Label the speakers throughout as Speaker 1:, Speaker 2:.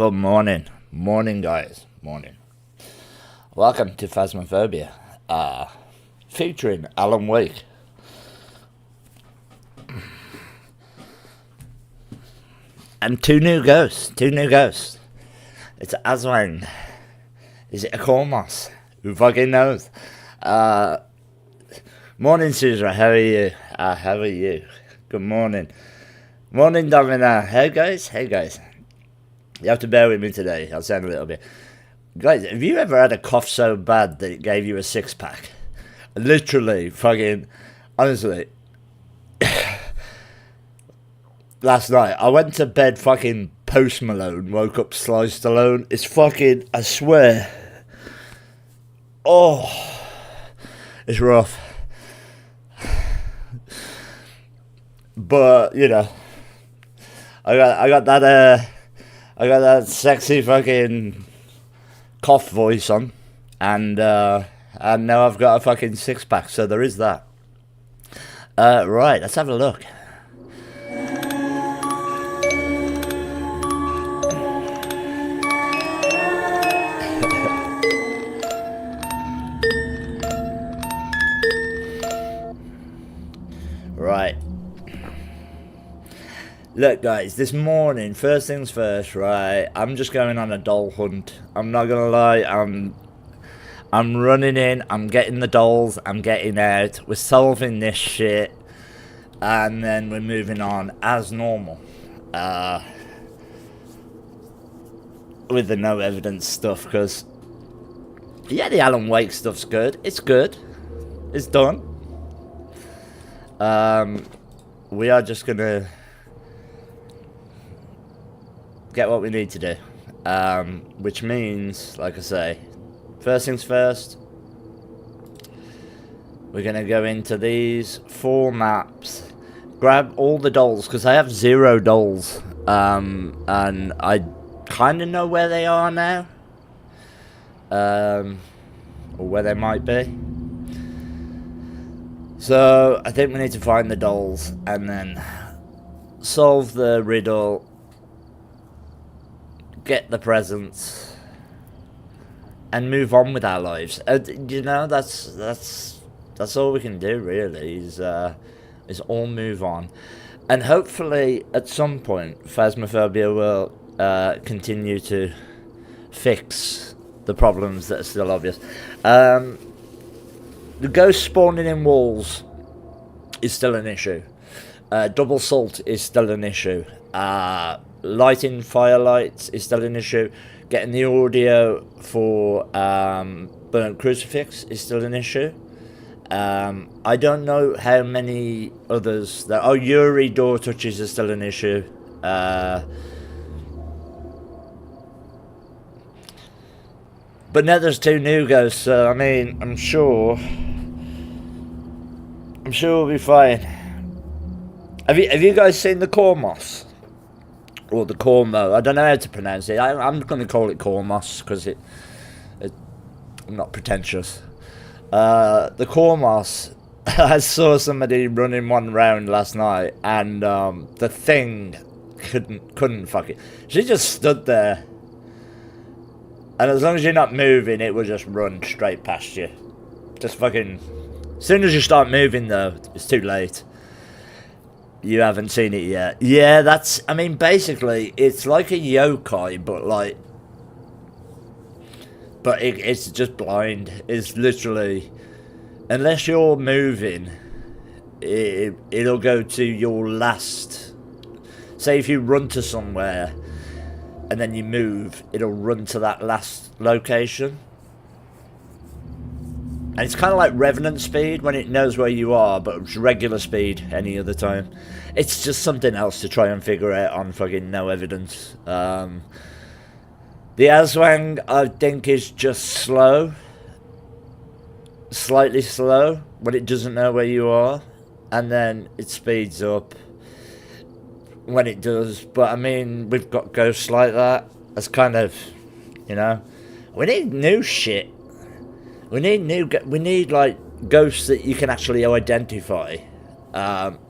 Speaker 1: Good morning. Morning, guys. Morning. Welcome to Phasmophobia, featuring Alan Wake. And two new ghosts. It's Aswang. Is it a Cormos? Who fucking knows? Morning, Susan. How are you? Good morning. Morning, Domina. Hey, guys. You have to bear with me today. I'll sound a little bit. Guys, have you ever had a cough so bad that it gave you a six-pack? Literally, fucking, honestly. Last night, I went to bed fucking Post Malone, woke up Sly Stallone. It's fucking, I swear. Oh, it's rough. But, you know, I got that sexy fucking cough voice on, and now I've got a fucking six-pack, so there is that. Right, let's have a look. Right. Look, guys, this morning, first things first, right, I'm just going on a doll hunt. I'm not gonna lie, I'm running in, I'm getting the dolls, I'm getting out, we're solving this shit, and then we're moving on as normal. With the no evidence stuff, because, yeah, the Alan Wake stuff's good. It's good. It's done. We are just gonna get what we need to do, which means, like I say, first things first, we're gonna go into these 4 maps, grab all the dolls, because I have 0 dolls, and I kind of know where they are now, or where they might be. So I think we need to find the dolls and then solve the riddle, get the presents, and move on with our lives. You know, that's all we can do, really, is all move on. And hopefully, at some point, Phasmophobia will continue to fix the problems that are still obvious. The ghost spawning in walls is still an issue. Double salt is still an issue. Lighting firelights is still an issue. Getting the audio for Burnt Crucifix is still an issue. I don't know how many others there. Oh, Yuri door touches is still an issue. But now there's 2 new ghosts, so I mean, I'm sure we'll be fine. Have you guys seen the Cormos? Or the Cormo? I don't know how to pronounce it. I'm going to call it Cormos because I'm not pretentious. The Cormos, I saw somebody running one round last night, and the thing couldn't fuck it. She just stood there. And as long as you're not moving, it will just run straight past you. Just fucking... As soon as you start moving, though, it's too late. You haven't seen it yet. Yeah, that's... I mean, basically, it's like a yokai, but like... But it's just blind. It's literally... Unless you're moving, it'll go to your last... Say if you run to somewhere... and then you move, it'll run to that last location. And it's kind of like Revenant speed when it knows where you are, but it's regular speed any other time. It's just something else to try and figure out on fucking no evidence. The Aswang, I think, is just slow. Slightly slow when it doesn't know where you are. And then it speeds up when it does. But I mean, we've got ghosts like that. That's kind of, you know, we need new shit. We need like ghosts that you can actually identify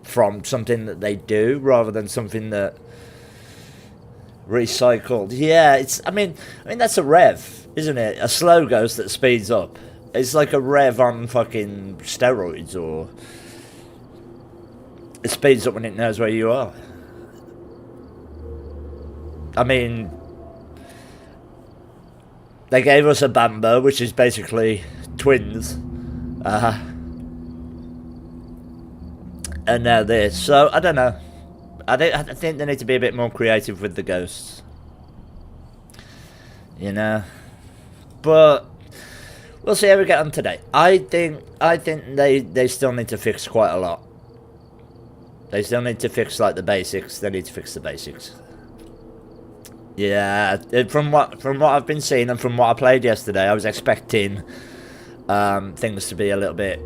Speaker 1: from something that they do, rather than something that Recycled. Yeah, it's. I mean that's a rev, isn't it? A slow ghost that speeds up. It's like a rev on fucking steroids, or it speeds up when it knows where you are. I mean, they gave us a Bambo, which is basically twins, and now this. So I don't know. I think they need to be a bit more creative with the ghosts, you know. But we'll see how we get on today. I think they still need to fix quite a lot. They still need to fix like the basics. They need to fix the basics. Yeah, from what I've been seeing and from what I played yesterday, I was expecting things to be a little bit.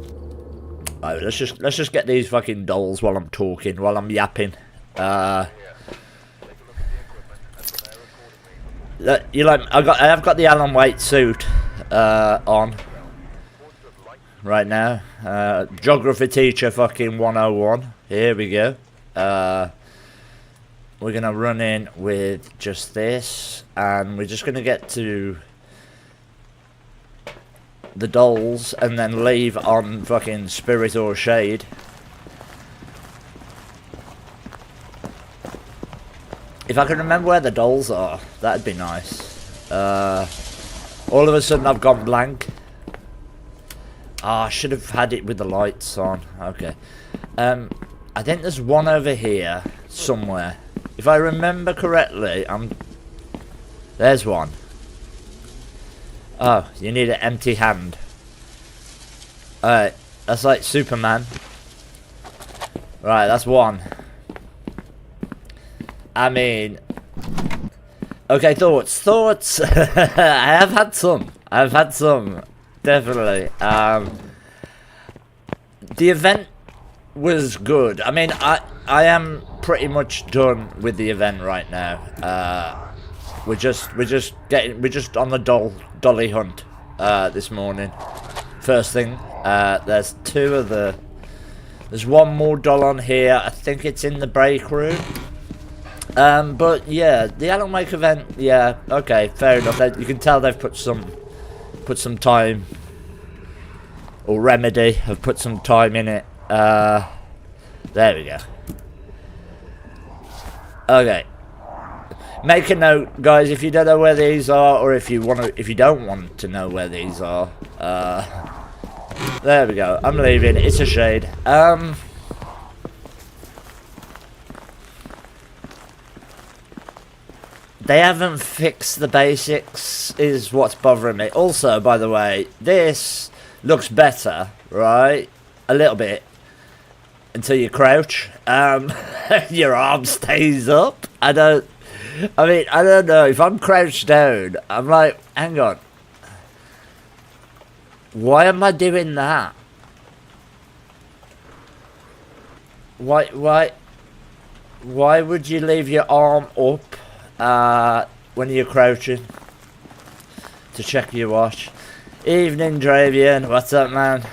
Speaker 1: Right, let's just get these fucking dolls while I'm talking, while I'm yapping. You like? I have got the Alan Wake suit on right now. Geography teacher fucking 101. Here we go. We're gonna run in with just this, and we're just gonna get to the dolls and then leave on fucking Spirit or Shade. If I can remember where the dolls are, that'd be nice. All of a sudden I've gone blank. I should have had it with the lights on. Okay. I think there's one over here somewhere. If I remember correctly, there's one. Oh, you need an empty hand. Alright, that's like Superman. Right, that's one. I mean, okay, thoughts. I have had some, definitely. The event was good. I mean, I am pretty much done with the event right now. We're just on the dolly hunt this morning. First thing, there's there's one more doll on here. I think it's in the break room. But yeah, the Alan Wake event, yeah, okay, fair enough. You can tell they've put some time, or Remedy have put some time in it. There we go. Okay. Make a note, guys, if you don't know where these are, or if you don't want to know where these are. There we go. I'm leaving. It's a shade. They haven't fixed the basics, is what's bothering me. Also, by the way, this looks better, right? A little bit. Until you crouch. Your arm stays up. I don't know. If I'm crouched down, I'm like, hang on. Why am I doing that? Why would you leave your arm up when you're crouching to check your watch? Evening, Dravian. What's up, man?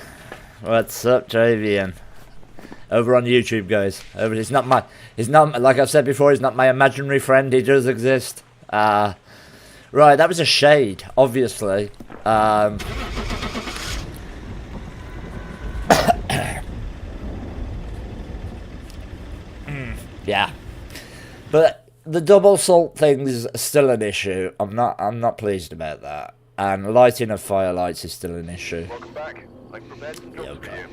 Speaker 1: What's up, Dravian? Over on YouTube, guys. It's not like I've said before, he's not my imaginary friend, he does exist. Right, that was a shade, obviously. Yeah. But the double salt thing is still an issue. I'm not pleased about that. And lighting of firelights is still an issue.
Speaker 2: Welcome back.
Speaker 1: Yeah, okay.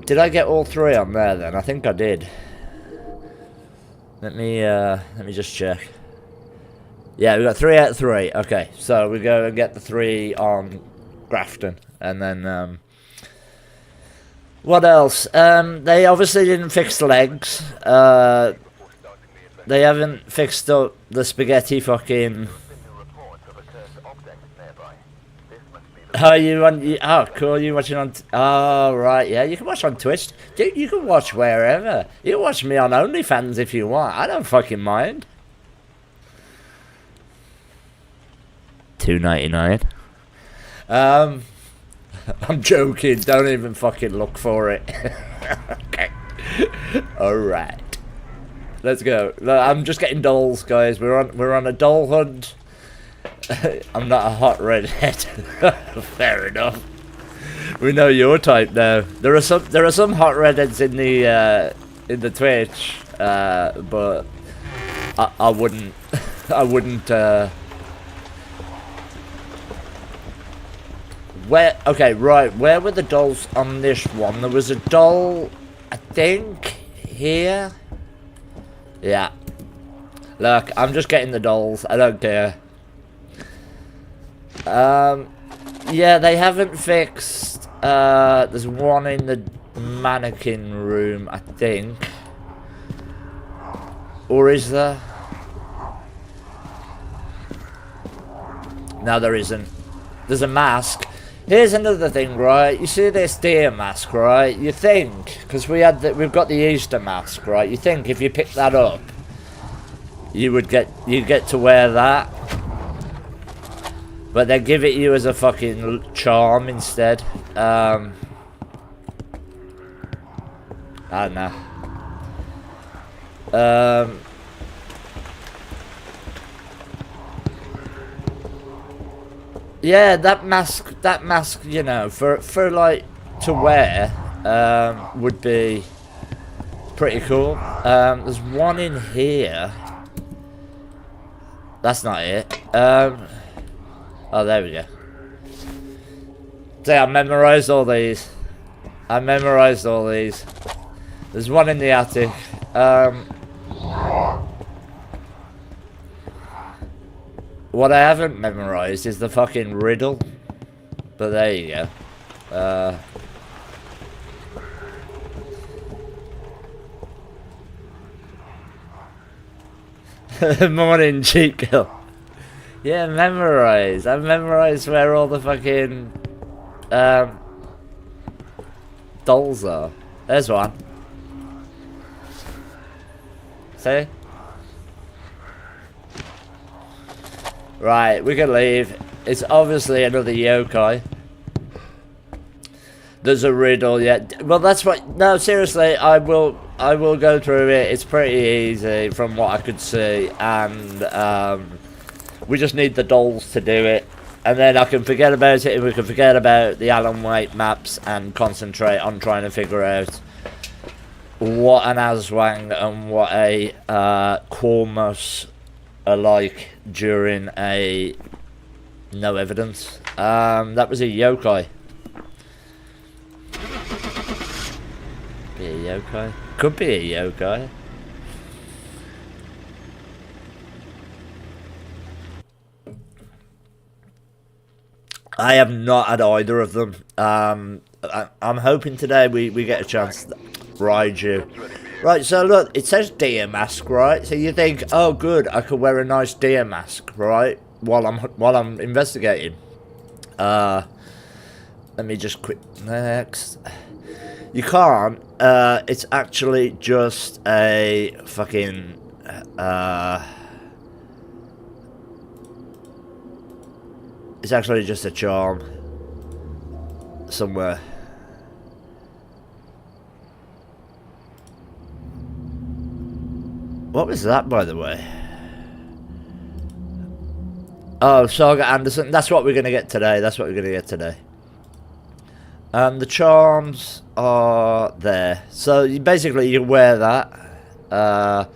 Speaker 1: Did I get all three on there then? I think I did. Let me just check. Yeah, we got 3 out of 3. Okay, so we go and get the 3 on Grafton, and then what else? They obviously didn't fix the legs. They haven't fixed up the spaghetti fucking. Oh, oh, cool. You watching on? Oh, right. Yeah, you can watch on Twitch, dude. You can watch wherever. You can watch me on OnlyFans if you want. I don't fucking mind. $2.99. I'm joking. Don't even fucking look for it. Okay. All right. Let's go. Look, I'm just getting dolls, guys. We're on a doll hunt. I'm not a hot redhead. Fair enough. We know your type now. There are some hot redheads in the Twitch, but I wouldn't Where? Okay, right. Where were the dolls on this one? There was a doll, I think, here. Yeah. Look, I'm just getting the dolls. I don't care. Yeah, they haven't fixed. There's one in the mannequin room, I think. Or is there? No, there isn't. There's a mask. Here's another thing, right? You see this deer mask, right? You think, because we've got the Easter mask, right? You think if you pick that up, you'd get to wear that, but they give it you as a fucking charm instead. I don't know. Yeah, that mask, you know, for like to wear, would be pretty cool. There's one in here. That's not it. Oh, there we go. See, I memorized all these. There's one in the attic. What I haven't memorized is the fucking riddle. But there you go. Morning, cheat girl. Yeah, memorize. I've memorized where all the fucking dolls are. There's one. See? Right, we can leave. It's obviously another yokai. There's a riddle, yeah. Well, that's what. No, seriously, I will go through it. It's pretty easy from what I could see, and we just need the dolls to do it, and then I can forget about it, and we can forget about the Alan Wake maps and concentrate on trying to figure out what an Aswang and what a Cormus are like during a no evidence. That was a yokai. Be a yokai? Could be a yokai. I have not had either of them. I'm hoping today we get a chance to ride you. Right, so look, it says deer mask, right? So you think, oh good, I could wear a nice deer mask, right? While I'm investigating. Let me just quit next. You can't. It's actually just a fucking it's actually just a charm somewhere. What was that, by the way? Oh, Saga Anderson. That's what we're going to get today. The charms are there. So, you wear that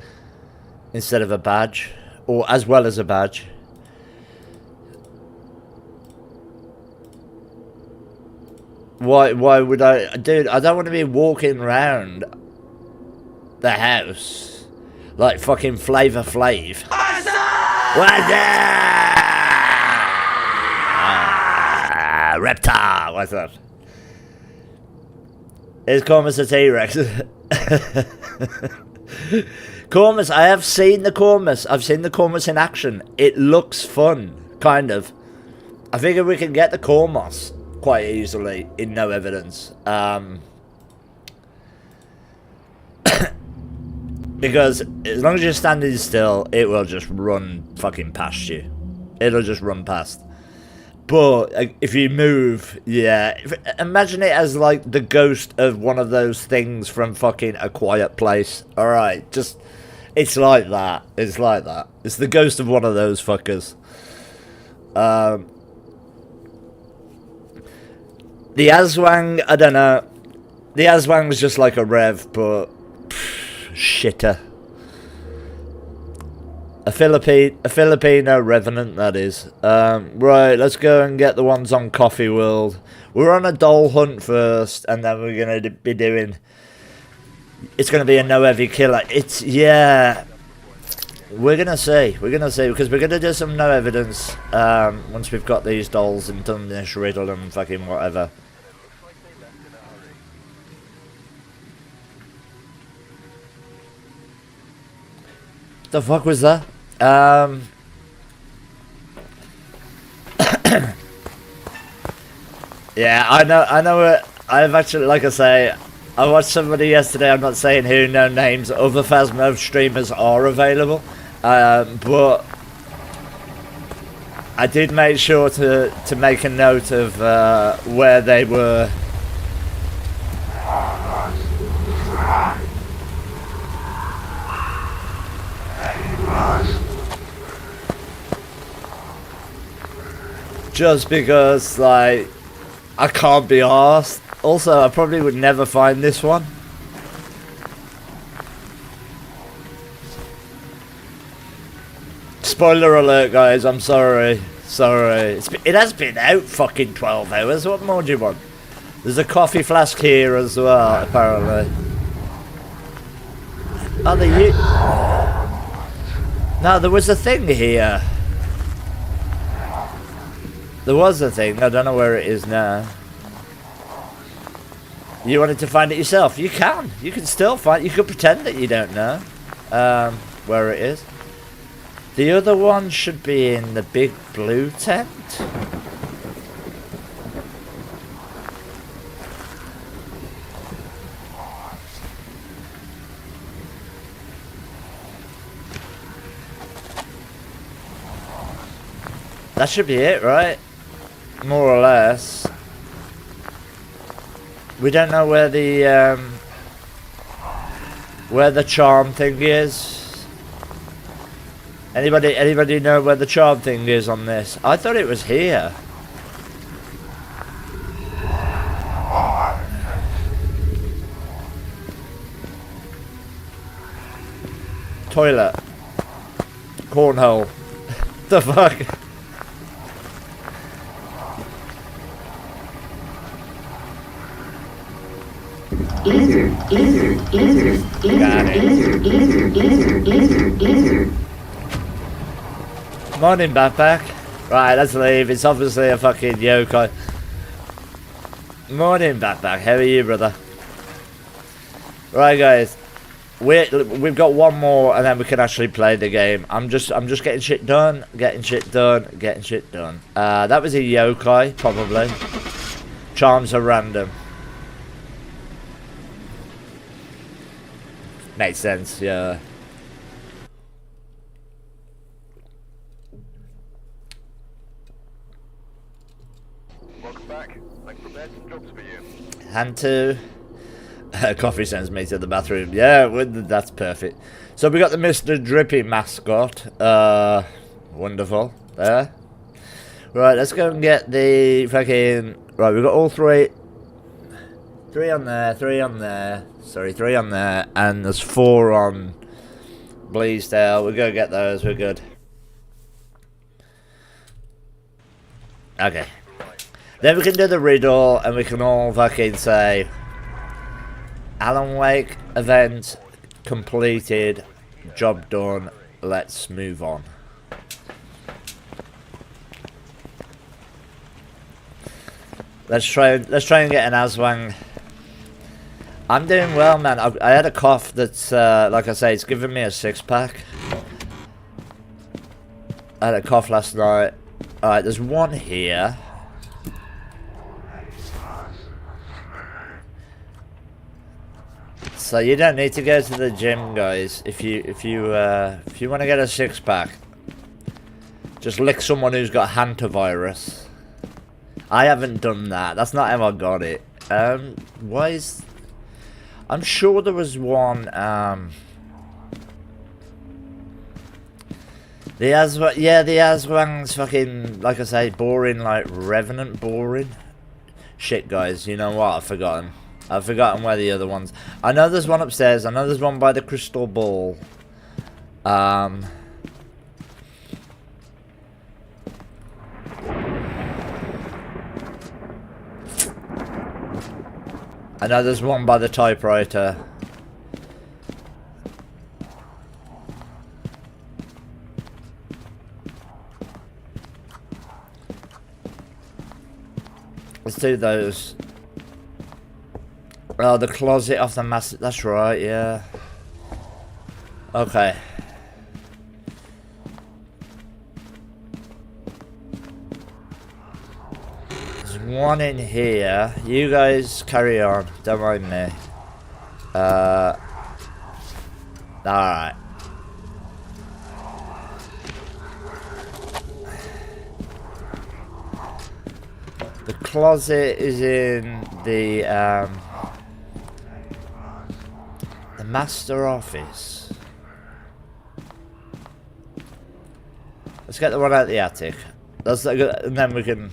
Speaker 1: instead of a badge. Or as well as a badge. Why would I... Dude, I don't want to be walking around the house like fucking Flavor Flav. What's up? Reptile, what's up? Is Cormus a T-Rex? Cormus, I have seen the Cormus. I've seen the Cormus in action. It looks fun, kind of. I figure we can get the Cormus quite easily in no evidence. Because as long as you're standing still, it will just run fucking past you. It'll just run past. But if you move, yeah. Imagine it as like the ghost of one of those things from fucking A Quiet Place. Alright, just It's like that. It's like that. It's the ghost of one of those fuckers. The Aswang, I don't know. The Aswang was just like a rev, but shitter. A Filipino revenant, that is. Right, let's go and get the ones on Coffee World. We're on a doll hunt first, and then we're going to be doing... It's going to be a no heavy killer. It's, yeah... We're going to see. We're going to see, because we're going to do some no evidence once we've got these dolls and done this riddle and fucking whatever. The fuck was that? Yeah, I know. I've actually, like I say, I watched somebody yesterday. I'm not saying who. No names. Other Phasmo streamers are available, but I did make sure to make a note of where they were. Just because, like, I can't be arsed. Also, I probably would never find this one. Spoiler alert, guys. I'm sorry. Sorry. It has been out fucking 12 hours. What more do you want? There's a coffee flask here as well, apparently. Oh, no, there was a thing here. There was a thing. I don't know where it is now. You wanted to find it yourself? You can. You can still find it. You could pretend that you don't know where it is. The other one should be in the big blue tent. That should be it, right? More or less. We don't know where the charm thing is. Anybody know where the charm thing is on this? I thought it was here. Toilet. Cornhole. The fuck? Lizard. Morning, backpack. Right, let's leave. It's obviously a fucking yokai. Morning, backpack. How are you, brother? Right, guys. We've got one more, and then we can actually play the game. I'm just getting shit done. Getting shit done. That was a yokai, probably. Charms are random. Makes sense, yeah.
Speaker 2: Welcome back. I've prepared some jobs for you.
Speaker 1: Hand to. Coffee sends me to the bathroom. Yeah, that's perfect. So we got the Mr. Drippy mascot. Wonderful. There. Right, let's go and get the fucking... Right, we've got all three. 3 on there, 3 on there. Sorry, 3 on there. And there's 4 on Bleasdale. We're going to get those. We're good. Okay. Then we can do the riddle and we can all fucking say... Alan Wake event completed. Job done. Let's move on. Let's try and get an Aswang. I'm doing well, man. I had a cough that's, like I say, it's given me a 6-pack. I had a cough last night. Alright, there's one here. So you don't need to go to the gym, guys. If you want to get a 6-pack, just lick someone who's got hantavirus. I haven't done that. That's not how I got it. Why is... I'm sure there was one, The Aswang, yeah, the Aswang's fucking, like I say, boring, like Revenant boring. Shit, guys, you know what? I've forgotten. I've forgotten where the other ones. I know there's one upstairs. I know there's one by the crystal ball. I know there's one by the typewriter. Let's do those. Oh, the closet off the master. That's right, yeah. Okay. There's one in here. You guys carry on. Don't mind me. Alright. The closet is in the master office. Let's get the one out the attic. That's like, and then we can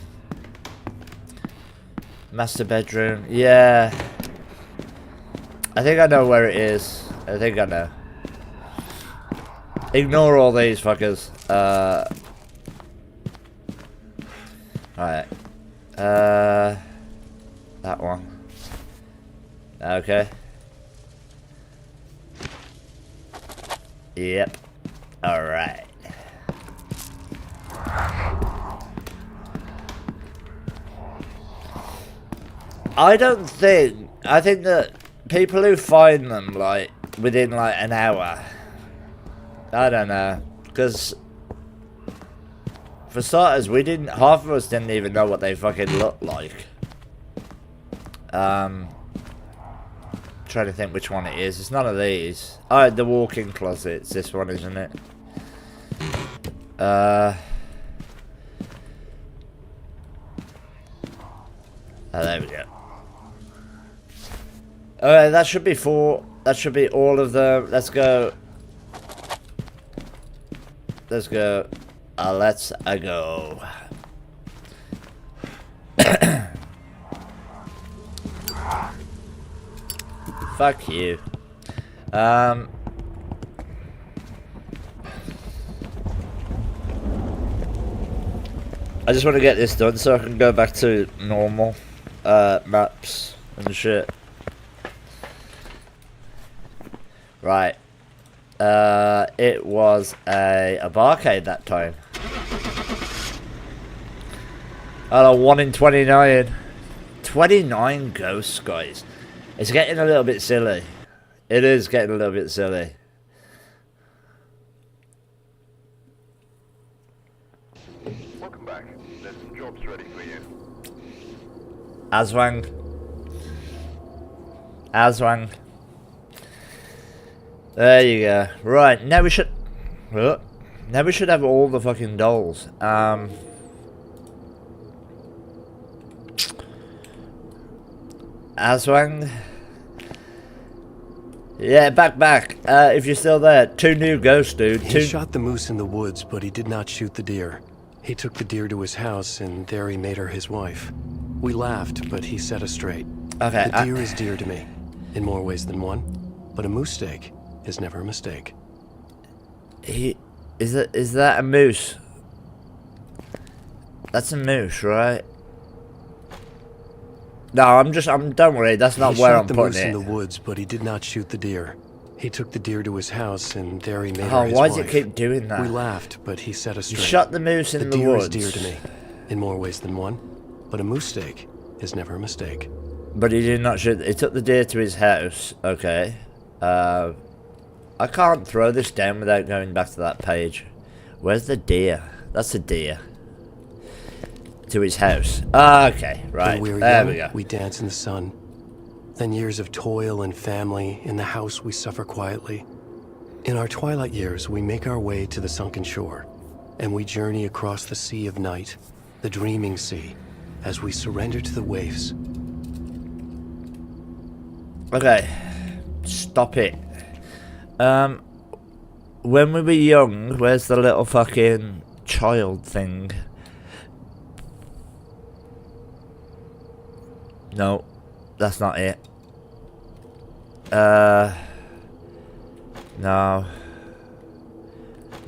Speaker 1: master bedroom. Yeah, I think I know where it is. I think I know. Ignore all these fuckers. Alright. That one. Okay. Yep. Alright. I think that people who find them, like, within, like, an hour, I don't know, because for starters, half of us didn't even know what they fucking looked like. Trying to think which one it is. It's none of these. Oh, the walk-in closet. It's this one, isn't it? Oh, there we go. Okay, that should be 4. That should be all of them. Let's go. Let's go. Let's go. Fuck you. I just want to get this done so I can go back to normal maps and shit. Right. It was a barcade that time. Oh, 1 in 29. 29 ghosts, guys. It's getting a little bit silly. It is getting a little bit silly.
Speaker 2: Welcome back. There's some jobs ready for you.
Speaker 1: Aswang. Aswang. There you go. Right, now we should... Now we should have all the fucking dolls. Aswang. Yeah, back. If you're still there. 2 new ghosts, dude.
Speaker 3: He shot the moose in the woods, but he did not shoot the deer. He took the deer to his house, and there he made her his wife. We laughed, but he set us straight.
Speaker 1: Okay.
Speaker 3: The deer is dear to me, in more ways than one. But a moose steak is never a mistake.
Speaker 1: Is that a moose? That's a moose, right? No, don't worry, that's not where I'm putting it. He shot the moose in
Speaker 3: the woods, but he did not shoot the deer. He took the deer to his house, and there he made her his
Speaker 1: wife. Oh, why does it keep doing that?
Speaker 3: We laughed, but he set us straight.
Speaker 1: He shot the moose in the woods.
Speaker 3: The deer is dear to me, in more ways than one. But a moose steak is never a mistake.
Speaker 1: But he did not shoot... He took the deer to his house. Okay. I can't throw this down without going back to that page. Where's the deer? That's a deer. To his house. Okay, right. There we go.
Speaker 3: We dance in the sun. Then years of toil and family. In the house we suffer quietly. In our twilight years we make our way to the sunken shore. And we journey across the sea of night. The dreaming sea. As we surrender to the waves.
Speaker 1: Okay. Stop it. when we were young, where's the little fucking child thing? No, that's not it. No.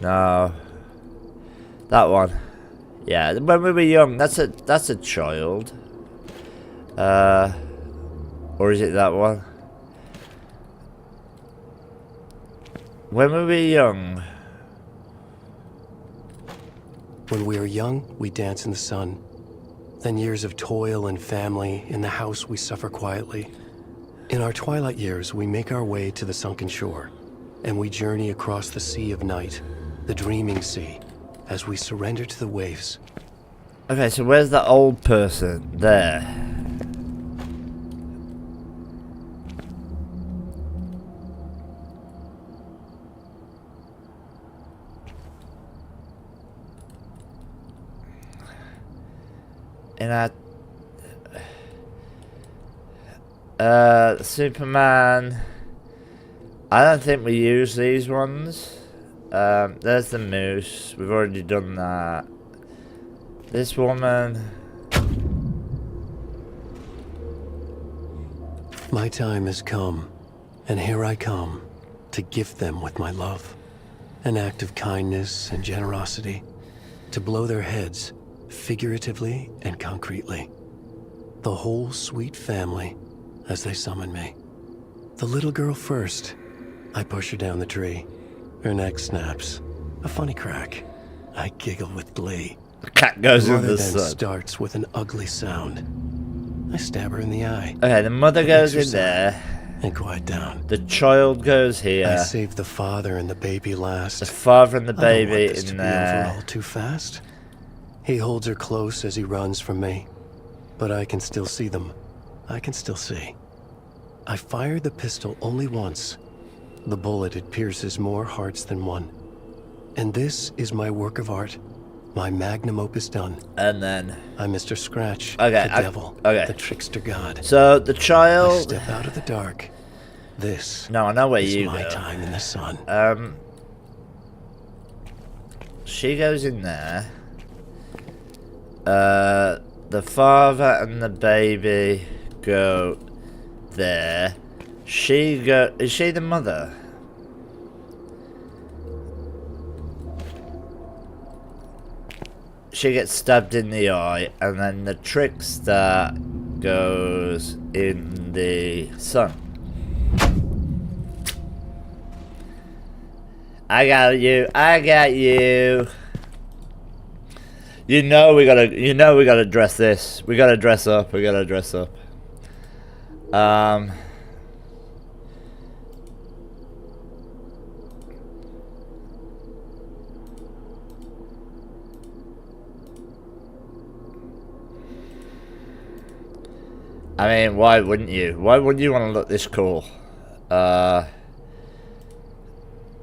Speaker 1: No. That one. Yeah, when we were young, that's a child. Or is it that one? When we were young.
Speaker 3: When we are young, we dance in the sun. Then years of toil and family, in the house we suffer quietly. In our twilight years, we make our way to the sunken shore, and we journey across the sea of night, the dreaming sea, as we surrender to the waves.
Speaker 1: Okay, so where's the old person? There. In our Superman, I don't think we use these ones. There's the moose, we've already done that. This woman.
Speaker 3: My time has come, and here I come to gift them with my love. An act of kindness and generosity, to blow their heads, figuratively and concretely. The whole sweet family as they summon me. The little girl first. I push her down the tree. Her neck snaps. A funny crack. I giggle with glee.
Speaker 1: The cat goes in the
Speaker 3: then
Speaker 1: sun.
Speaker 3: Starts with an ugly sound. I stab her in the eye.
Speaker 1: Okay, the mother goes in there.
Speaker 3: And quiet down.
Speaker 1: The child goes here.
Speaker 3: I save the father and the baby last.
Speaker 1: The father and the
Speaker 3: I don't want
Speaker 1: baby
Speaker 3: this to
Speaker 1: in
Speaker 3: be over
Speaker 1: there.
Speaker 3: all too fast. He holds her close as he runs from me, but I can still see them. I can still see. I fired the pistol only once. The bullet, it pierces more hearts than one. And this is my work of art, my magnum opus done.
Speaker 1: And then
Speaker 3: I'm Mr. Scratch,
Speaker 1: okay,
Speaker 3: the devil,
Speaker 1: okay.
Speaker 3: the trickster god.
Speaker 1: So the
Speaker 3: I
Speaker 1: child.
Speaker 3: step out of the dark. This
Speaker 1: No, I know where
Speaker 3: is
Speaker 1: you
Speaker 3: my
Speaker 1: go.
Speaker 3: time in the sun.
Speaker 1: She goes in there. The father and the baby go there. She go. Is she the mother? She gets stabbed in the eye, and then the trickster goes in the sun. I got you. I got you. You know we gotta dress this. We gotta dress up. We gotta dress up. I mean, why wouldn't you? Why wouldn't you want to look this cool?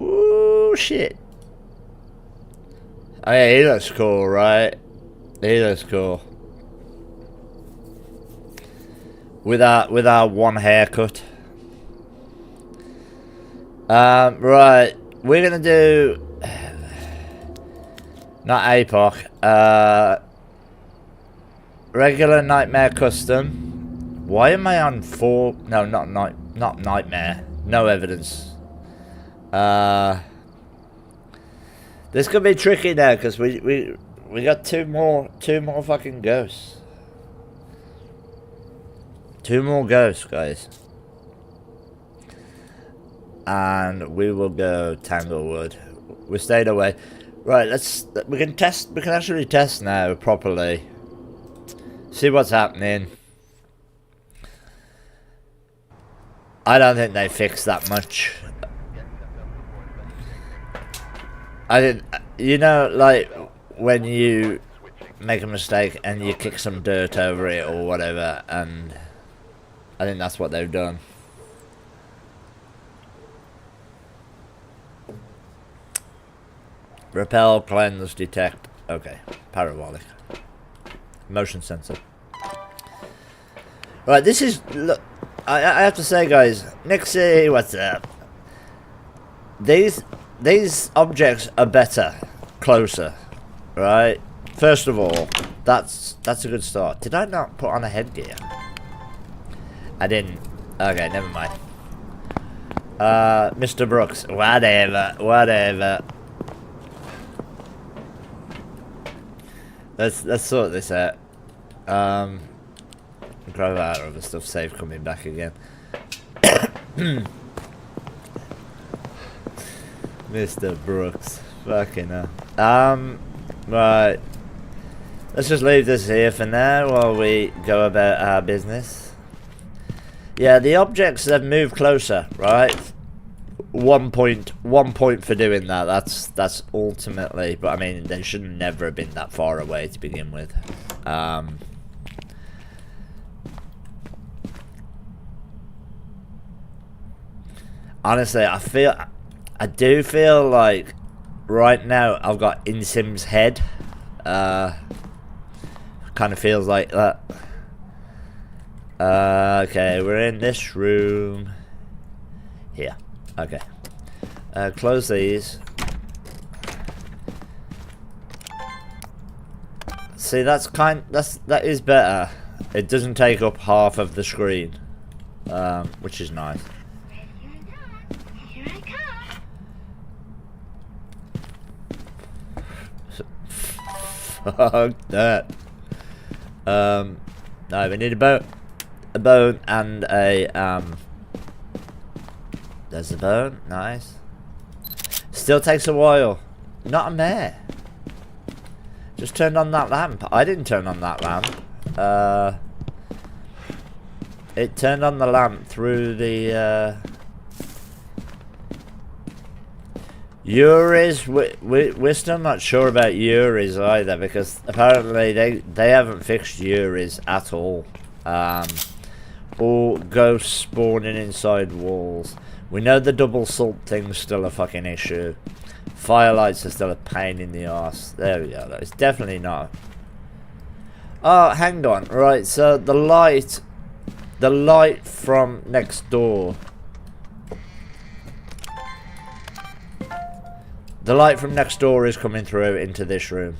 Speaker 1: Ooh, shit. I mean, he looks cool, right? He looks cool. With our one haircut. Right. We're gonna do not APOC. Regular Nightmare Custom. Why am I on 4? No, not Nightmare. No evidence. This could be tricky now because we got two more fucking ghosts. 2 more ghosts, guys. And we will go Tanglewood. We stayed away. Right, we can actually test now properly. See what's happening. I don't think they fixed that much. I didn't, you know, like when you make a mistake and you kick some dirt over it or whatever, and I think that's what they've done. Repel, cleanse, detect. Okay, parabolic. Motion sensor. Right, this is, look, I have to say, guys, Nixie, what's up? These these objects are better, closer, right? First of all, that's a good start. Did I not put on a headgear? I didn't. Okay, never mind. Mr. Brooks, whatever. Let's sort this out. Grab out other stuff, save coming back again. Mr. Brooks, fucking hell. Right. Let's just leave this here for now while we go about our business. Yeah, the objects have moved closer, right? 1 point for doing that. That's ultimately, but I mean, they should never have been that far away to begin with. Honestly, I do feel like right now I've got Insim's head. Kind of feels like that. Okay, we're in this room. Here. Okay. Close these. See, that is better. It doesn't take up half of the screen, which is nice.
Speaker 4: Here I come.
Speaker 1: Fuck that. No, we need a bone and a there's the bone, nice. Still takes a while. Not a mare. Just turned on that lamp. I didn't turn on that lamp. It turned on the lamp through the Yuri's. We're still not sure about Yuri's either, because apparently they haven't fixed Yuri's at all. Or ghosts spawning inside walls. We know the double salt thing's still a fucking issue. Firelights are still a pain in the arse. There we go. It's definitely not. Oh, hang on. Right, so the light from next door. The light from next door is coming through into this room.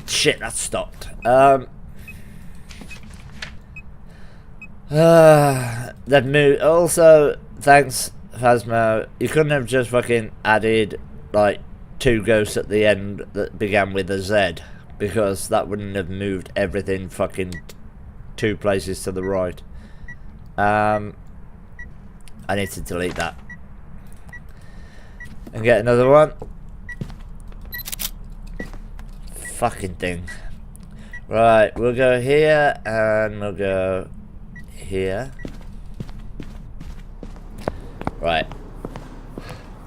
Speaker 1: Shit, that stopped. They've moved. Also, thanks, Phasmo. You couldn't have just fucking added like 2 ghosts at the end that began with a Z, because that wouldn't have moved everything fucking 2 places to the right. I need to delete that and get another one. Fucking thing. Right, we'll go here and we'll go here. Right.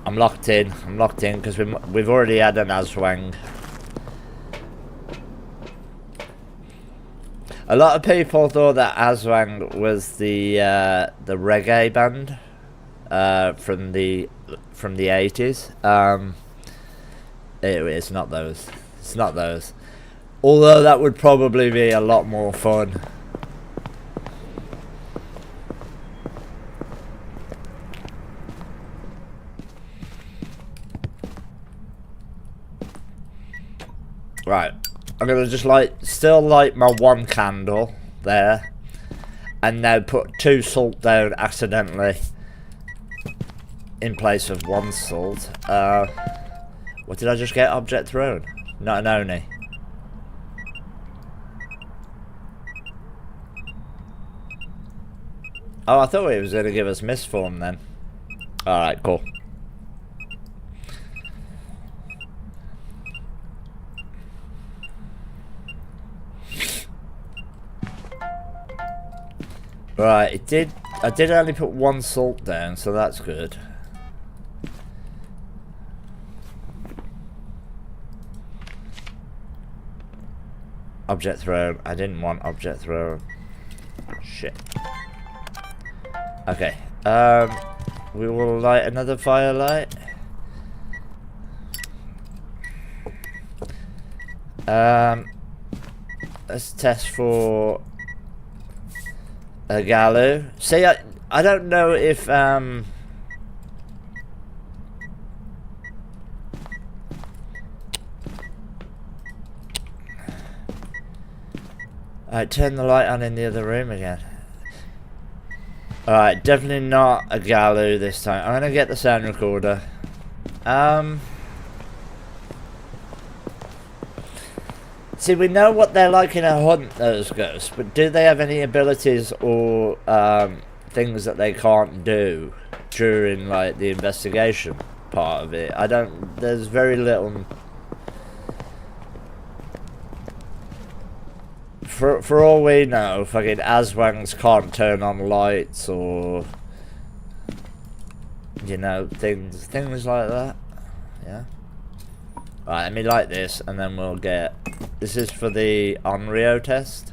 Speaker 1: I'm locked in because we've already had an Aswang. A lot of people thought that Aswang was the reggae band from the 80s. It's not those. It's not those. Although that would probably be a lot more fun. Right. I'm gonna just still light my 1 candle there, and now put 2 salt down accidentally in place of 1 salt. What did I just get? Object thrown. Not an Oni. Oh, I thought it was going to give us misform then. Alright, cool. Right, I did only put 1 salt down, so that's good. Object thrown. I didn't want object thrown. Shit. Okay. We will light another firelight. Let's test for a Gallo. See, I don't know if Alright, turn the light on in the other room again. Alright, definitely not a Gallo this time. I'm gonna get the sound recorder. See, we know what they're like in a hunt, those ghosts, but do they have any abilities or things that they can't do during, like, the investigation part of it? I don't... There's very little... For all we know, fucking Aswangs can't turn on lights or... You know, things like that. Yeah. Right, let me light this and then we'll get... This is for the Onryo test.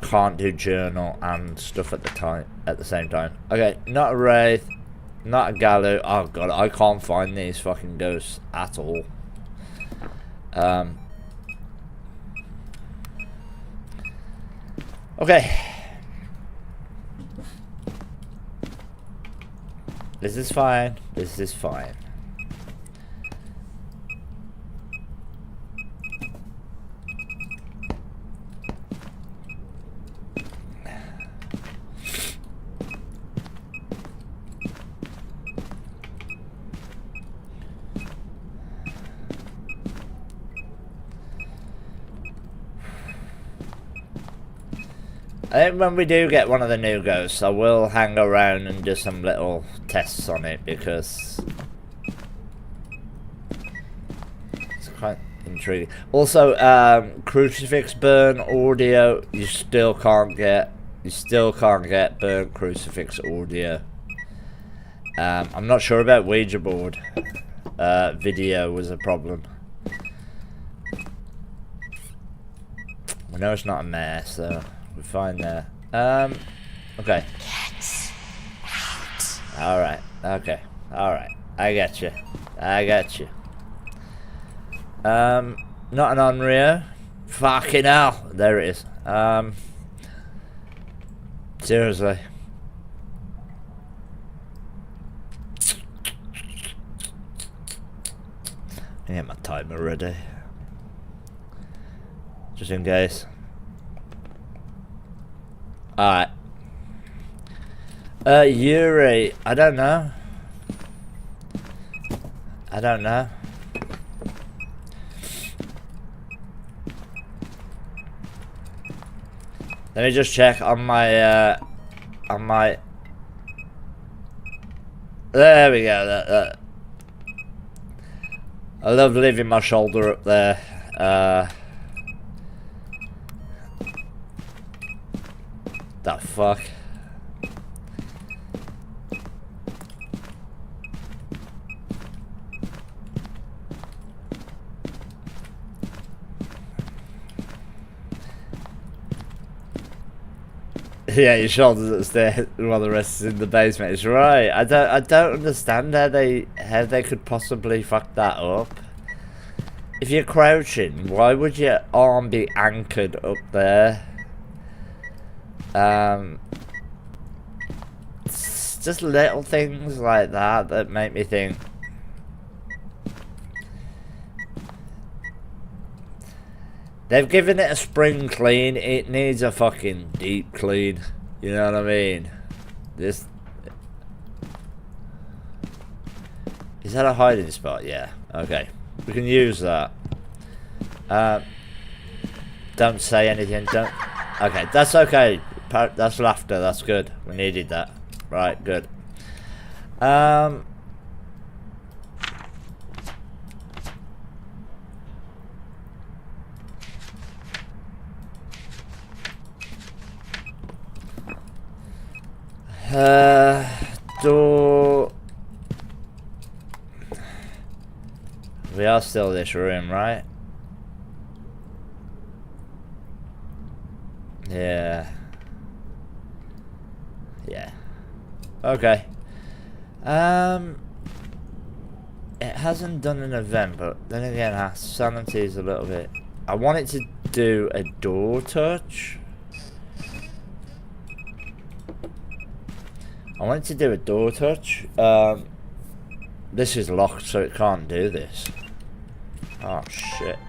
Speaker 1: Can't do journal and stuff at the same time. Okay, not a Wraith, not a Gallo. Oh god, I can't find these fucking ghosts at all. Okay. This is fine. This is fine. I think when we do get one of the new ghosts, I will hang around and do some little tests on it because it's quite intriguing. Also, crucifix burn audio, you still can't get burn crucifix audio. I'm not sure about Ouija board. Video was a problem. We know it's not a mare, so we're fine there. Okay. Alright, okay. Alright. I get you. I get you. Not an Onryo. Fucking hell. There it is. Seriously. I get my timer ready. Just in case. Alright. Yuri, I don't know. I don't know. Let me just check on my, there we go, that. I love leaving my shoulder up there, the fuck? Yeah, your shoulders upstairs while the rest is in the basement. It's right. I don't understand how they could possibly fuck that up. If you're crouching, why would your arm be anchored up there? It's just little things like that that make me think. They've given it a spring clean, it needs a fucking deep clean. You know what I mean? This... Is that a hiding spot? Yeah. Okay. We can use that. Don't say anything, don't... Okay, that's okay. That's laughter, that's good. We needed that. Right, good. Door... We are still in this room, right? Yeah. Yeah. Okay. It hasn't done an event, but then again, our sanity is a little bit I want it to do a door touch. This is locked, so it can't do this. Oh shit.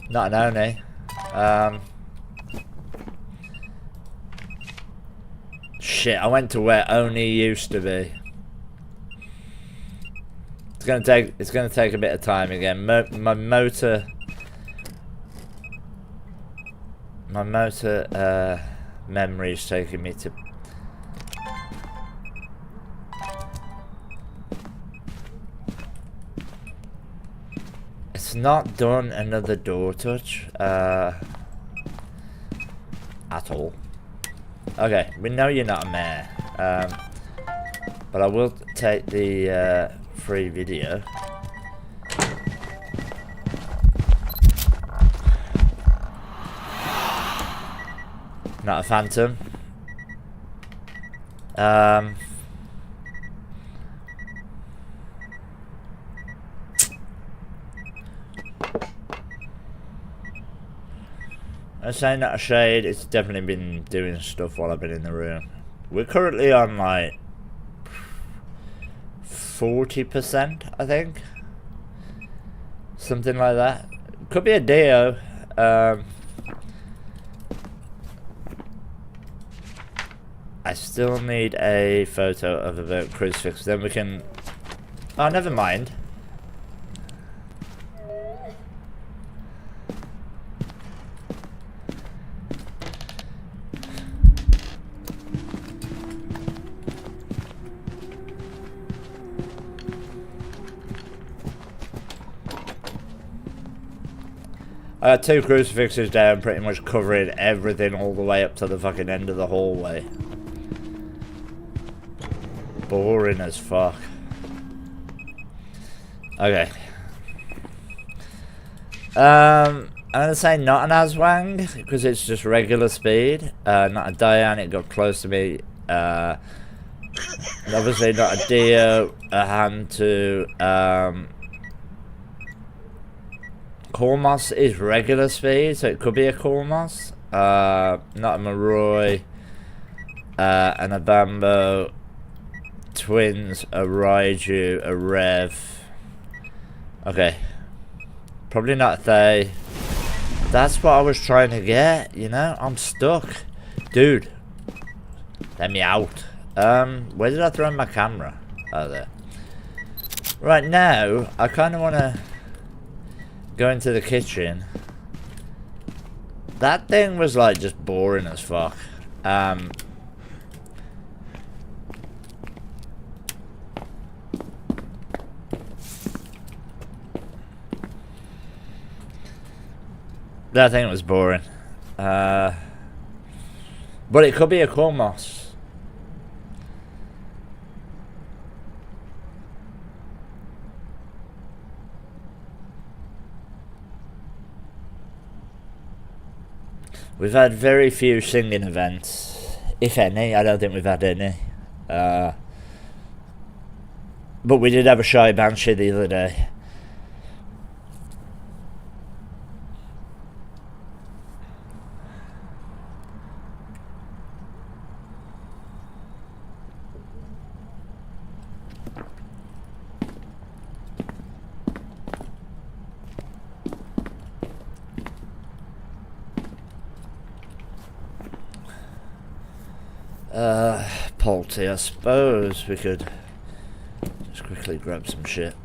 Speaker 1: Not an Oni. Shit, I went to where Oni used to be. It's gonna take a bit of time again. My motor memory is taking me to. It's not done another door touch at all. Okay, we know you're not a Mare, but I will take the free video. Not a phantom. I'm saying not a shade, it's definitely been doing stuff while I've been in the room. We're currently on like 40%, I think. Something like that. Could be a Dio. I still need a photo of a burnt crucifix, then we can... Oh, never mind. I got 2 crucifixes down, pretty much covering everything all the way up to the fucking end of the hallway. Boring as fuck. Okay. I'm gonna say not an Aswang because it's just regular speed. Not a Diane, it got close to me. Obviously not a Dio, a hand to Cormos is regular speed, so it could be a Cormos. Not a Maroi, and a Bambo, twins, a Raiju, a Rev. Okay. Probably not Thay. That's what I was trying to get, you know? I'm stuck. Dude. Let me out. Where did I throw my camera? Oh, there. Right now, I kind of want to go into the kitchen. That thing was like just boring as fuck. That thing was boring. But it could be a Cormos. We've had very few singing events, if any. I don't think we've had any. But we did have a shy banshee the other day. Polty, I suppose we could just quickly grab some shit.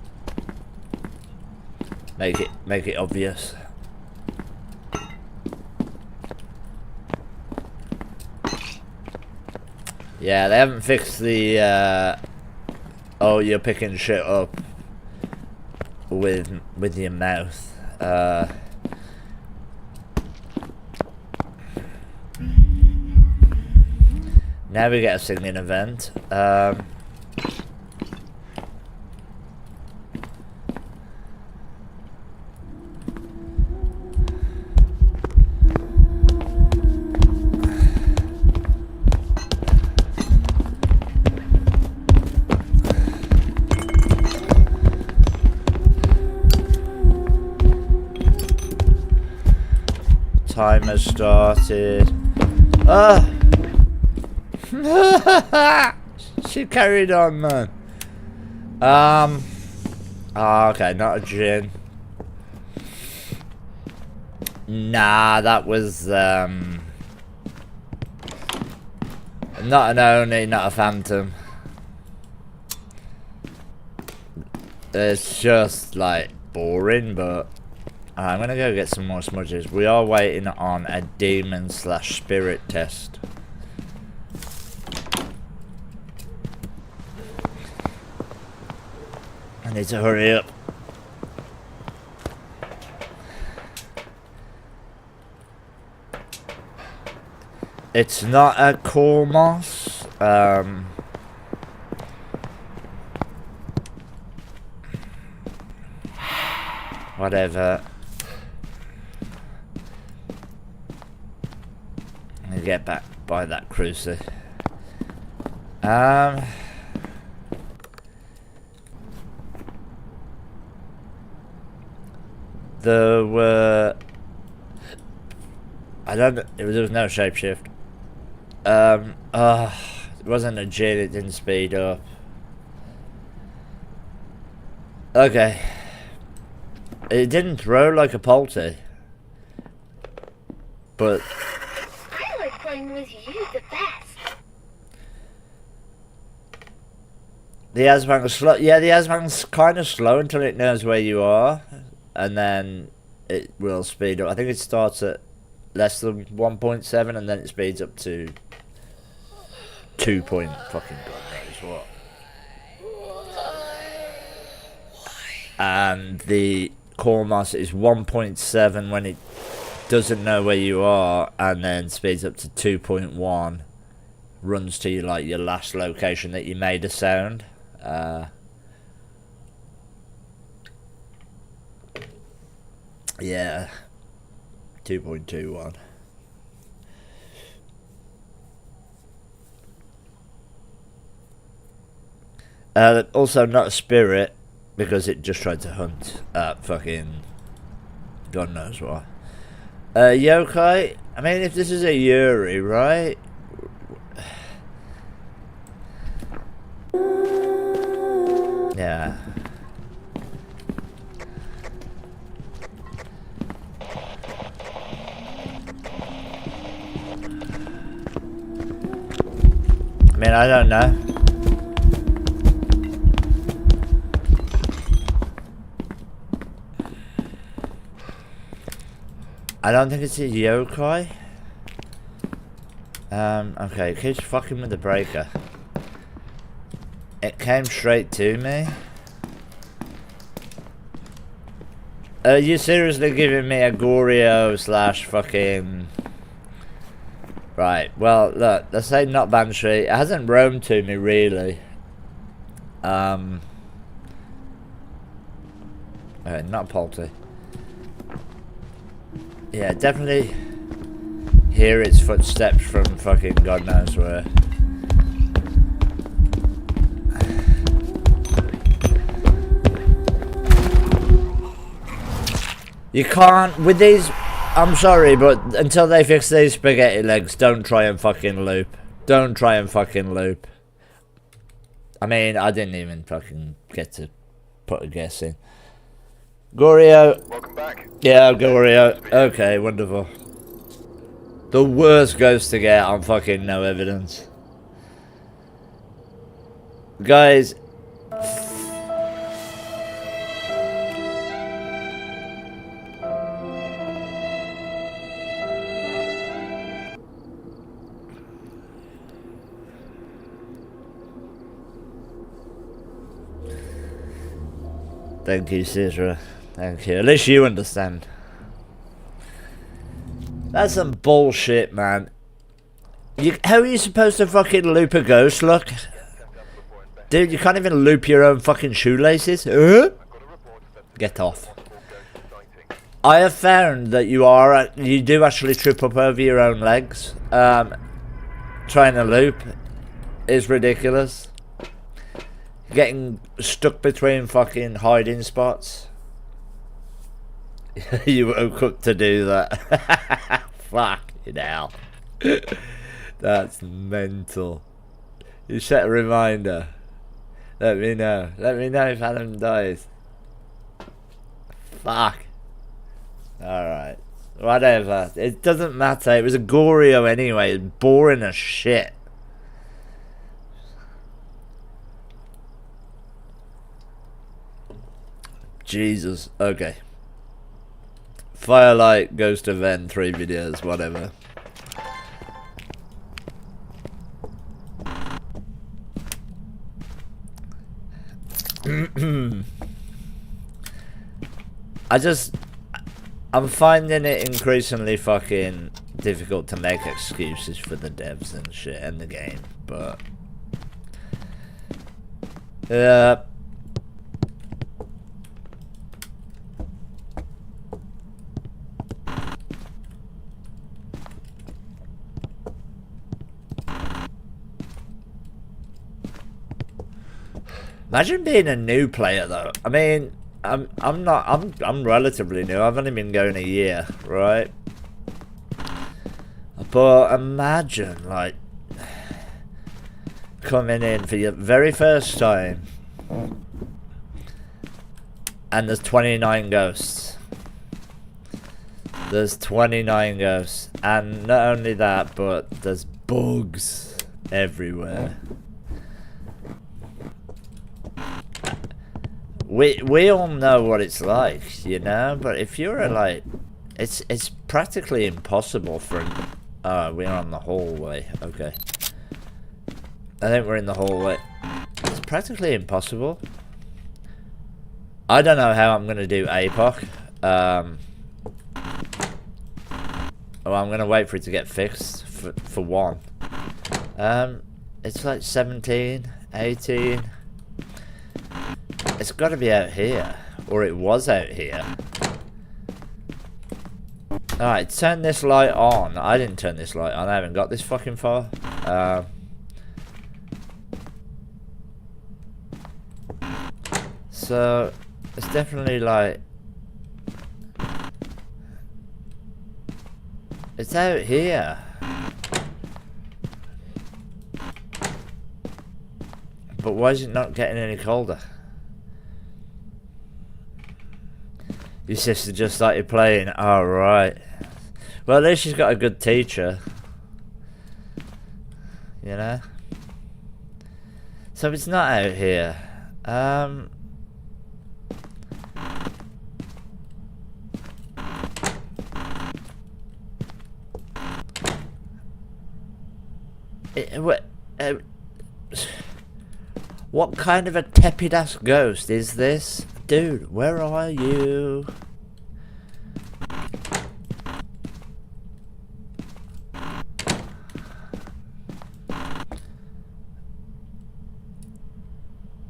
Speaker 1: Make it obvious. Yeah, they haven't fixed the oh, you're picking shit up with your mouth. Now we get a singing event. timer started. Oh! She carried on, man. Oh, okay, not a gin. Nah, that was, not an Oni, not a Phantom. It's just, like, boring, but I'm gonna go get some more smudges. We are waiting on a demon/spirit test. I need to hurry up. It's not a core moss. Whatever. Let me get back by that cruiser. There were... there was no shapeshift. It wasn't a gin, it didn't speed up. Okay. It didn't throw like a poulty. But...
Speaker 5: I like playing with you the best.
Speaker 1: The Asmang's slow. Yeah, the Asmang's kind of slow until it knows where you are. And then it will speed up. I think it starts at less than 1.7 and then it speeds up to 2 point fucking god knows what. And the core mass is 1.7 when it doesn't know where you are, and then speeds up to 2.1, runs to you like your last location that you made a sound. Yeah, 2.21. Also not a spirit, because it just tried to hunt fucking God knows what. Yokai, I mean, if this is a Yuri, right? Yeah. I mean, I don't know. I don't think it's a yokai. Okay, it keeps fucking with the breaker. It came straight to me. Are you seriously giving me a Goryo slash fucking... Right, well, look, let's say not Banshee. It hasn't roamed to me, really. Okay, not Poulty. Yeah, definitely hear its footsteps from fucking God knows where. You can't, with these, I'm sorry, but until they fix these spaghetti legs, don't try and fucking loop. Don't try and fucking loop. I mean, I didn't even fucking get to put a guess in. Goryo.
Speaker 2: Welcome back.
Speaker 1: Yeah, Goryo. Okay, wonderful. The worst ghost to get on fucking no evidence. Guys. Thank you, Cizra. Thank you. At least you understand. That's some bullshit, man. How are you supposed to fucking loop a ghost, look? Dude, you can't even loop your own fucking shoelaces. Get off. I have found that you do actually trip up over your own legs. Trying to loop is ridiculous. Getting stuck between fucking hiding spots. You woke up to do that. Fucking hell. That's mental. You set a reminder. Let me know. Let me know if Adam dies. Fuck. Alright. Whatever. It doesn't matter. It was a Goryo anyway. It's boring as shit. Jesus. Okay. Firelight, Ghost Event, 3 videos, whatever. I'm finding it increasingly fucking difficult to make excuses for the devs and shit in the game, but yeah. Imagine being a new player though. I mean, I'm relatively new. I've only been going a year, right? But imagine like coming in for your very first time and there's 29 ghosts. There's 29 ghosts, and not only that, but there's bugs everywhere. We all know what it's like, you know, but if you're like, it's practically impossible for we're on the hallway, okay. I think we're in the hallway. It's practically impossible. I don't know how I'm gonna do APOC. Oh, I'm gonna wait for it to get fixed for one. It's like 17, 18. It's got to be out here, or it was out here. Alright, turn this light on. I didn't turn this light on. I haven't got this fucking far. So it's definitely like it's out here. But why is it not getting any colder? Your sister just started playing. Oh, right. Well, at least she's got a good teacher. You know? So it's not out here. What kind of a tepid ass ghost is this? Dude, where are you?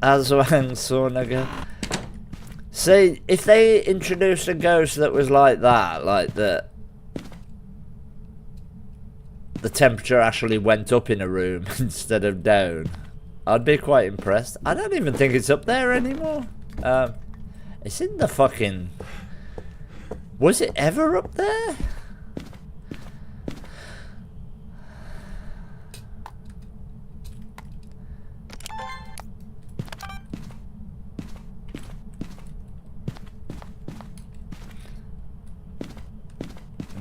Speaker 1: Aswan Sornaga. See, if they introduced a ghost that was like that, like the temperature actually went up in a room instead of down, I'd be quite impressed. I don't even think it's up there anymore. It's in the fucking... Was it ever up there?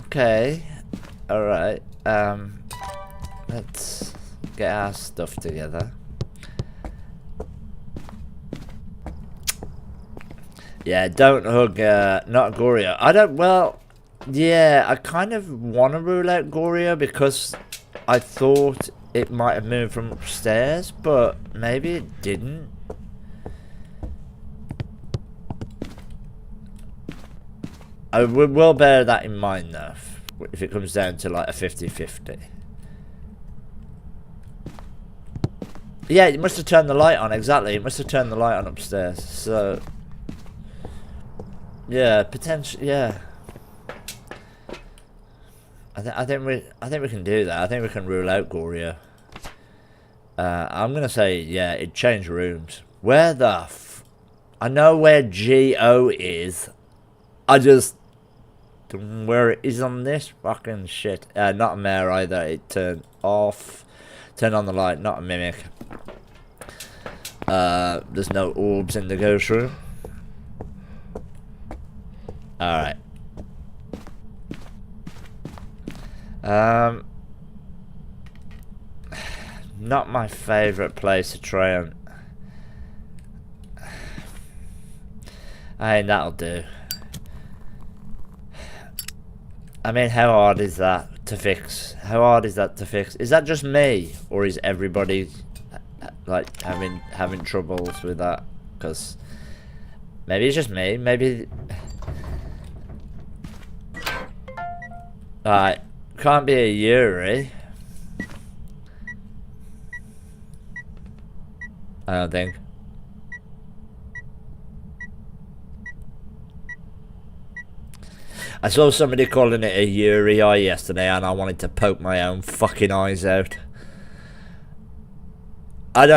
Speaker 1: Okay. Alright. Let's get our stuff together. Yeah, don't hug, not Goryo. I don't, well, yeah, I kind of want to rule out Goryo because I thought it might have moved from upstairs, but maybe it didn't. I will bear that in mind, though, if it comes down to, like, a 50-50. Yeah, it must have turned the light on, exactly. It must have turned the light on upstairs, so... Yeah, potentially. Yeah, I think we can do that. I think we can rule out Goryo. I'm gonna say yeah. It changed rooms. Where the I know where GO is. I just where it is on this fucking shit. Not a Mare either. It turned off. Turn on the light. Not a mimic. There's no orbs in the ghost room. Alright. Not my favourite place to try and... I mean, that'll do. I mean, how hard is that to fix? How hard is that to fix? Is that just me? Or is everybody, like, having troubles with that? Because maybe it's just me. Maybe... Alright. Can't be a Yuri. I don't think. I saw somebody calling it a Yuri eye yesterday and I wanted to poke my own fucking eyes out. I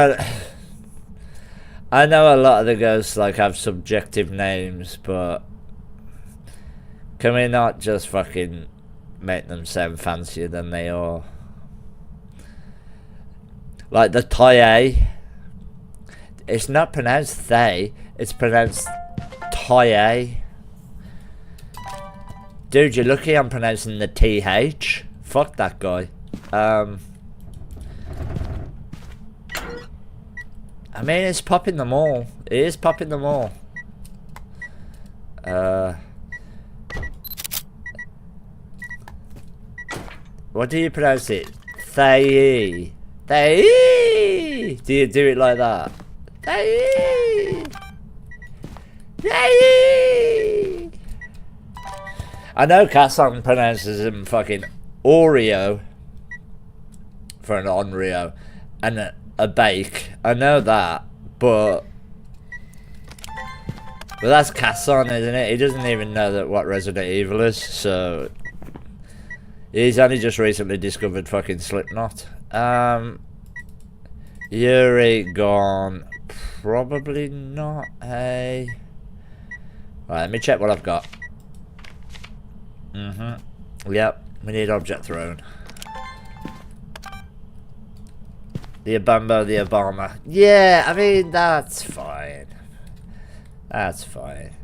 Speaker 1: know a lot of the ghosts like have subjective names, but can we not just fucking make them sound fancier than they are? Like the Taye. It's not pronounced they, it's pronounced Taye. Dude, you're lucky I'm pronouncing the TH. Fuck that guy. I mean, it's popping them all. It is popping them all. What do you pronounce it? Thaye. Thaye. Do you do it like that? Thaye. Thaye. I know Casson pronounces him fucking Oreo for an Onryo and a bake. I know that, but that's Casson, isn't it? He doesn't even know that what Resident Evil is, so he's only just recently discovered fucking Slipknot. Yuri gone. Probably not. Hey. Right, let me check what I've got. Yep, we need object thrown. The Abambo, the Obama. Yeah, I mean, that's fine. That's fine.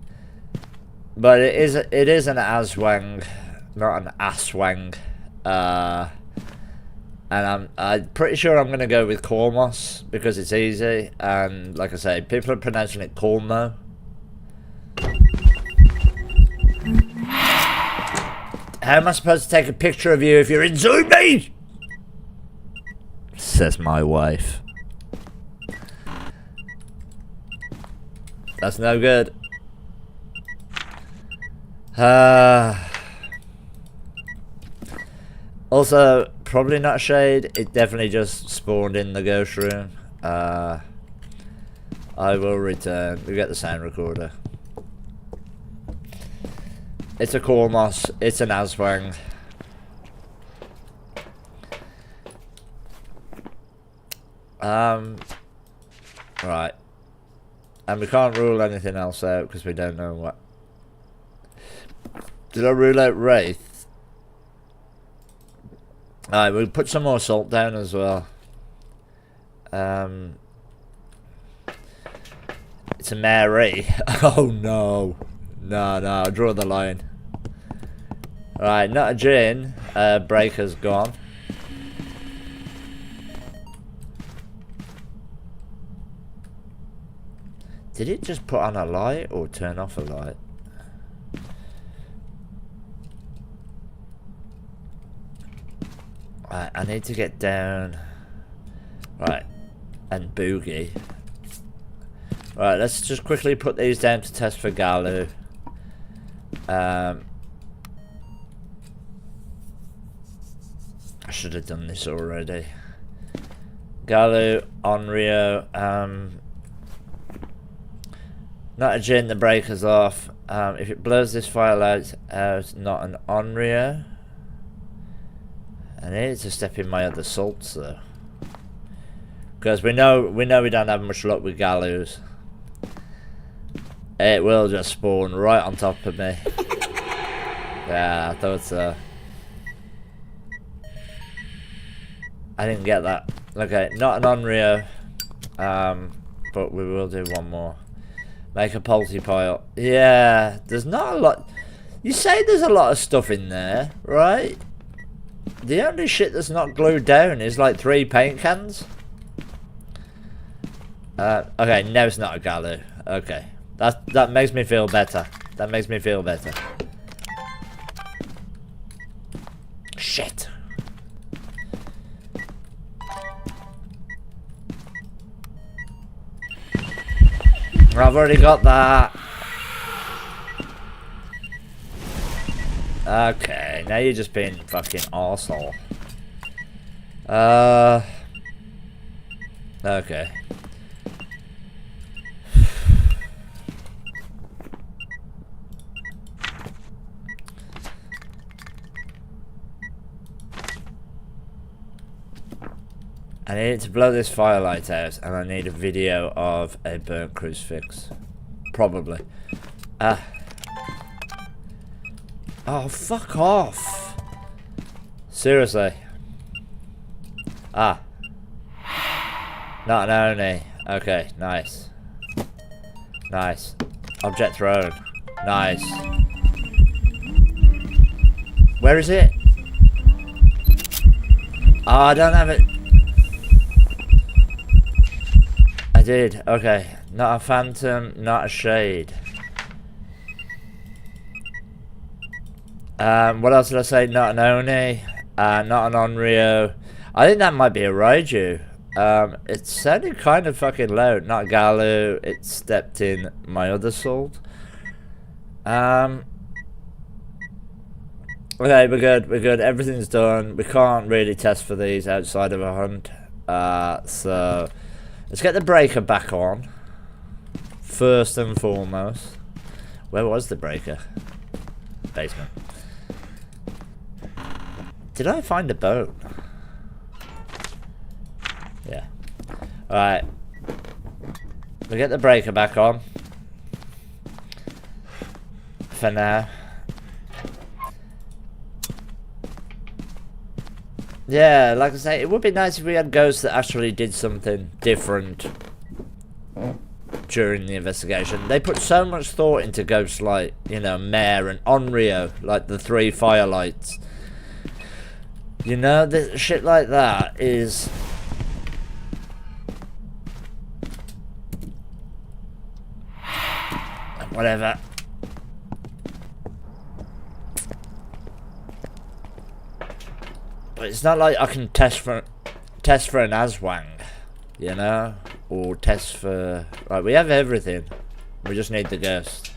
Speaker 1: But it is an Aswang, not an Aswang. And I'm pretty sure I'm going to go with Kormos because it's easy. And like I say, people are pronouncing it Kormo. How am I supposed to take a picture of you if you're in Zoom me? Says my wife. That's no good. Also, probably not shade. It definitely just spawned in the ghost room. I will return. We get the sound recorder. It's a Kormos. It's an Aswang. Right. And we can't rule anything else out because we don't know what. Did I rule out Wraith? Alright, we'll put some more salt down as well. It's a Mare. Oh no. No, I draw the line. Right, not a gin. Breaker's gone. Did it just put on a light or turn off a light? Right, I need to get down. Right, and Boogie. Right, let's just quickly put these down to test for Galu. I should have done this already. Galu, Onryo, not a gin, the breaker's off. If it blows this file out, not an Onryo. I need to step in my other salts though. Because we know we don't have much luck with Galus. It will just spawn right on top of me. Yeah, I thought so. I didn't get that. Okay, not an on-Rio. But we will do one more. Make a pulsy pile. Yeah, there's not a lot. You say there's a lot of stuff in there, right? The only shit that's not glued down is like 3 paint cans. Okay, no, it's not a Galu. Okay, that makes me feel better. That makes me feel better. Shit. I've already got that. Okay, now you're just being fucking arsehole. Okay. I need to blow this firelight out, and I need a video of a burnt crucifix. Probably. Oh, fuck off. Seriously. Not an Oni. Okay, nice. Nice. Object thrown. Nice. Where is it? Oh, I don't have it. I did. Okay. Not a phantom, not a shade. What else did I say? Not an Oni. Not an Onryo. I think that might be a Raiju. It sounded kind of fucking loud. Not a Galu. It stepped in my other salt. Okay, we're good. We're good. Everything's done. We can't really test for these outside of a hunt. So let's get the breaker back on. First and foremost. Where was the breaker? Basement. Did I find a boat? Yeah. Alright. We'll get the breaker back on. For now. Yeah, like I say, it would be nice if we had ghosts that actually did something different during the investigation. They put so much thought into ghosts like, you know, Mare and Onryo, like the 3 firelights. You know, the shit like that is... whatever. But it's not like I can test for an Aswang, you know? Or test for... Right, we have everything. We just need the ghost.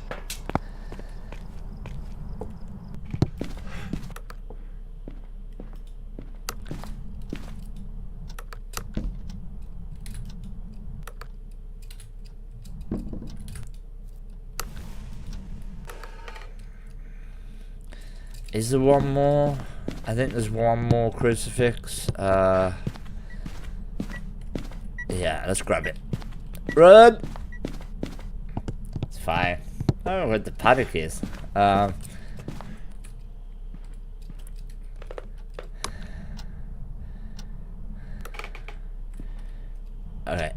Speaker 1: Is there one more? I think there's one more crucifix. Yeah, let's grab it. Run! It's fine. I don't know where the paddock is. Okay.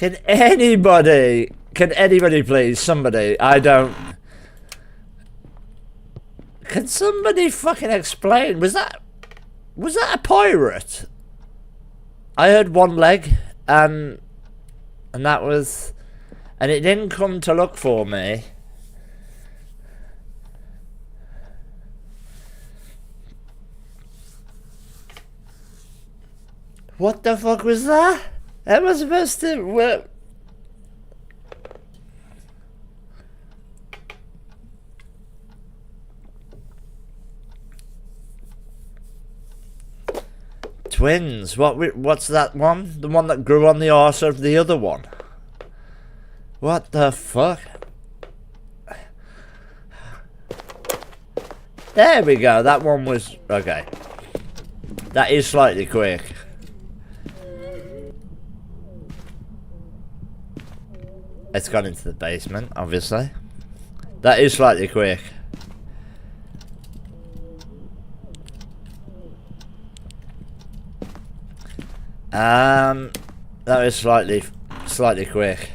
Speaker 1: Can anybody please, somebody, can somebody fucking explain, was that a pirate? I heard one leg, and that was, and it didn't come to look for me. What the fuck was that? Am I supposed to... Well, twins. What's that one? The one that grew on the arse of the other one. What the fuck? There we go. That one was okay. That is slightly quick. It's gone into the basement, obviously. That is slightly quick. That is slightly quick.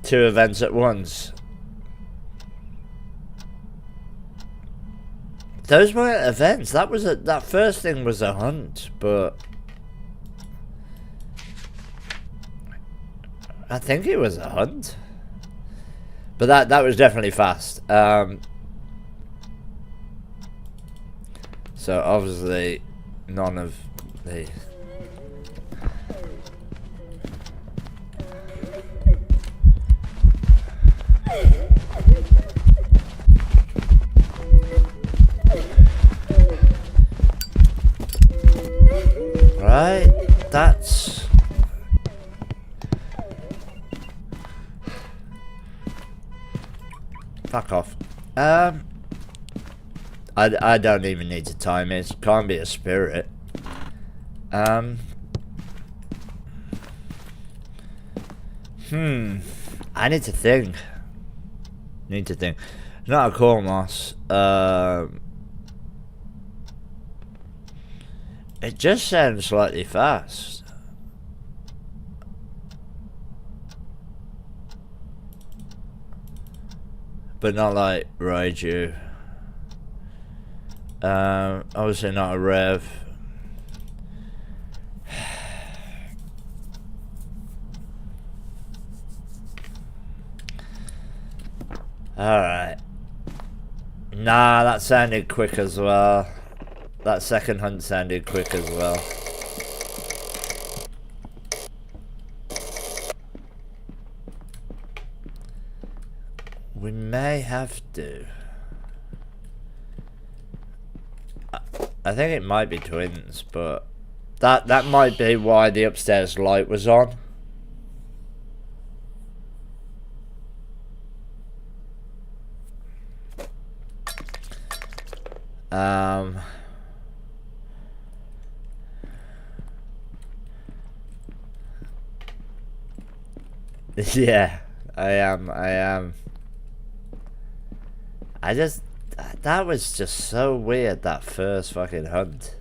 Speaker 1: 2 events at once. Those weren't events. That first thing was a hunt, but I think it was a hunt. But that was definitely fast. So obviously none of the right, that's fuck off. I don't even need to time it. It can't be a spirit. I need to think. Not a core moss. It just sounds slightly fast. But not like Raiju. Obviously not a rev. Alright. Nah, that sounded quick as well. That second hunt sounded quick as well. We may have to. I think it might be twins, but that might be why the upstairs light was on. Yeah, I am. That was just so weird, that first fucking hunt.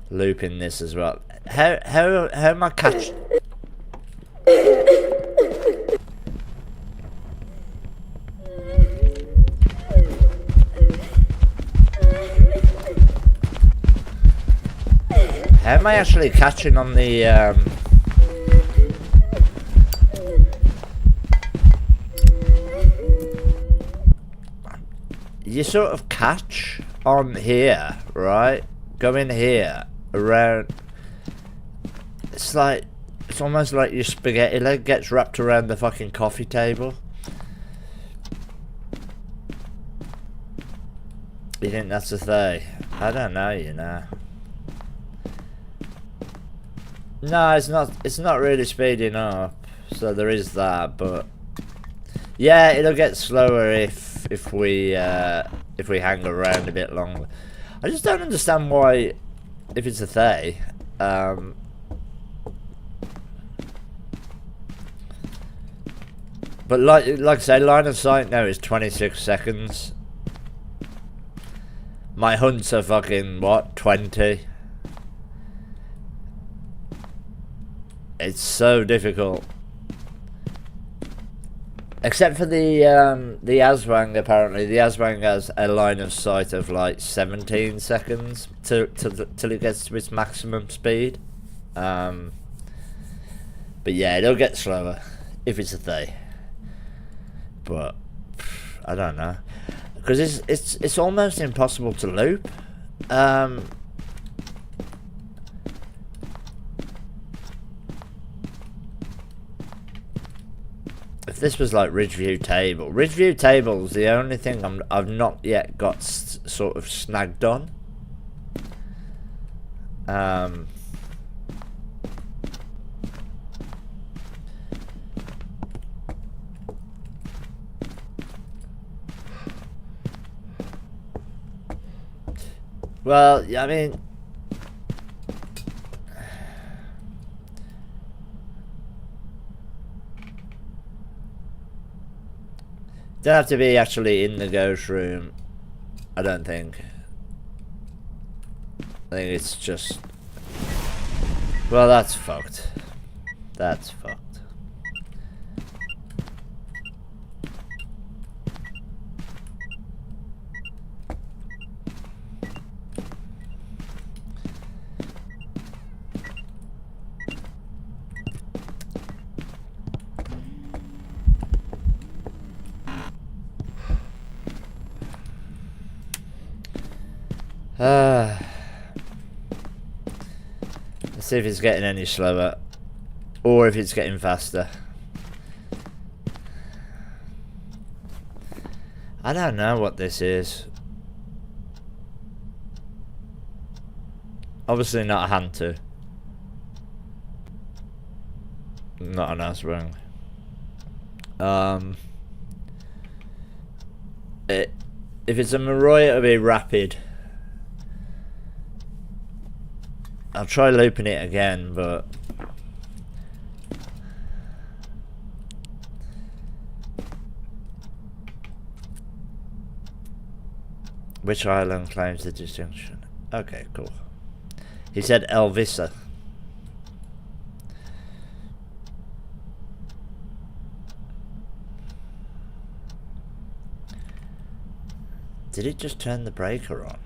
Speaker 1: Looping this as well. How am I catching? How am I actually catching on the you sort of catch on here, right? Go in here, around. It's almost like your spaghetti leg gets wrapped around the fucking coffee table. You think that's the thing? I don't know, you know. No, it's not really speeding up, so there is that, but yeah, it'll get slower if we hang around a bit longer. I just don't understand why, if it's a they, but like I say, line of sight now is 26 seconds. My hunts are fucking what, 20? It's so difficult. Except for the Aswang, apparently. The Aswang has a line of sight of like 17 seconds till it gets to its maximum speed. But yeah, it'll get slower if it's a they. But I don't know, because it's almost impossible to loop. If this was like Ridgeview Table. Ridgeview Table's the only thing I've not yet got sort of snagged on. Well, yeah, I mean, don't have to be actually in the ghost room, I don't think. I think it's just, well, that's fucked. That's fucked. Let's see if it's getting any slower, or if it's getting faster. I don't know what this is. Obviously not a hunter. Not an ass ring. If it's a Mare, it'll be rapid. I'll try looping it again, but which island claims the distinction? Okay, cool. He said Elvisa. Did it just turn the breaker on?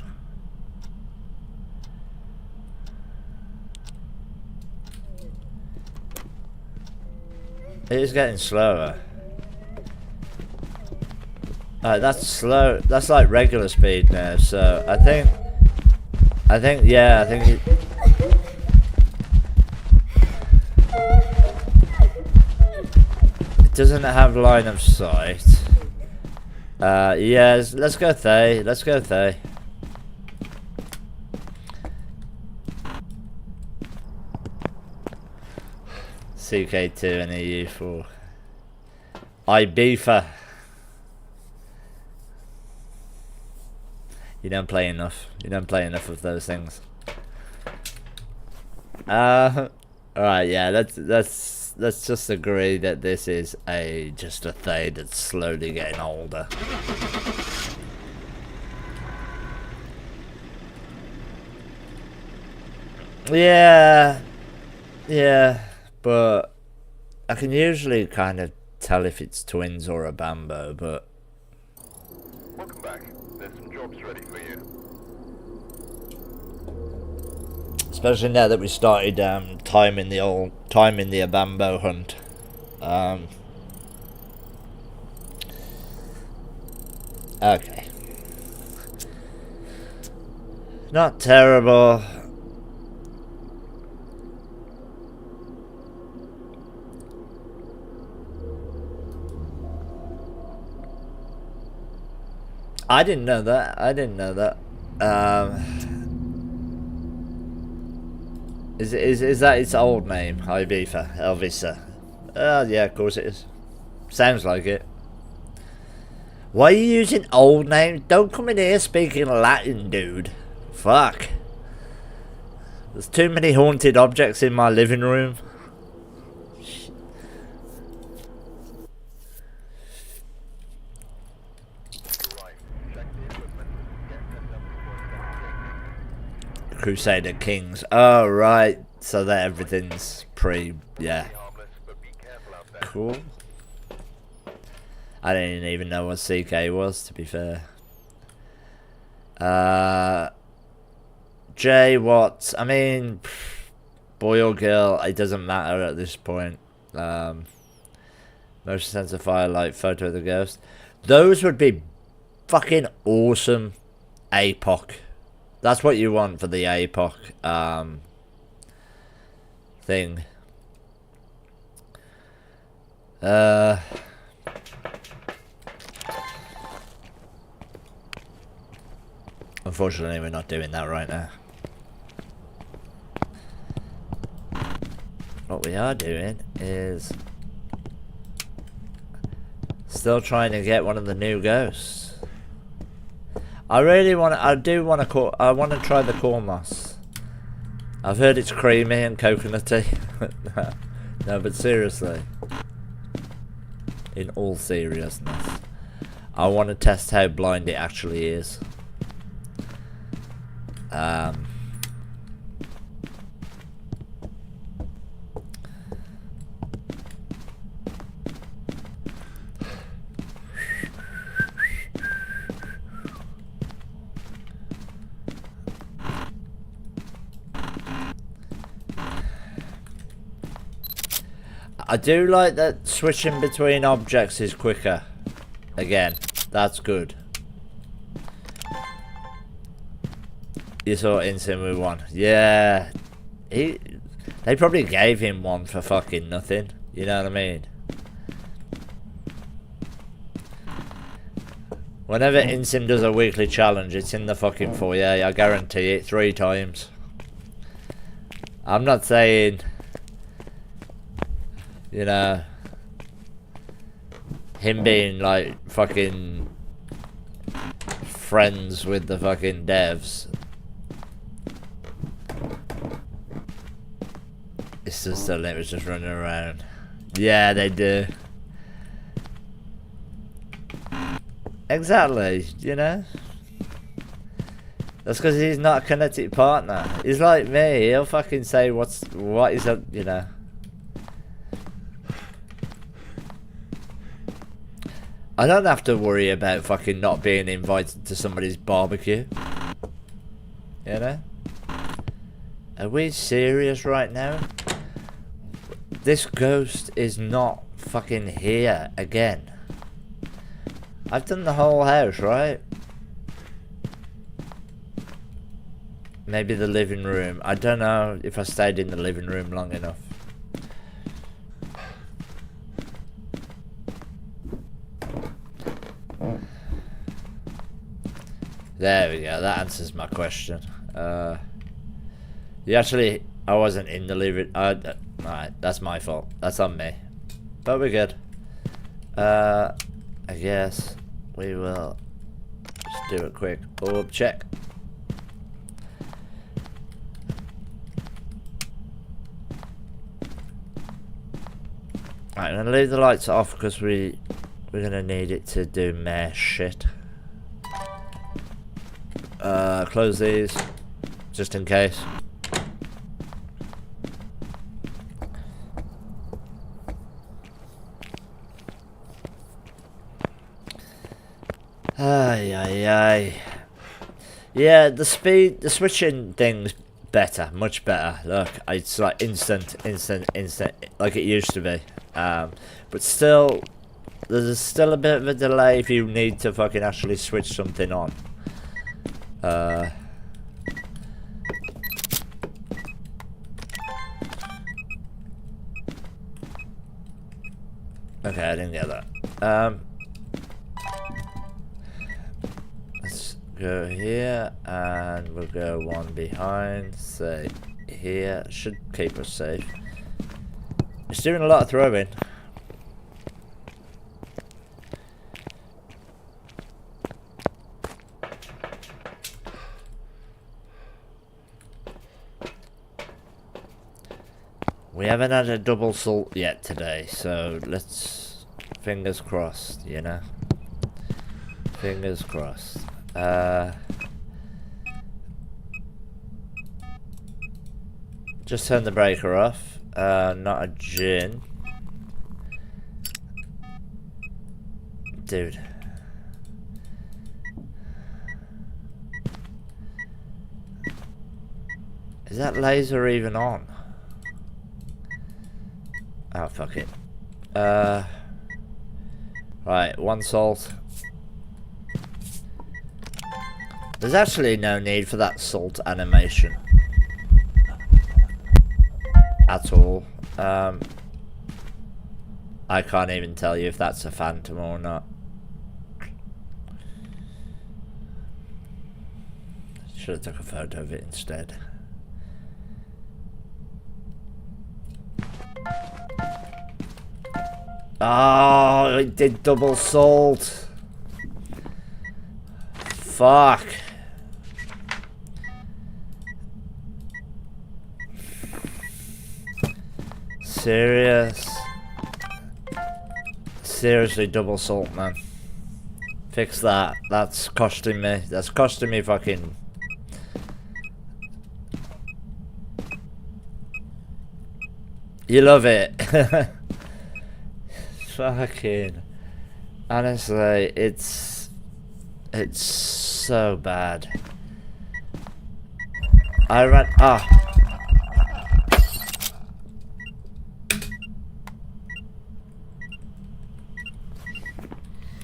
Speaker 1: It is getting slower. That's slow. That's like regular speed now. So I think yeah, I think it doesn't have line of sight. Yes, let's go Thay. Let's go Thay. CK2 and EU4. Ibiza. You don't play enough. You don't play enough of those things. Alright, yeah, let's just agree that this is just a Thay that's slowly getting older. Yeah. Yeah. But I can usually kind of tell if it's twins or a bambo, but
Speaker 2: Welcome back. There's some jobs ready for you.
Speaker 1: especially now that we started timing the bambo hunt. Okay. Not terrible. I didn't know that. I didn't know that. Is that its old name? Ibiza, Elvisa. Yeah, of course it is. Sounds like it. Why are you using old names? Don't come in here speaking Latin, dude. Fuck. There's too many haunted objects in my living room. Crusader Kings. Oh, right. So that everything's yeah. Cool. I didn't even know what CK was, to be fair. Jay, what? I mean, boy or girl, it doesn't matter at this point. Motion sensor firelight, photo of the ghost. Those would be fucking awesome. APOC. That's what you want for the APOC thing. Unfortunately, we're not doing that right now. What we are doing is still trying to get one of the new ghosts. I want to try the corn moss. I've heard it's creamy and coconutty. No, but seriously, in all seriousness, I want to test how blind it actually is. I do like that switching between objects is quicker. Again, that's good. You saw Insane with one. Yeah. They probably gave him one for fucking nothing. You know what I mean? Whenever Insane does a weekly challenge, it's in the fucking foyer. I guarantee it 3 times. I'm not saying... You know, him being like fucking friends with the fucking devs. It's just the limits just running around. Yeah, they do. Exactly, you know. That's because he's not a kinetic partner. He's like me. He'll fucking say what is up, you know. I don't have to worry about fucking not being invited to somebody's barbecue. You know? Are we serious right now? This ghost is not fucking here again. I've done the whole house, right? Maybe the living room. I don't know if I stayed in the living room long enough. There we go, that answers my question. I wasn't in the living... Alright, that's my fault. That's on me. But we're good. I guess we will just do a quick orb check. Right, I'm gonna leave the lights off because we're gonna need it to do Mare shit. Close these, just in case. Ay. Yeah, the switching thing's better, much better. Look, it's like instant, like it used to be. But still, there's still a bit of a delay if you need to fucking actually switch something on. Okay, I didn't get that. Let's go here, and we'll go one behind, say here. Should keep us safe. It's doing a lot of throwing. We haven't had a double salt yet today, so let's... Fingers crossed, you know? Fingers crossed. Just turn the breaker off. Not a gin. Dude. Is that laser even on? Oh, fuck it. Right, 1 salt. There's actually no need for that salt animation. At all. I can't even tell you if that's a phantom or not. Should have took a photo of it instead. Oh, it did double salt. Fuck. Seriously, double salt, man. Fix that. That's costing me. That's costing me fucking. You love it. Fucking. Honestly, it's so bad. I ran. Ah.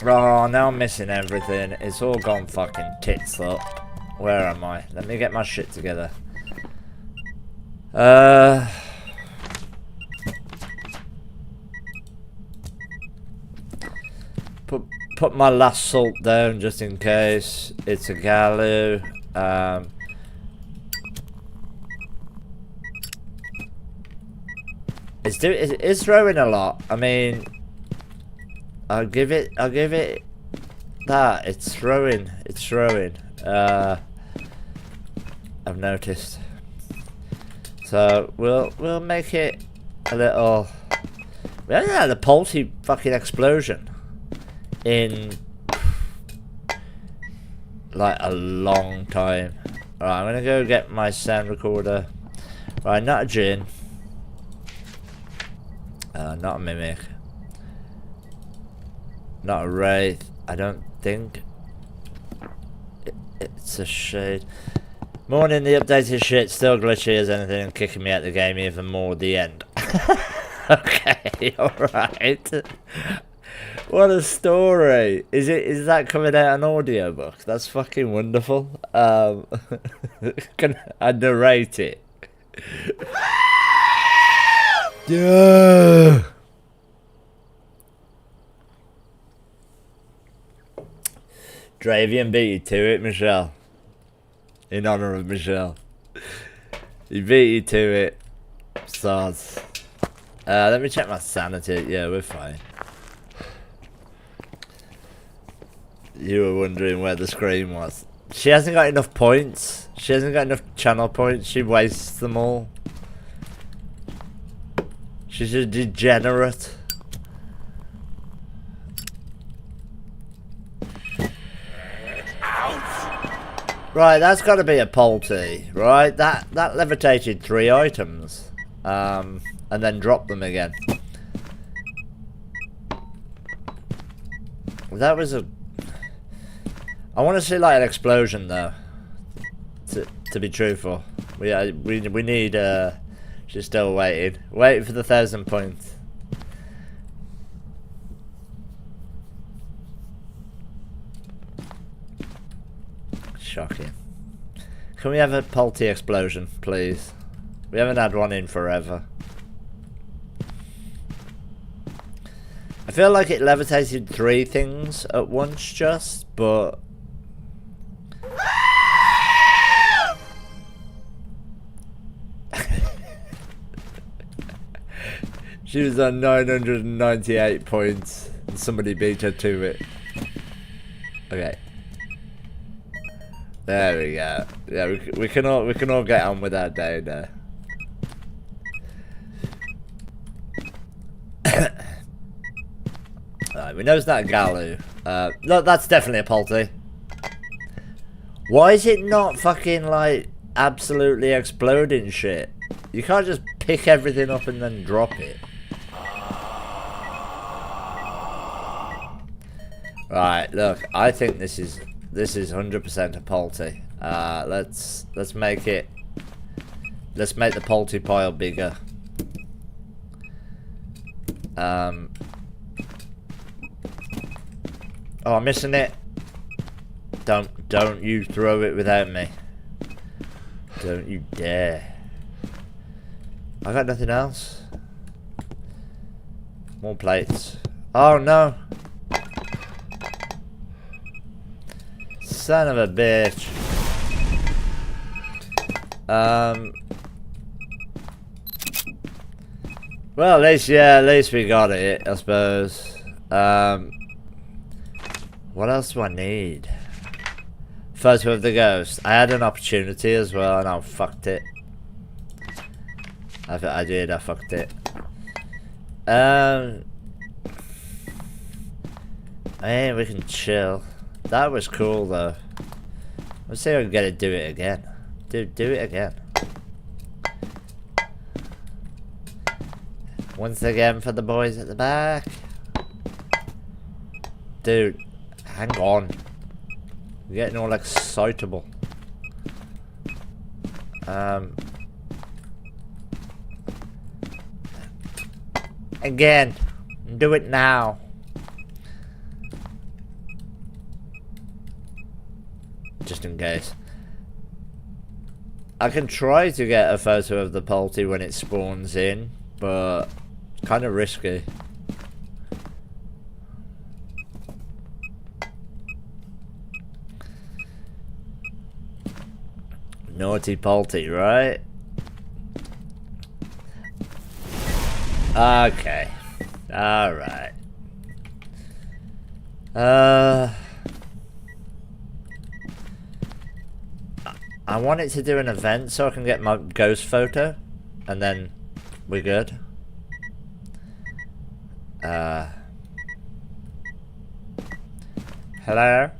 Speaker 1: Oh, now I'm missing everything. It's all gone fucking tits up. Where am I? Let me get my shit together. Put my last salt down just in case. It's a Galu. It's throwing a lot. I mean, I'll give it that. It's throwing. I've noticed. So we'll make it a little. We haven't had a pulsy fucking explosion in like a long time. Alright, I'm gonna go get my sound recorder. Right, not a gin. Not a mimic. Not a wraith. I don't think. It's a shade. Morning, the updated shit still glitchy as anything and kicking me out the game even more at the end. Okay, alright. What a story. Is that coming out an audiobook? That's fucking wonderful. Can I narrate it? Yeah. Dravian beat you to it, Michelle. In honor of Michelle. He beat you to it. Sods. Let me check my sanity. Yeah, we're fine. You were wondering where the screen was. She hasn't got enough points. She hasn't got enough channel points. She wastes them all. She's a degenerate. Right, that's got to be a Polty, right? That levitated 3 items, and then dropped them again. That was a. I want to see like an explosion though. To be truthful, we need. She's still waiting for the 1,000 points. Shocking. Can we have a Polty explosion, please? We haven't had one in forever. I feel like it levitated 3 things at once just, but... She was on 998 points and somebody beat her to it. Okay. There we go. Yeah, we can all get on with our day now. Alright, we know it's not a Galu. No, that's definitely a Polty. Why is it not fucking like absolutely exploding shit? You can't just pick everything up and then drop it. Right, look, I think this is 100% a Polty. Let's make it. Let's make the Polty pile bigger. Oh, I'm missing it. Don't you throw it without me. Don't you dare. I got nothing else. More plates. Oh no. Son of a bitch. Well, at least we got it, I suppose. What else do I need? Photo of the ghost. I had an opportunity as well, and I fucked it. I fucked it. I mean, we can chill. That was cool, though. Let's see if I can get it. Do it again. Do it again. Once again for the boys at the back. Dude, hang on. We're getting all excitable. Again. Do it now. Just in case. I can try to get a photo of the Polty when it spawns in, but kind of risky. Naughty Polty, right? Okay. Alright. I want it to do an event so I can get my ghost photo, and then we're good. Hello?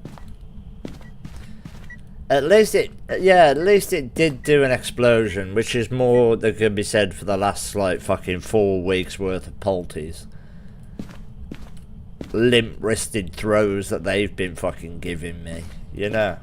Speaker 1: At least it did do an explosion, which is more that could be said for the last, like, fucking 4 weeks worth of Polties. Limp-wristed throws that they've been fucking giving me, you know?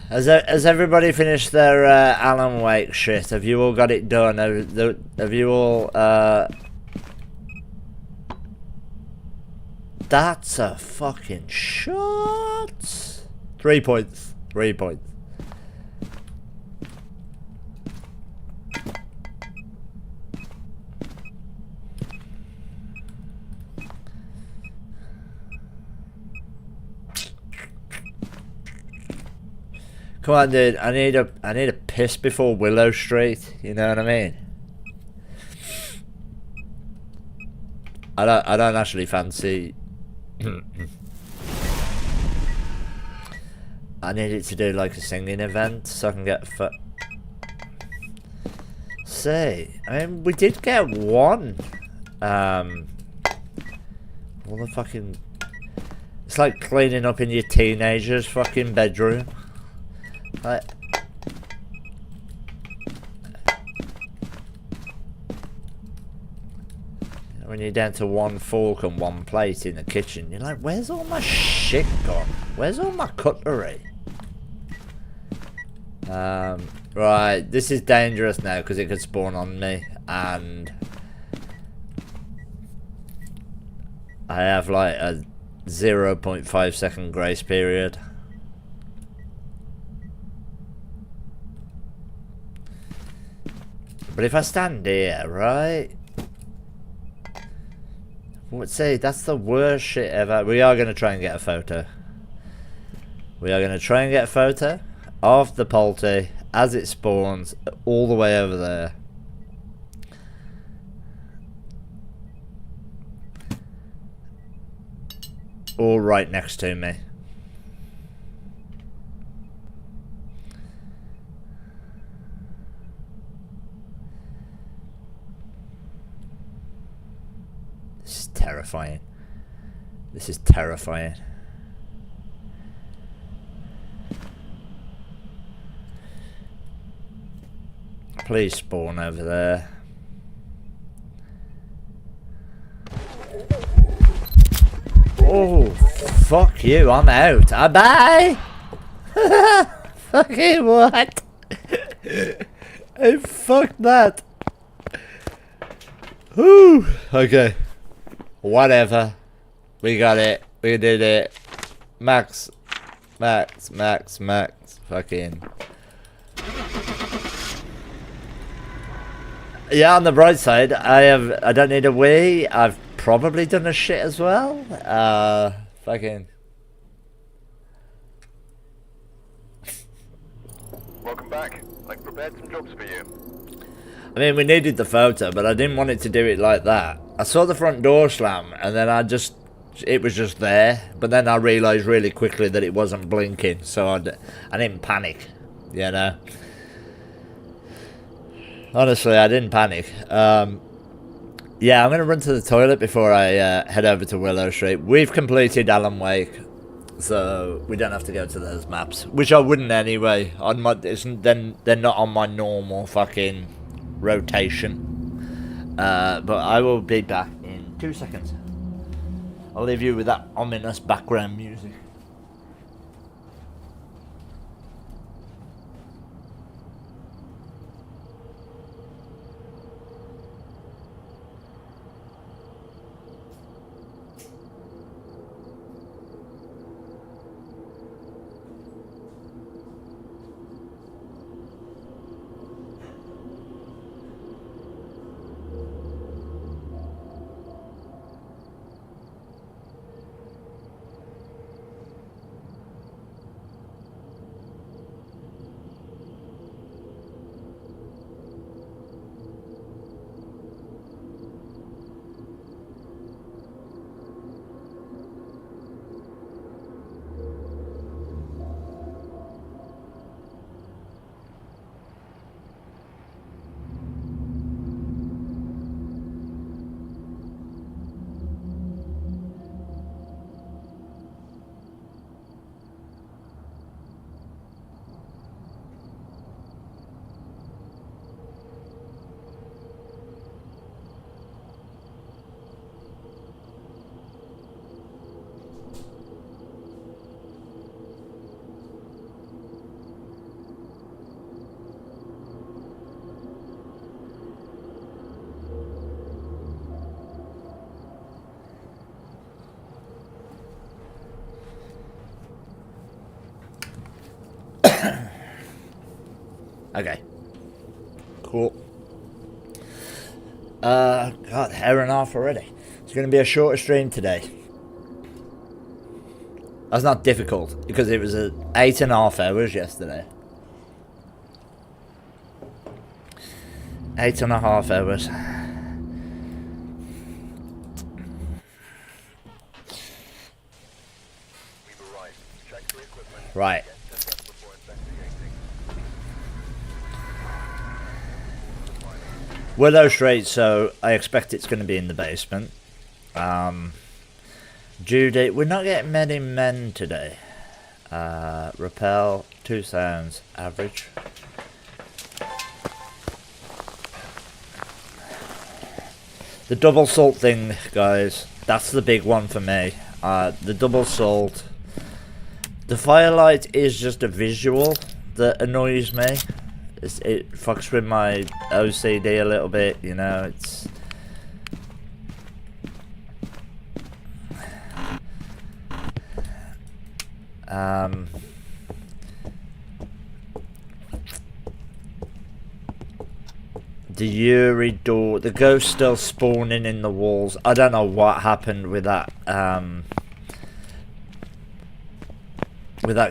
Speaker 1: Has everybody finished their Alan Wake shit? Have you all got it done? Have you all... That's a fucking shot! 3 points. 3 points. Come on, dude. I need a piss before Willow Street. You know what I mean? I don't actually fancy. I need it to do like a singing event so I can get. See, I mean, we did get one. All the fucking. It's like cleaning up in your teenager's fucking bedroom. Like, when you're down to 1 fork and 1 plate in the kitchen, you're like, where's all my shit gone? Where's all my cutlery? Right, this is dangerous now because it could spawn on me, and I have like a 0.5 second grace period. But if I stand here, right? Let's see, that's the worst shit ever. We are going to try and get a photo. We are going to try and get a photo of the Polty as it spawns all the way over there. All right next to me. This is terrifying. This is terrifying. Please spawn over there. Oh, fuck you, I'm out. Bye! Fucking what? I fucked that. Whew. Okay. Whatever. We got it. We did it. Max, Max. Fucking. Yeah, on the bright side, I don't need a wee. I've probably done a shit as well. Fucking.
Speaker 2: Welcome back. I've prepared some jobs for you.
Speaker 1: I mean, we needed the photo, but I didn't want it to do it like that. I saw the front door slam, and then it was just there. But then I realised really quickly that it wasn't blinking, so I didn't panic, you know. Honestly, I didn't panic. Yeah, I'm going to run to the toilet before I head over to Willow Street. We've completed Alan Wake, so we don't have to go to those maps, which I wouldn't anyway. Then they're not on my normal fucking rotation. But I will be back in 2 seconds. I'll leave you with that ominous background music. Okay. Cool. God, hour and a half already. It's going to be a shorter stream today. That's not difficult, because it was 8.5 hours yesterday. 8.5 hours. Right. Willow Street, so I expect it's going to be in the basement. Judy, we're not getting many men today. Repel, 2 sounds, average. The double salt thing, guys, that's the big one for me. The double salt. The firelight is just a visual that annoys me. It fucks with my OCD a little bit, you know. It's the Yuri door, the ghost still spawning in the walls. I don't know what happened with that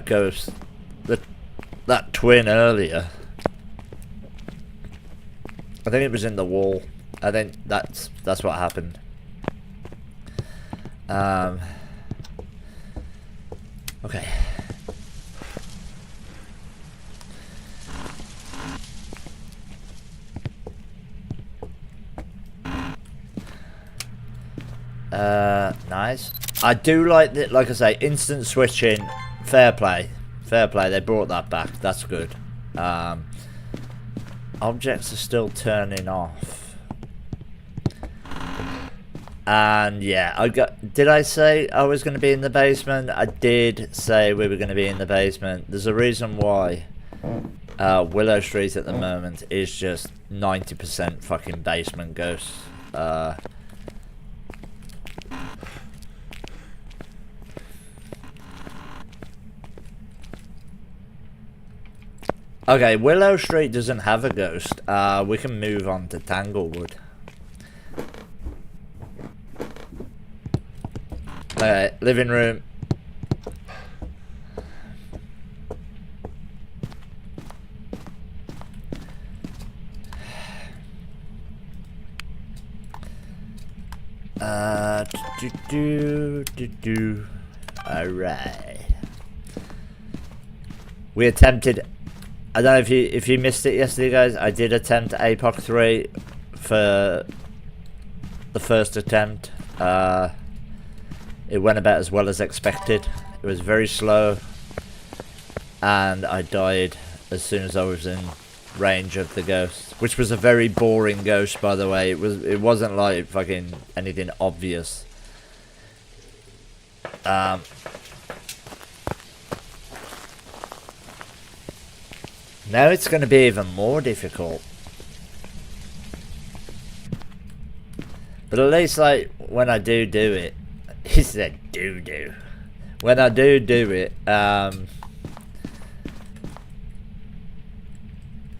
Speaker 1: ghost, that twin earlier. I think it was in the wall. I think that's what happened. Okay. Nice. I do like that, like I say, instant switching. Fair play. Fair play. They brought that back. That's good. Objects are still turning off. And yeah, did I say I was going to be in the basement? I did say we were going to be in the basement. There's a reason why Willow Street at the moment is just 90% fucking basement ghosts. Okay, Willow Street doesn't have a ghost. We can move on to Tanglewood. Alright, living room. Alright. We attempted. I don't know if you missed it yesterday, guys. I did attempt APOC 3 for the first attempt. It went about as well as expected. It was very slow, and I died as soon as I was in range of the ghost, which was a very boring ghost, by the way. It wasn't like fucking anything obvious. Now it's going to be even more difficult. But at least, like, when I do it, he said do. When I do it,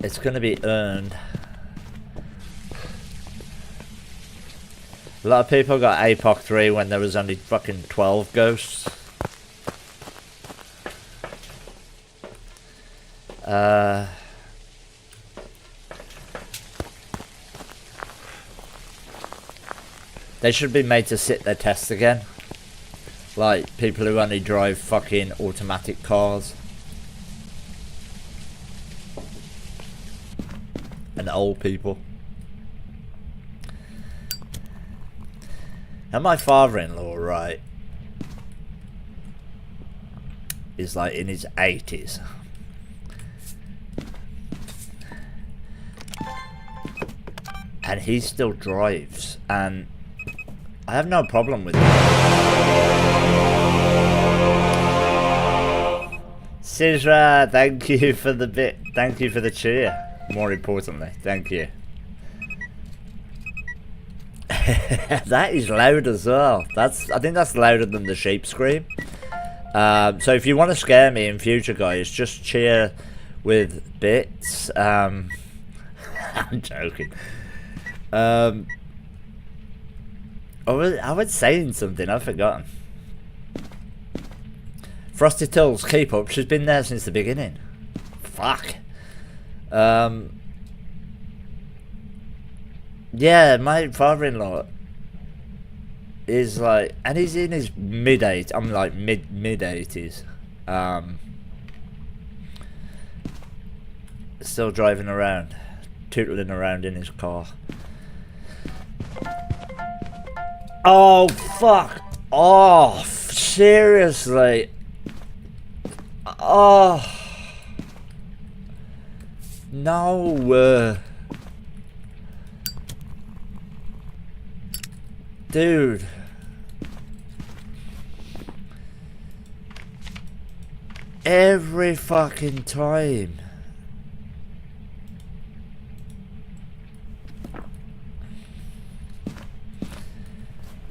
Speaker 1: it's going to be earned. A lot of people got APOC 3 when there was only fucking 12 ghosts. They should be made to sit their test again. Like people who only drive fucking automatic cars. And old people. And my father-in-law, right, is like in his 80s. And he still drives, and I have no problem with it. Sidra, thank you for the bit. Thank you for the cheer. More importantly, thank you. That is loud as well. I think that's louder than the sheep scream. So if you want to scare me in future, guys, just cheer with bits. I'm joking. I was saying something, I've forgotten. Frosty Tills, keep up. She's been there since the beginning. Fuck. Yeah, my father-in-law is like, and he's in his mid-80s. I'm like mid-80s. Still driving around, tootling around in his car. Oh, fuck off. Seriously. Oh. No. Dude. Every fucking time.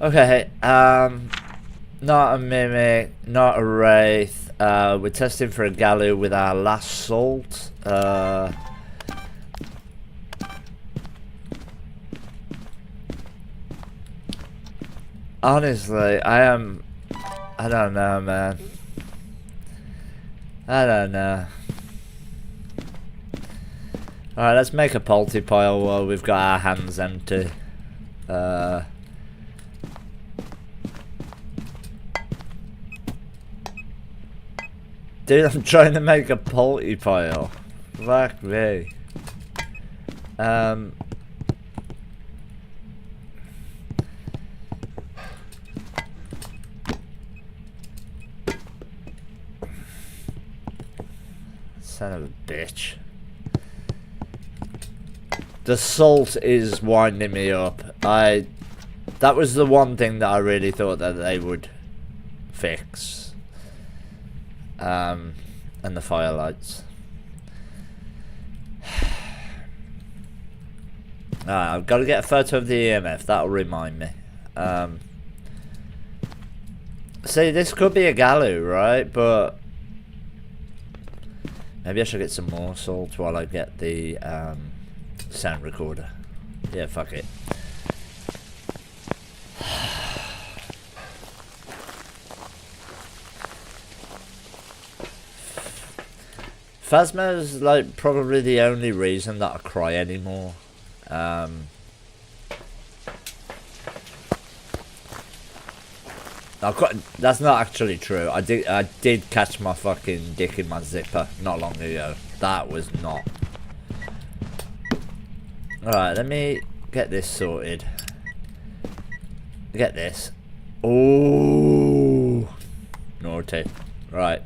Speaker 1: Okay, not a mimic, not a wraith. We're testing for a Galu with our last salt. Honestly, I don't know, man. I don't know. Alright, let's make a polty pile while we've got our hands empty. Dude, I'm trying to make a polty pile. Fuck me. Son of a bitch. The salt is winding me up. That was the one thing that I really thought that they would fix. And the firelights. Alright, I've got to get a photo of the EMF. That'll remind me. See, this could be a Galu, right? But Maybe I should get some more salt while I get the sound recorder. Yeah, fuck it. Phasma is like probably the only reason that I cry anymore. That's not actually true. I did catch my fucking dick in my zipper not long ago. That was not. Alright, let me get this sorted. Get this. Oh, naughty. Right.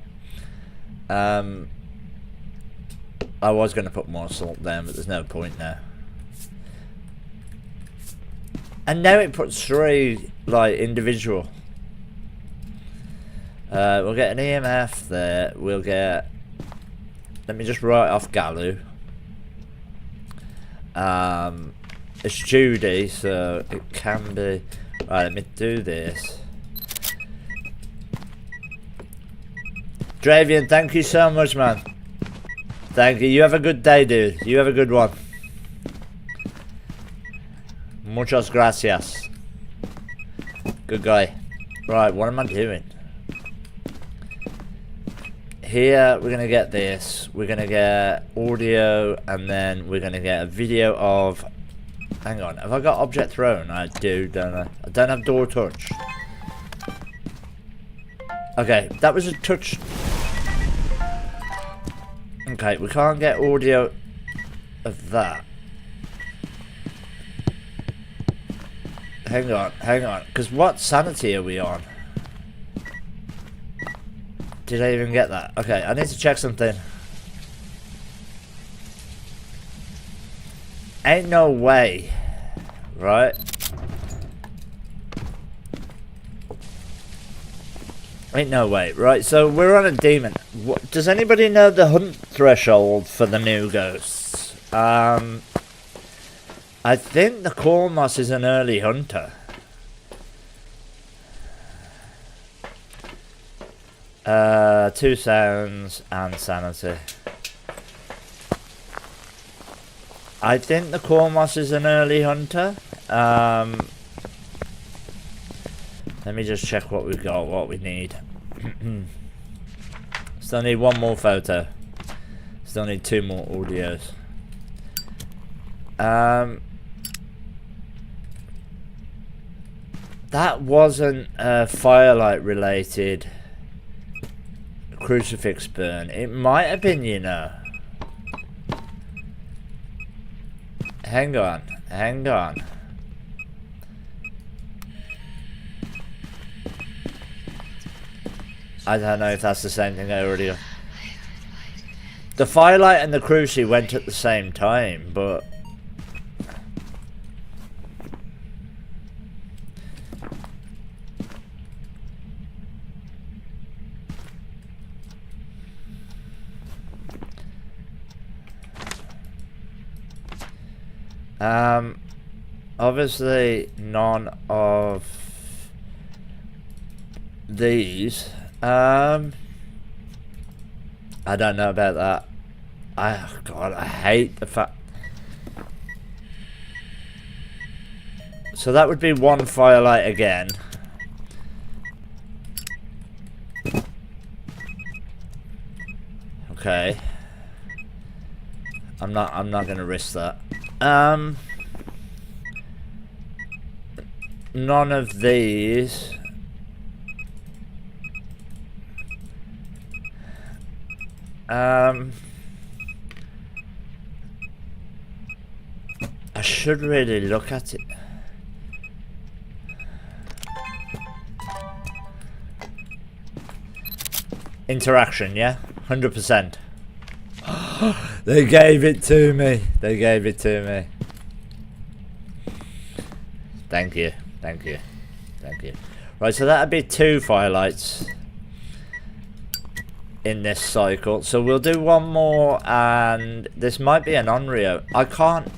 Speaker 1: I was going to put more salt down, but there's no point now. And now it puts 3 like individual. We'll get an EMF there. We'll get. Let me just write off Galu. It's Judy, so it can be. Right, let me do this. Dravian, thank you so much, man. Thank you. You have a good day, dude. You have a good one. Muchas gracias. Good guy. Right, what am I doing? Here, we're going to get this. We're going to get audio, and then we're going to get a video of... Hang on. Have I got object thrown? I do, don't I? I don't have door touch. Okay, that was a touch... Okay, we can't get audio of that. Hang on, because what sanity are we on? Did I even get that? Okay, I need to check something. Ain't no way, right? Ain't no way, right? So we're on a demon. Does anybody know the hunt threshold for the new ghosts? I think the Cormos is an early hunter. 2 sounds and sanity. I think the Cormos is an early hunter. Let me just check what we've got, what we need. Still need 1 more photo. Still need 2 more audios. That wasn't firelight related crucifix burn. It might have been, you know. Hang on. I don't know if that's the same thing I already got. The firelight and the cruci went at the same time, but... obviously none of these. I don't know about that. God, I hate the fact. So that would be 1 firelight again. Okay. I'm not gonna risk that. None of these. I should really look at it. Interaction, yeah? 100%. They gave it to me. They gave it to me. Thank you. Thank you. Thank you. Right, so that'd be 2 firelights in this cycle. So we'll do 1 more, and this might be an Onryo. I can't.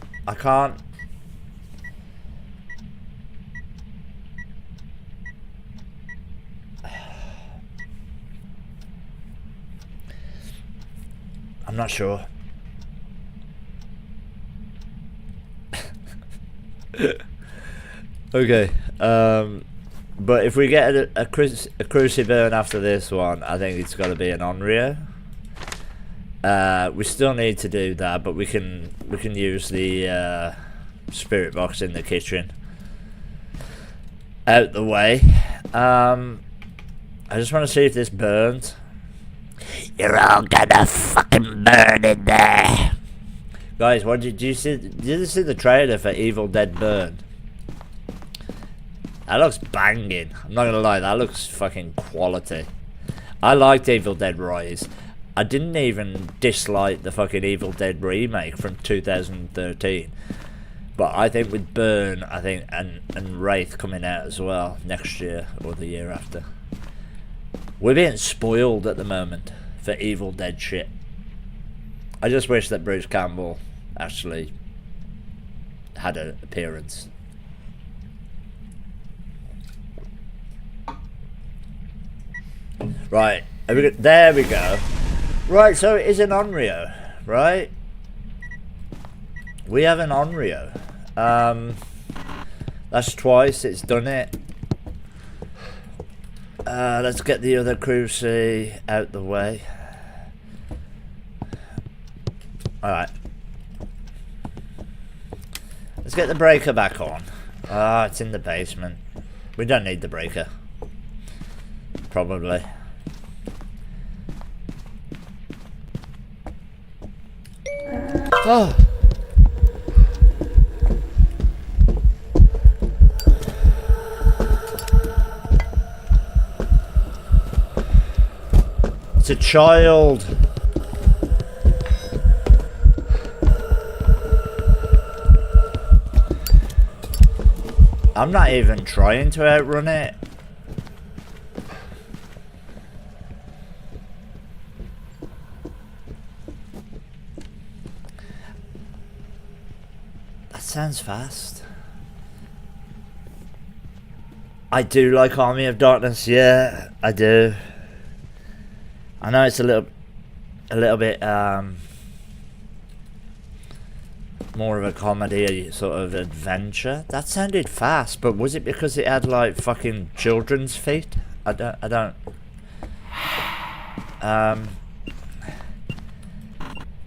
Speaker 1: I'm not sure. Okay. But if we get a Cruciburn after this one, I think it's got to be an Onryo. We still need to do that, but we can use the spirit box in the kitchen out the way. I just want to see if this burns. You're all gonna fucking burn in there, guys. What did you see? Did you see the trailer for Evil Dead Burn? That looks banging. I'm not gonna lie, that looks fucking quality. I liked Evil Dead Rise. I didn't even dislike the fucking Evil Dead remake from 2013. But I think with Burn, I think, and Wraith coming out as well next year or the year after, we're being spoiled at the moment for Evil Dead shit. I just wish that Bruce Campbell actually had an appearance. Right, there we go. Right, so it is an Onryo, right? We have an Onryo. That's twice, it's done it. Let's get the other Cruci out the way. Alright. Let's get the breaker back on. Ah, it's in the basement. We don't need the breaker. Probably. Oh. It's a child. I'm not even trying to outrun it. That sounds fast. I do like Army of Darkness, yeah, I do. I know it's a little bit more of a comedy sort of adventure. That sounded fast, but was it because it had like fucking children's feet? I don't.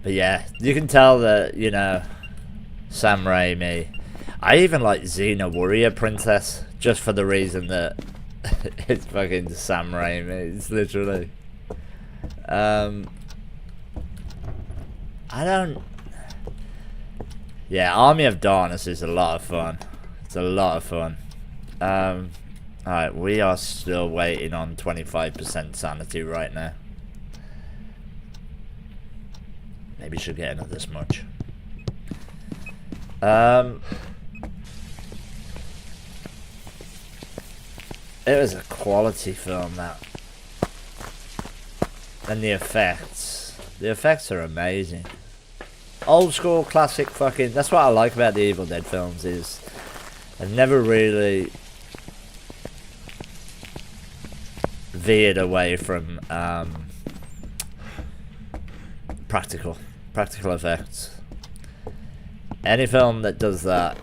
Speaker 1: But yeah, you can tell that, you know, Sam Raimi. I even like Xena Warrior Princess just for the reason that it's fucking Sam Raimi. It's literally. I don't. Yeah, Army of Darkness is a lot of fun. It's a lot of fun. Alright, we are still waiting on 25% sanity right now. Maybe should get another smudge. It was a quality film, that. And the effects are amazing. Old school classic fucking, that's what I like about the Evil Dead films, is I've never really veered away from practical effects. Any film that does that,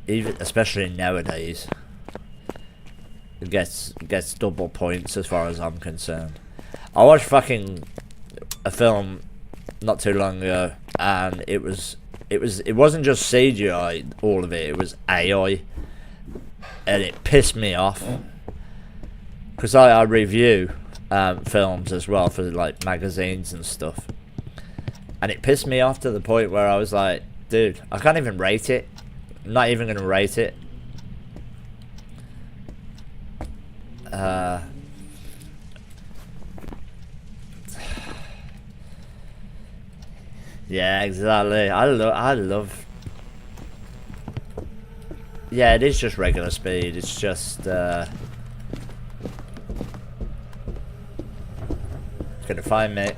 Speaker 1: even especially nowadays, gets double points as far as I'm concerned. I watched fucking a film not too long ago, and it wasn't just CGI, all of it was AI, and it pissed me off because I review films as well for like magazines and stuff, and it pissed me off to the point where I was like, dude, I can't even rate it. I'm not even gonna rate it. Yeah, exactly. I love. Yeah, it is just regular speed. It's just gonna find me.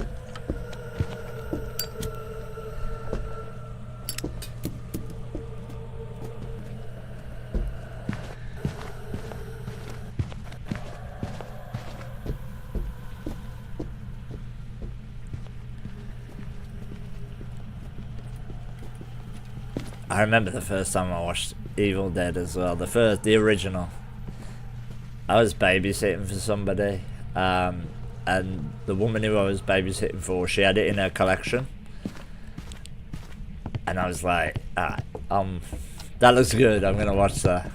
Speaker 1: I remember the first time I watched Evil Dead as well. The original. I was babysitting for somebody, and the woman who I was babysitting for, she had it in her collection, and I was like, that looks good. I'm gonna watch that.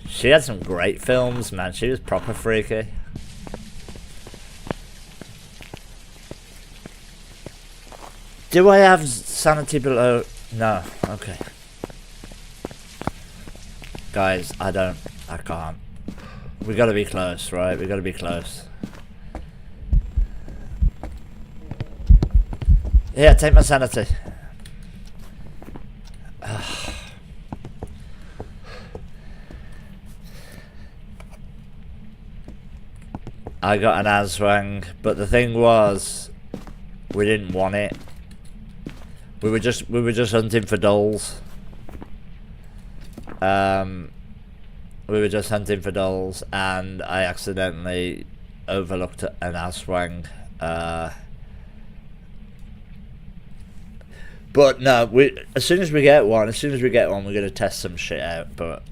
Speaker 1: She had some great films, man. She was proper freaky. Do I have sanity below? No. Okay. Guys, I can't. We gotta be close, right? We gotta be close. Yeah, take my sanity. I got an Aswang, but the thing was, we didn't want it. We were just hunting for dolls. We were just hunting for dolls, and I accidentally overlooked an Aswang. But no, as soon as we get one, we're gonna test some shit out. But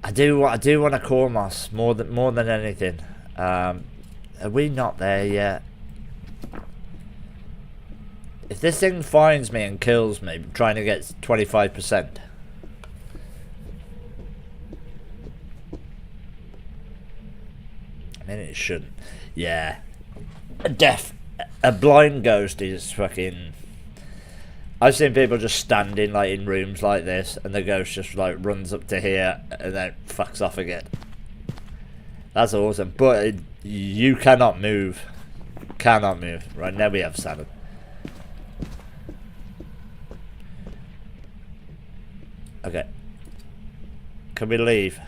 Speaker 1: I do want a Cormos more than anything. Are we not there yet? If this thing finds me and kills me, I'm trying to get 25%. I mean, it shouldn't. Yeah. A blind ghost is fucking... I've seen people just standing like in rooms like this, and the ghost just like runs up to here and then fucks off again. That's awesome. But you cannot move. Cannot move. Right, now we have 7. Okay. Can we leave?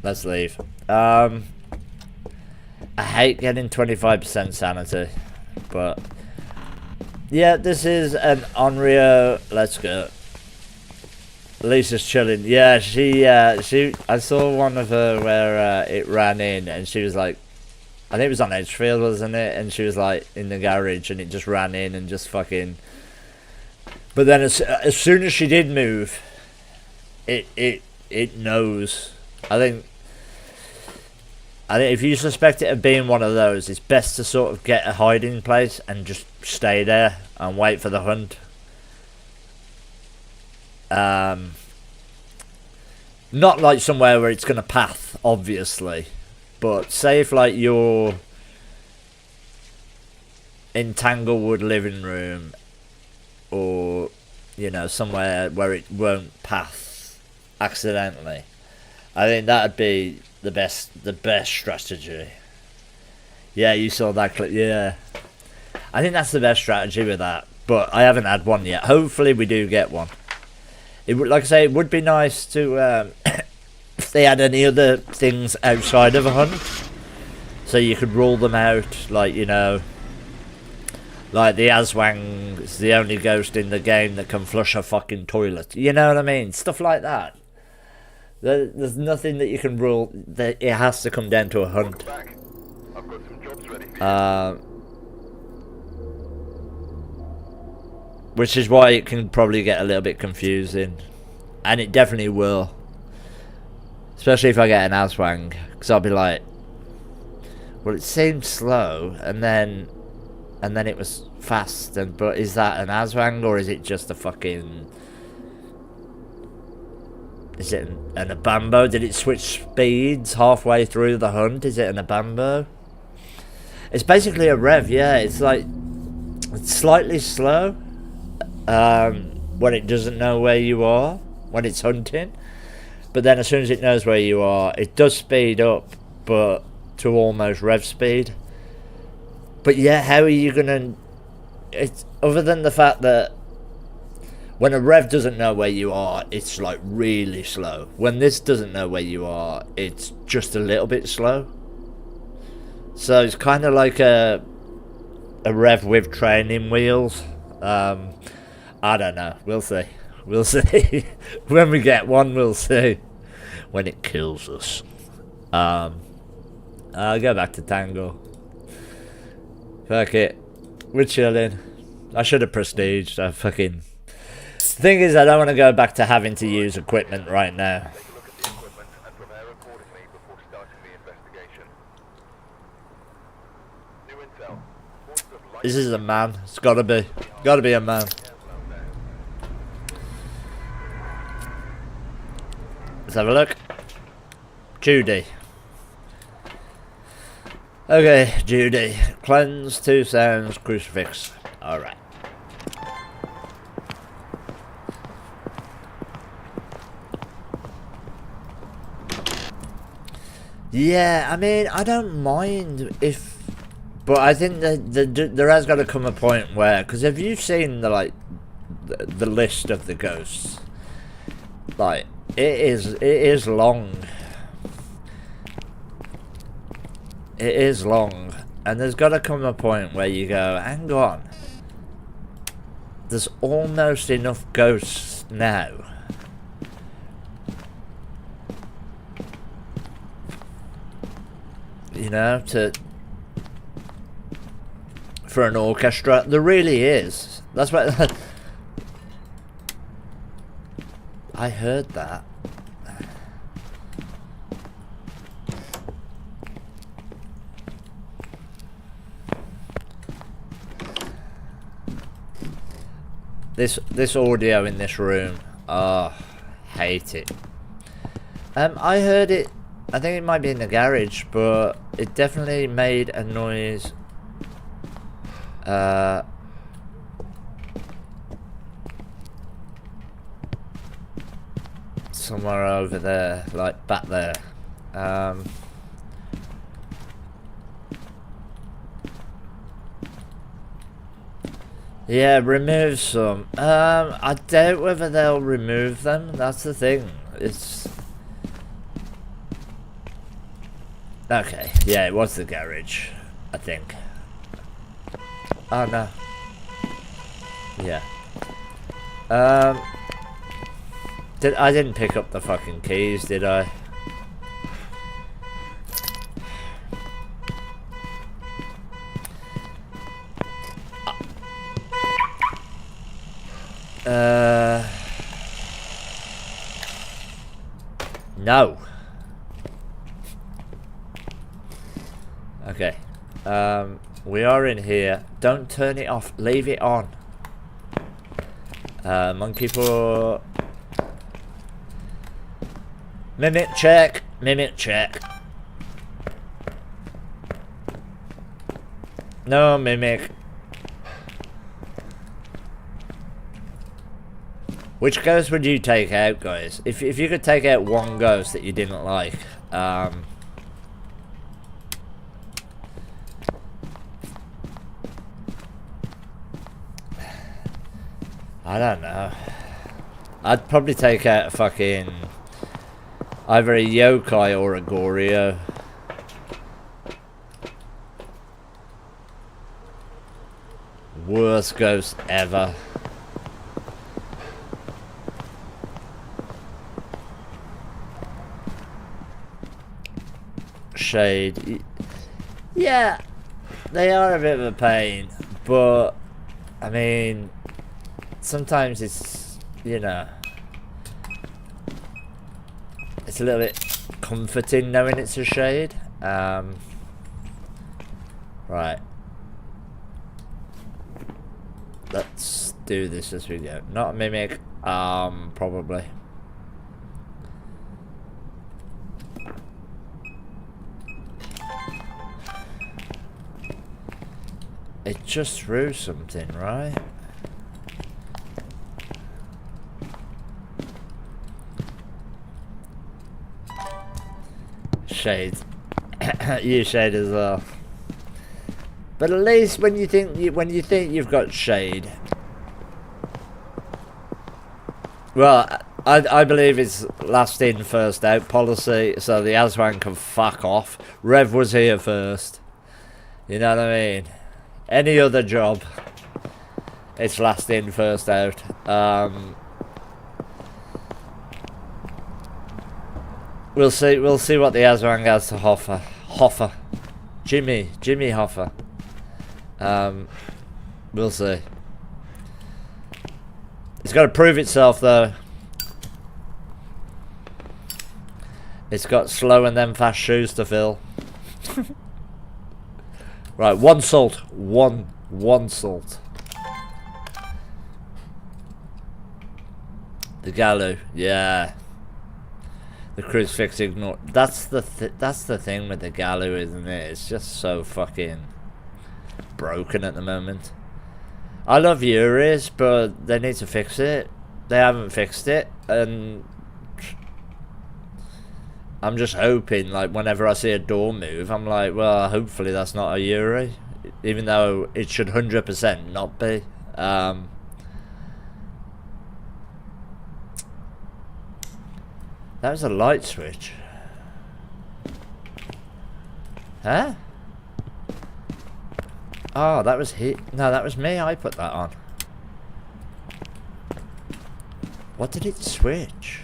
Speaker 1: Let's leave. I hate getting 25% sanity, but yeah, this is an Onryo. Let's go. Lisa's chilling. Yeah, she. I saw one of her where it ran in, and she was like, I think it was on Edgefield, wasn't it? And she was like in the garage, and it just ran in and just fucking. But then as soon as she did move, it knows. I think if you suspect it of being one of those, it's best to sort of get a hiding place and just stay there and wait for the hunt. Not like somewhere where it's gonna path, obviously, but say if like you're in Tanglewood living room, or you know, somewhere where it won't path accidentally, I think that'd be the best strategy. Yeah, you saw that clip. Yeah, I think that's the best strategy with that, but I haven't had one yet. Hopefully we do get one. It would, like I say, it would be nice to if they had any other things outside of a hunt, so you could rule them out. Like, you know, like the Aswang is the only ghost in the game that can flush a fucking toilet. You know what I mean? Stuff like that. There's nothing that you can rule. That it has to come down to a hunt.
Speaker 2: I've got some jobs ready for you.
Speaker 1: Which is why it can probably get a little bit confusing, and it definitely will, especially if I get an Aswang, because I'll be like, well, it seemed slow, and then it was fast, but is that an Aswang, or is it just a fucking, is it an Abambo? Did it switch speeds halfway through the hunt? Is it an Abambo? It's basically a rev, yeah. It's like, it's slightly slow when it doesn't know where you are, when it's hunting, but then as soon as it knows where you are, it does speed up, but to almost rev speed. But yeah, how are you gonna, it's other than the fact that when a rev doesn't know where you are, it's like really slow. When this doesn't know where you are, it's just a little bit slow. So it's kind of like a rev with training wheels. I don't know. We'll see. We'll see. When we get one, we'll see. When it kills us. I'll go back to Tango. Fuck it. We're chilling. I should have prestiged. I fucking... Thing is, I don't want to go back to having to use equipment right now.
Speaker 2: Take a look at the equipment and prepare accordingly before starting the investigation. New intel. Reports of light
Speaker 1: This is a man. It's gotta be. Gotta be a man. Let's have a look. Judy. Okay, Judy. Cleanse, 2 sounds, crucifix. Alright. Yeah, I mean, I don't mind if... But I think that there has got to come a point where... Because have you seen the, like, the list of the ghosts? Like, it is long. It is long. And there's got to come a point where you go, hang on. There's almost enough ghosts now. You know, for an orchestra. There really is. That's what... I heard that. This audio in this room, oh, hate it. I heard it. I think it might be in the garage, but it definitely made a noise. Somewhere over there, like back there. Yeah, remove some. I doubt whether they'll remove them. That's the thing. It's... Okay, yeah, it was the garage, I think. Oh, no. Yeah. I didn't pick up the fucking keys, did I? No. Okay. We are in here. Don't turn it off. Leave it on. Monkey paw. Mimic check. Mimic check. No mimic. Which ghost would you take out, guys? If you could take out one ghost that you didn't like, I don't know. I'd probably take out a fucking either a yokai or a goryo. Worst ghost ever. Shade. Yeah, they are a bit of a pain, but I mean, sometimes it's, you know, it's a little bit comforting knowing it's a shade. Right, let's do this as we go. Not a mimic, probably. It just threw something, right? Shade. You shade as well. But at least when you think you've got shade. Well, I believe it's last in, first out policy, so the Aswan can fuck off. Rev was here first. You know what I mean? Any other job, it's last in, first out. We'll see what the Aswang has to offer. Jimmy Hoffa. We'll see. It's got to prove itself though. It's got slow and then fast shoes to fill. Right, one salt. One salt. The Gallo, yeah. The crucifix ignore. That's the thing with the Gallo, isn't it? It's just so fucking broken at the moment. I love Yuri's, but they need to fix it. They haven't fixed it, and I'm just hoping, like, whenever I see a door move, I'm like, well, hopefully that's not a Yuri, even though it should 100% not be. That was a light switch. Huh? Oh, that was no, that was me. I put that on. What did it switch?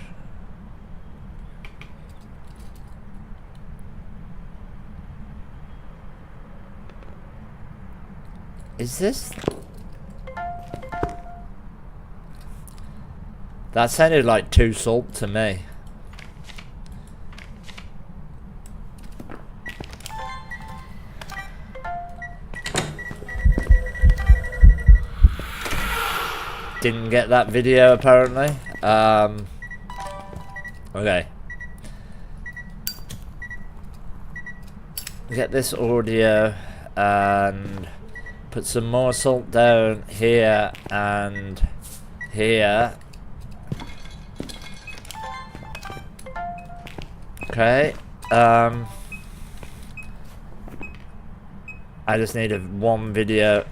Speaker 1: Is this? That sounded like 2 salt to me. Didn't get that video apparently. Okay. Get this audio and put some more salt down here and here. Okay. I just need one video.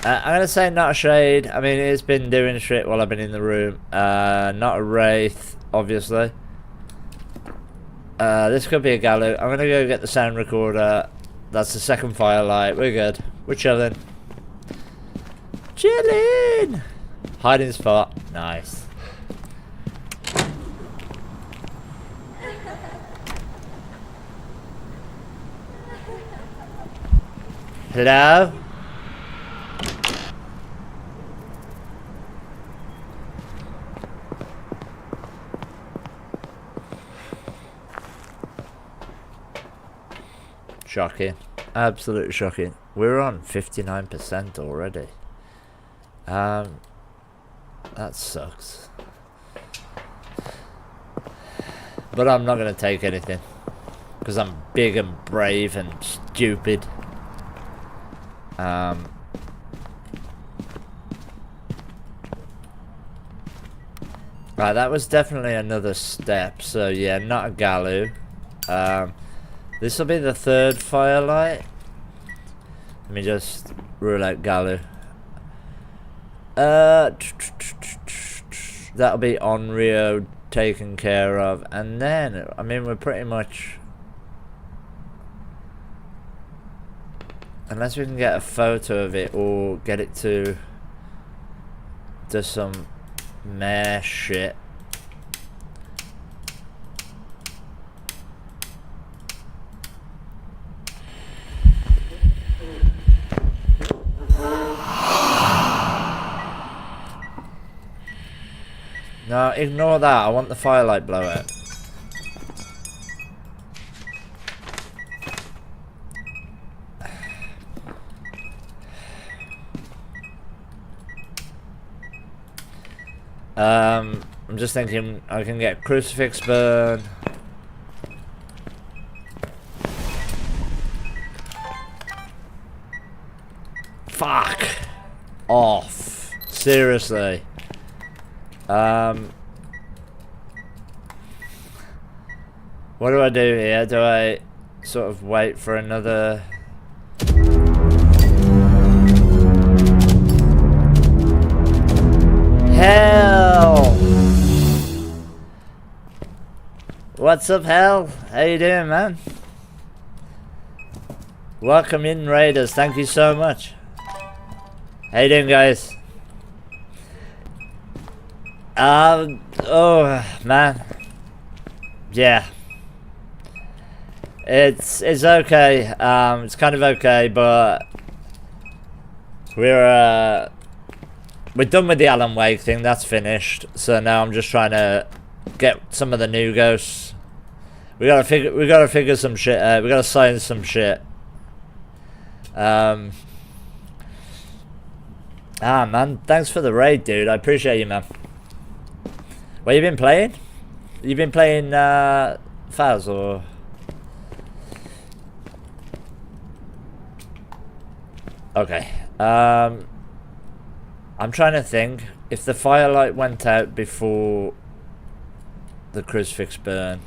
Speaker 1: I'm gonna say not a shade. I mean, it's been doing shit while I've been in the room. Not a Wraith, obviously. This could be a Gallo. I'm gonna go get the sound recorder. That's the second firelight. We're good. We're chilling. Chilling! Hiding spot. Nice. Hello? Shocking. Absolutely shocking. We're on 59% already. That sucks. But I'm not going to take anything. Because I'm big and brave and stupid. Right, that was definitely another step. So yeah, not a Gallo. This will be the 3rd firelight. Let me just rule out Gallo. That'll be on Rio taken care of, and then I mean we're pretty much, unless we can get a photo of it or get it to do some Mare shit. No, ignore that. I want the firelight blowout. I'm just thinking I can get crucifix burn. Fuck off. Seriously. What do I do here? Do I sort of wait for another... Hell! What's up, Hell? How you doing, man? Welcome in, Raiders. Thank you so much. How you doing, guys? Oh man, yeah. It's okay. It's kind of okay, but we're done with the Alan Wake thing. That's finished. So now I'm just trying to get some of the new ghosts. We gotta figure some shit out. We gotta sign some shit. Man, thanks for the raid, dude. I appreciate you, man. What you been playing? You been playing Phas or? Okay. I'm trying to think if the firelight went out before the crucifix burn.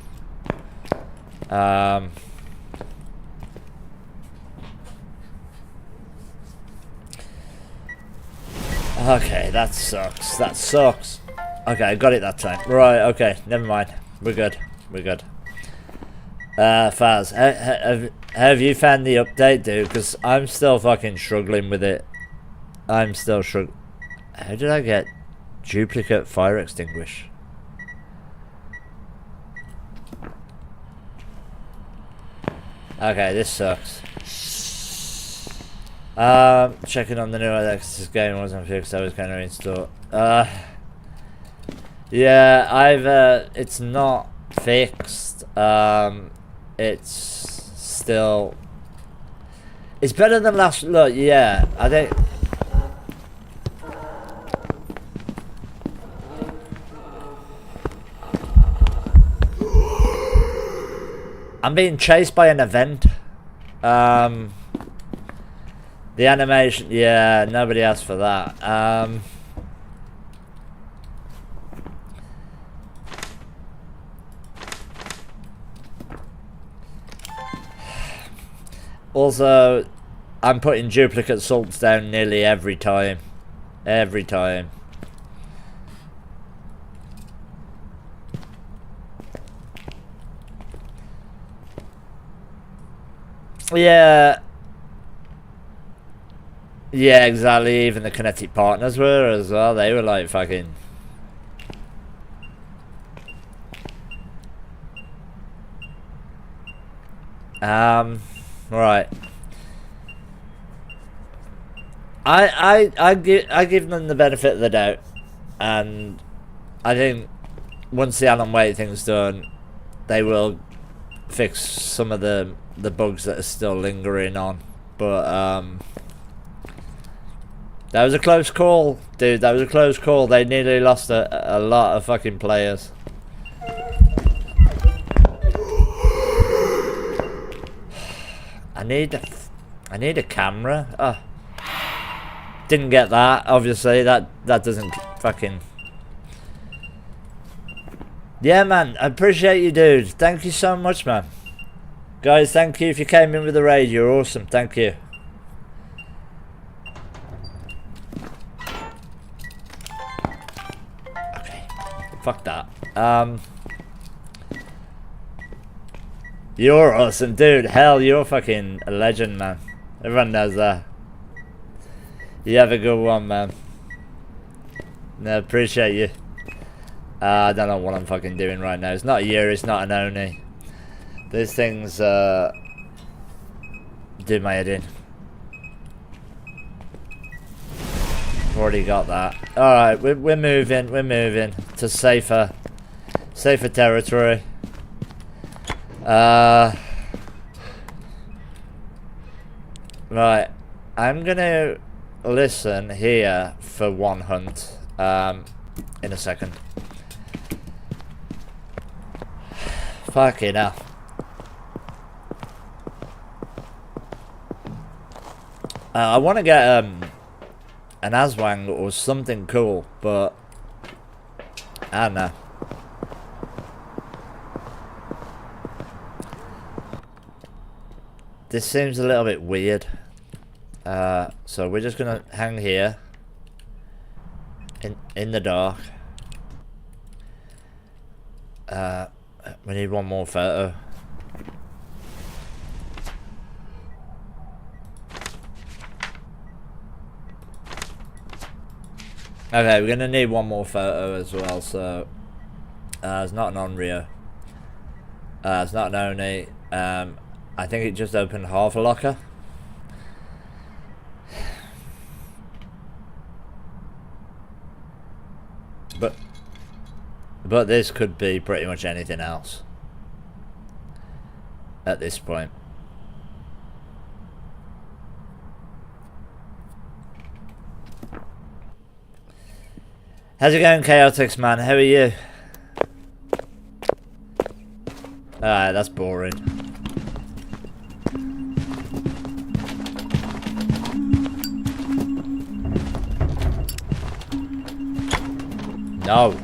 Speaker 1: Okay, that sucks. That sucks. Okay, I got it that time. Right, okay, never mind. We're good. We're good. Phas, have you found the update, dude? Because I'm still fucking struggling with it. I'm still struggling. How did I get duplicate fire extinguish? Okay, this sucks. Checking on the new Alexis game wasn't fixed. I was going to install. Yeah, it's not fixed. It's still. It's better than last. Look, yeah, I think. I'm being chased by an event. The animation, yeah, nobody asked for that. Also, I'm putting duplicate salts down nearly every time. Every time. Yeah. Yeah, exactly. Even the kinetic partners were as well. They were like fucking. Right. I give them the benefit of the doubt, and I think once the Alan Wake thing's done, they will fix some of the bugs that are still lingering on. But that was a close call, dude. That was a close call. They nearly lost a lot of fucking players. I need a camera. Oh, didn't get that. Obviously, that doesn't fucking. Yeah, man. I appreciate you, dude. Thank you so much, man. Guys, thank you if you came in with the raid. You're awesome. Thank you. Okay. Fuck that. You're awesome, dude. Hell, you're fucking a legend, man. Everyone knows that. You have a good one, man. No, appreciate you. I don't know what I'm fucking doing right now. It's not a year, it's not an Oni. These things do my head in. Already got that. Alright, we're moving to safer territory. Right, I'm gonna listen here for one hunt in a second. Fucking hell. I want to get an Aswang or something cool, but I don't know. This seems a little bit weird. So we're just gonna hang here in the dark. We need one more photo. Okay, we're gonna need one more photo as well, so it's not an Onryo. It's not an Oni. I think it just opened half a locker. But this could be pretty much anything else at this point. How's it going, Chaotix man? How are you? Alright, that's boring. No.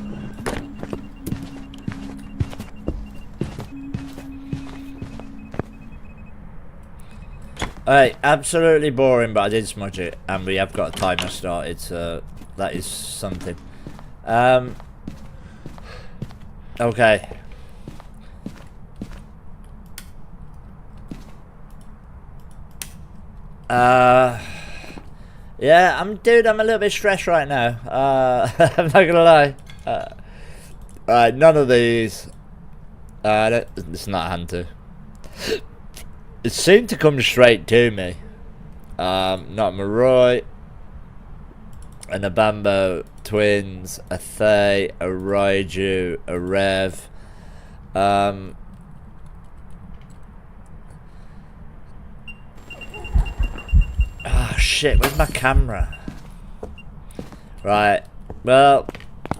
Speaker 1: Alright, absolutely boring, but I did smudge it, and we have got a timer started, so that is something. Okay. Yeah, I'm a little bit stressed right now. I'm not gonna lie. Alright, none of these. It's not Hunter. It seemed to come straight to me. Not Mare, an Abambo twins, a Thay, a Raiju, a Rev. Oh shit, where's my camera? Right. Well,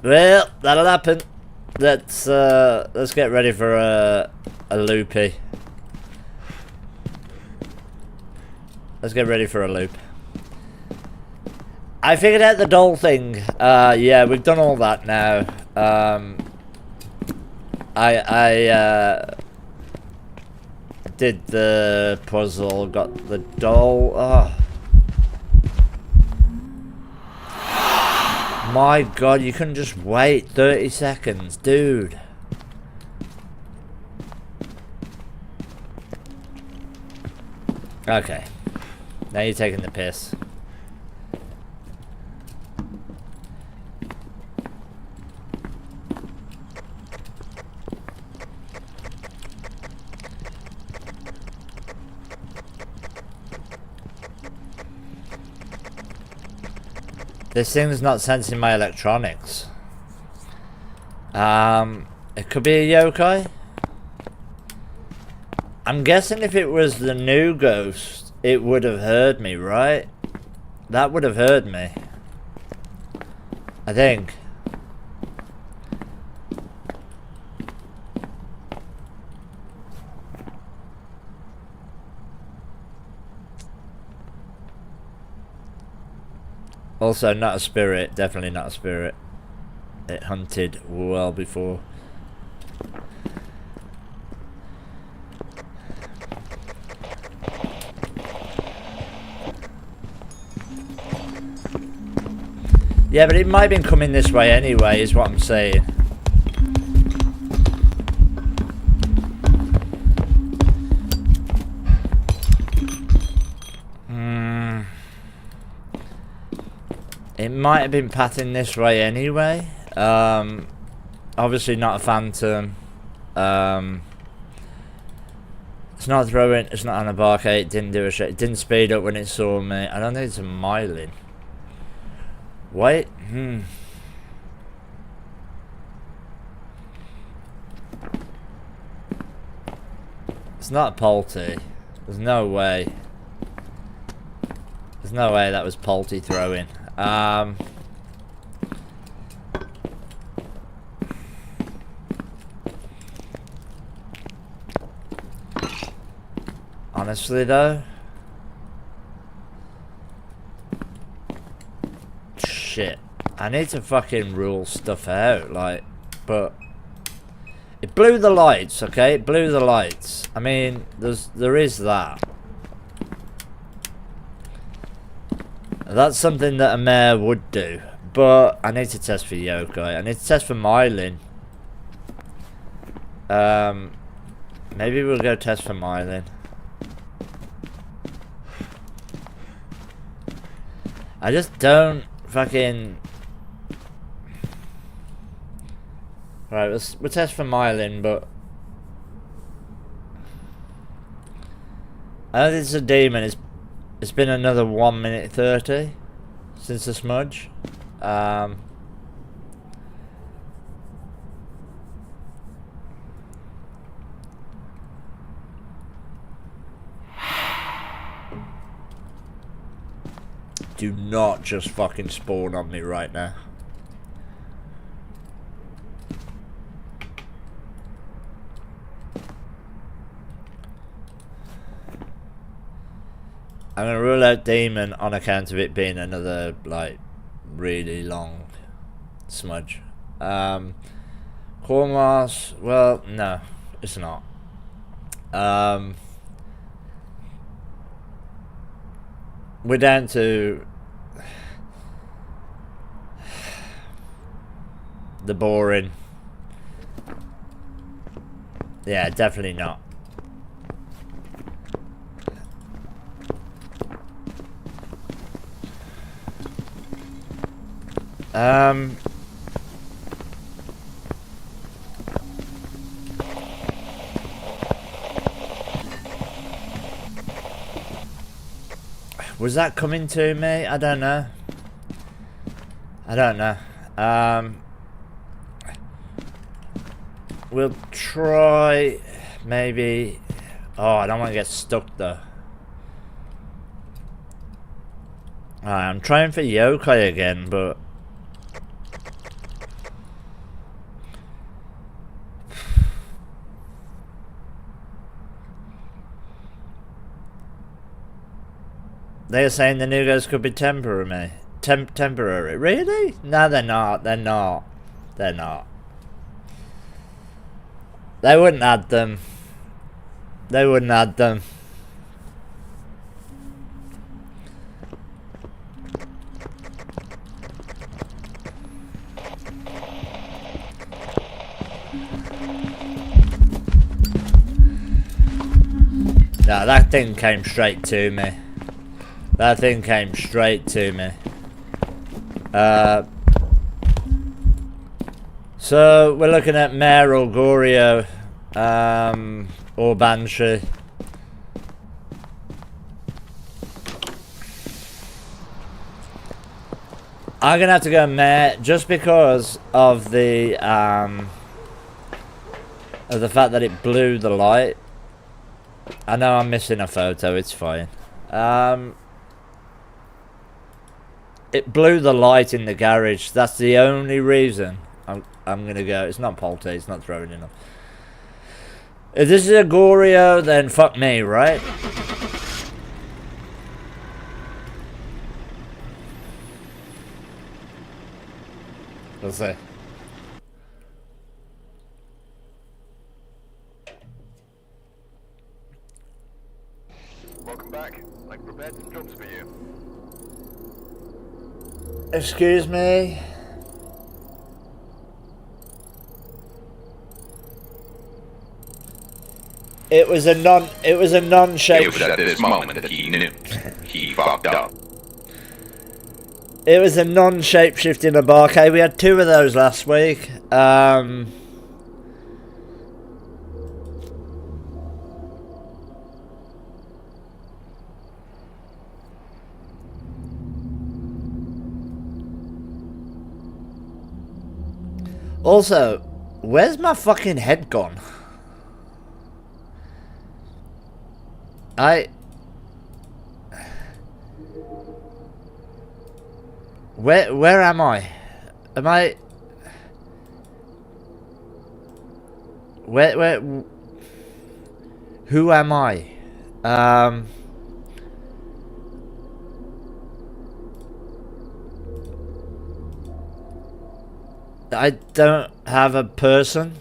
Speaker 1: that'll happen. Let's get ready for a loopy. Let's get ready for a loop. I figured out the doll thing. Yeah, we've done all that now. I did the puzzle, got the doll. Oh. My god, you couldn't just wait 30 seconds, dude. Okay. Now you're taking the piss. This thing's not sensing my electronics. It could be a yokai. I'm guessing if it was the new ghost, it would have heard me, right? That would have heard me. I think. Also, not a spirit. Definitely not a spirit. It hunted well before. Yeah, but it might have been coming this way anyway, is what I'm saying. It might have been patting this way anyway. Obviously not a phantom. It's not throwing, it's not on a barcade, it didn't do a shit. It didn't speed up when it saw me. I don't think it's a myelin. Wait, It's not a Polty. There's no way. There's no way that was Polty throwing. Honestly though, shit, I need to fucking rule stuff out, like, but it blew the lights, okay? It blew the lights. I mean, there is that. That's something that a Mare would do, but I need to test for yokai. I need to test for myelin. Maybe we'll go test for myelin. I just don't fucking Right, we'll test for myelin, but I know this is a demon. It's been another 1 minute 30 since the smudge. Do not just fucking spawn on me right now. I'm gonna rule out demon on account of it being another like really long smudge. Cormos, well, no, it's not. We're down to the boring. Yeah, definitely not. Was that coming to me? I don't know. I don't know. We'll try maybe. Oh, I don't want to get stuck though. Alright, I'm trying for yokai again, but they're saying the new guys could be temporary. Temporary. Really? No, they're not. They're not. They're not. They wouldn't add them. They wouldn't add them. No, that thing came straight to me. That thing came straight to me. So we're looking at Mare or Gorio, or Banshee. I'm gonna have to go Mare just because of the fact that it blew the light. I know I'm missing a photo. It's fine. It blew the light in the garage. That's the only reason I'm gonna go. It's not Polte. It's not throwing enough. If this is a Gorio, then fuck me, right? We'll see.
Speaker 2: Welcome back. I prepared some jobs for you.
Speaker 1: Excuse me. It was a non-shape.
Speaker 6: It was at this moment that he knew. He fucked up.
Speaker 1: It was a non-shape-shifting Abarke. We had 2 of those last week. Also, where's my fucking head gone? Where am I? Am I? Where? Who am I? I don't have a person.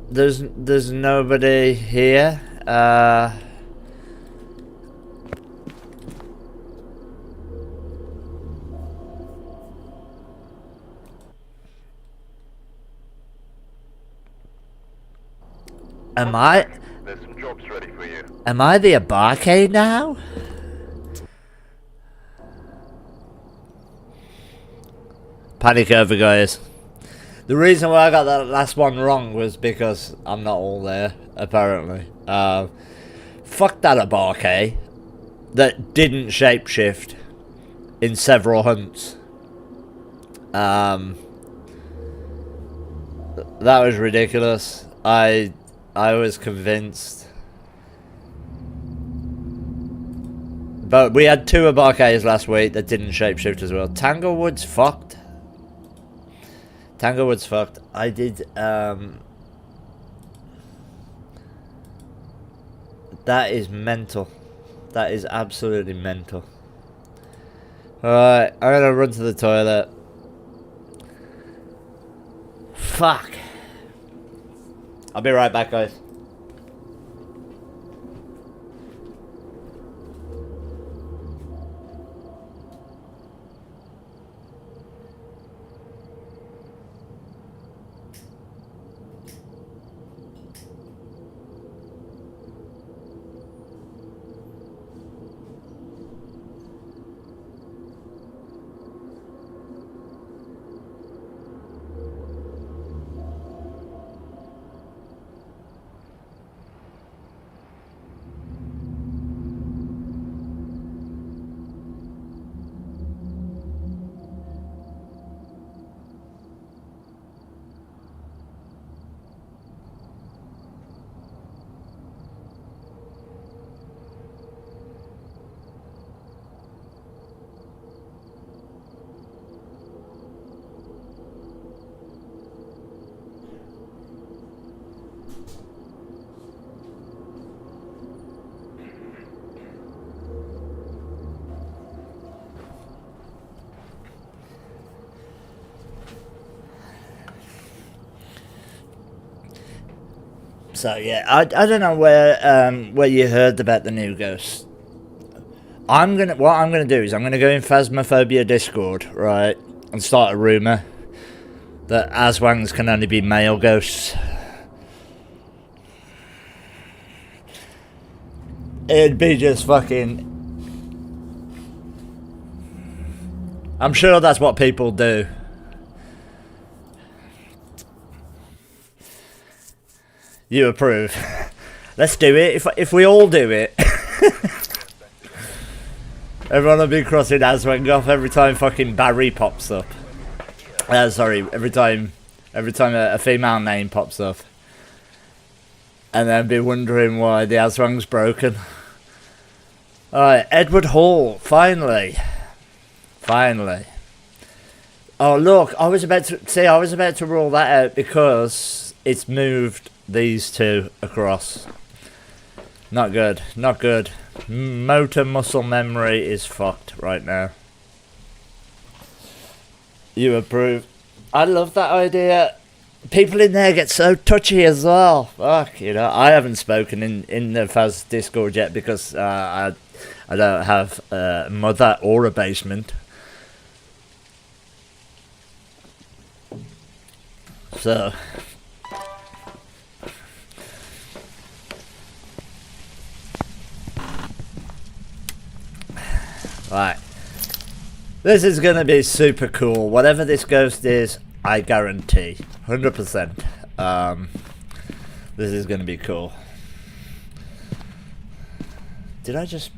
Speaker 1: There's nobody here. Am I?
Speaker 2: There's some jobs Job's ready for you.
Speaker 1: Am I the barcade now? Panic over, guys. The reason why I got that last one wrong was because I'm not all there, apparently. Fuck that Abarque that didn't shapeshift in several hunts. That was ridiculous. I was convinced. But we had 2 Abarques last week that didn't shapeshift as well. Tanglewood's fucked. Tanglewood's fucked. I did, that is mental. That is absolutely mental. Alright, I'm gonna run to the toilet. Fuck. I'll be right back, guys. So yeah, I don't know where you heard about the new ghost. What I'm gonna do is I'm gonna go in Phasmophobia Discord, right, and start a rumor that Aswangs can only be male ghosts. It'd be just fucking. I'm sure that's what people do. You approve? Let's do it. If we all do it, everyone will be crossing Aswang off every time fucking Barry pops up. Sorry, every time a female name pops up, and then be wondering why the Aswang's broken. All right, Edward Hall, finally. Oh look, I was about to rule that out because it's moved these 2 across. Not good. Motor muscle memory is fucked right now. You approve? I love that idea. People in there get so touchy as well. Fuck, you know. I haven't spoken in the Faz Discord yet because I don't have a mother or a basement. So. Right. This is going to be super cool. Whatever this ghost is, I guarantee. 100%. This is going to be cool. Did I just...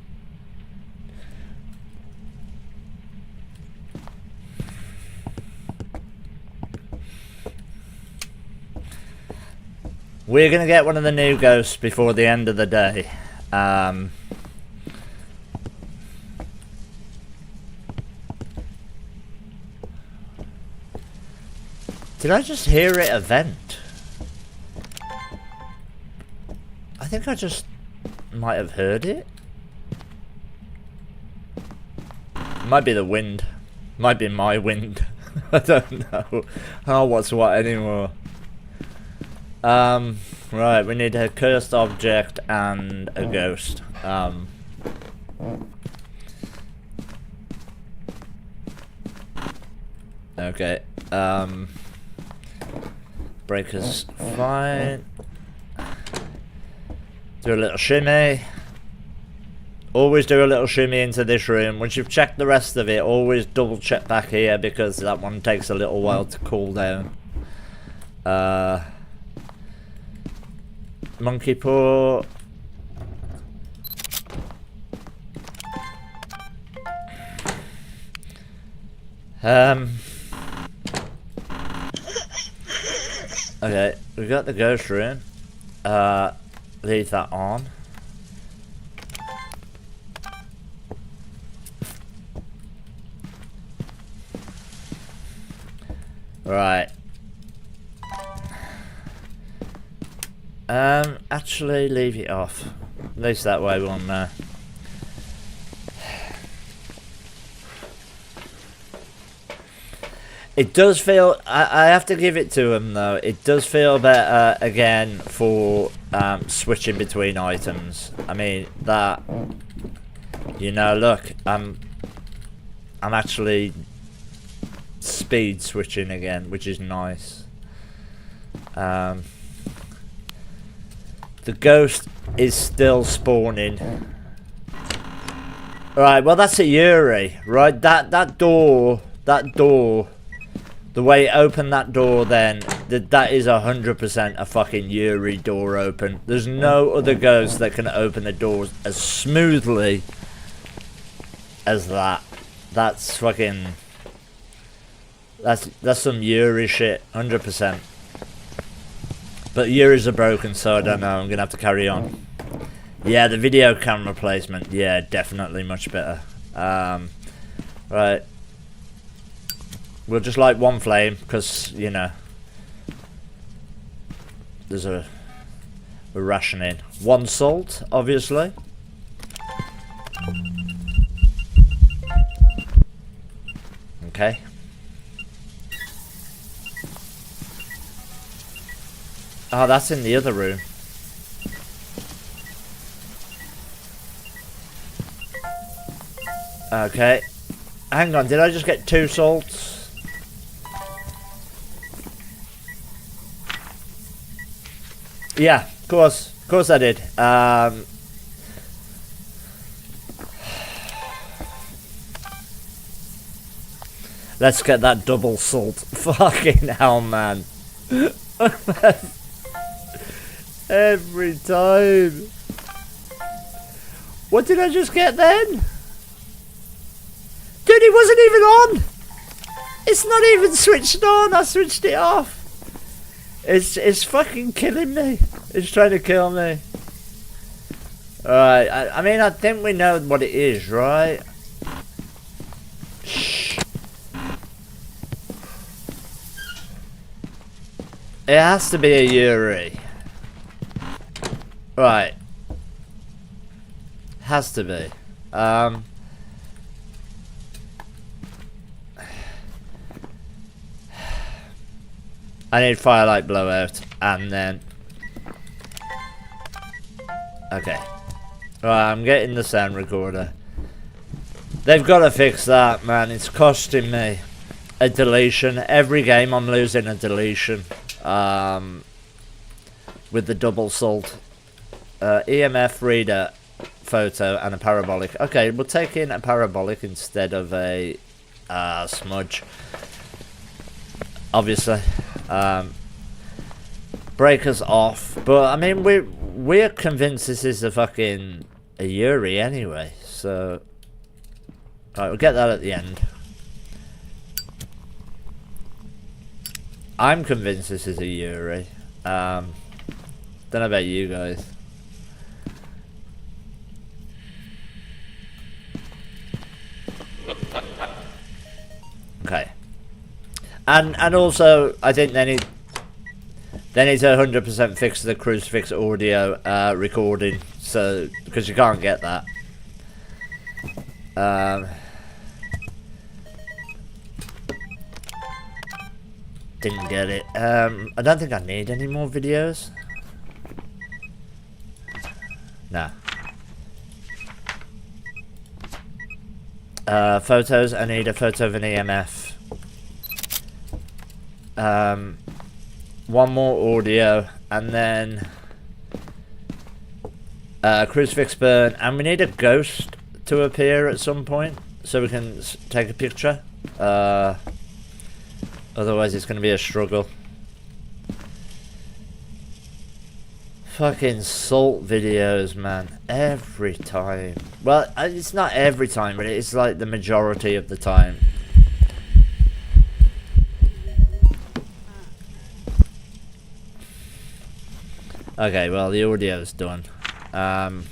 Speaker 1: We're going to get one of the new ghosts before the end of the day. Did I just hear it event? I think I just might have heard it. Might be the wind. Might be my wind. I don't know. Oh, what's what anymore. Right, we need a cursed object and a ghost. Okay. Breaker's fine. Do a little shimmy. Always do a little shimmy into this room. Once you've checked the rest of it, always double check back here because that one takes a little while to cool down. Monkey paw. Okay, we got the ghost room. Leave that on. Right. Actually leave it off. At least that way we'll know. It does feel, I have to give it to him though, it does feel better again for switching between items. I mean, that, you know, look, I'm actually speed switching again, which is nice. The ghost is still spawning. Right, well that's a Yuri, right? That door, the way it opened that door then, that is 100% a fucking Yuri door open. There's no other ghost that can open the doors as smoothly as that. That's fucking... That's some Yuri shit, 100%. But Yuris are broken, so I don't know, I'm gonna have to carry on. Yeah, the video camera placement, yeah, definitely much better. Right. We'll just light one flame, because, you know, there's we're rationing. One salt, obviously. Okay. Oh, that's in the other room. Okay. Hang on, did I just get 2 salts? Yeah, of course I did. Let's get that double salt. Fucking hell, man. Every time. What did I just get then? Dude, it wasn't even on. It's not even switched on. I switched it off. It's fucking killing me. It's trying to kill me. Alright, I mean, I think we know what it is, right? Shh. It has to be a Yuri. Right. Has to be. I need firelight blowout, and then... Okay. Right, I'm getting the sound recorder. They've got to fix that, man. It's costing me a deletion. Every game I'm losing a deletion. With the double salt. EMF reader, photo, and a parabolic. Okay, we'll take in a parabolic instead of a smudge. Obviously. Breakers off, but I mean we're convinced this is a fucking a Yuri anyway, so alright, we'll get that at the end. I'm convinced this is a Yuri. Don't know about you guys. Okay. And also, I think they need to 100% fix the crucifix audio recording, so because you can't get that. Didn't get it. I don't think I need any more videos. No. Photos. I need a photo of an EMF. One more audio, and then Crucifix burn, and we need a ghost to appear at some point so we can take a picture. Otherwise it's going to be a struggle. Fucking salt videos, man. Every time. Well, it's not every time, but it's like the majority of the time. Okay, well, the audio's done. We'll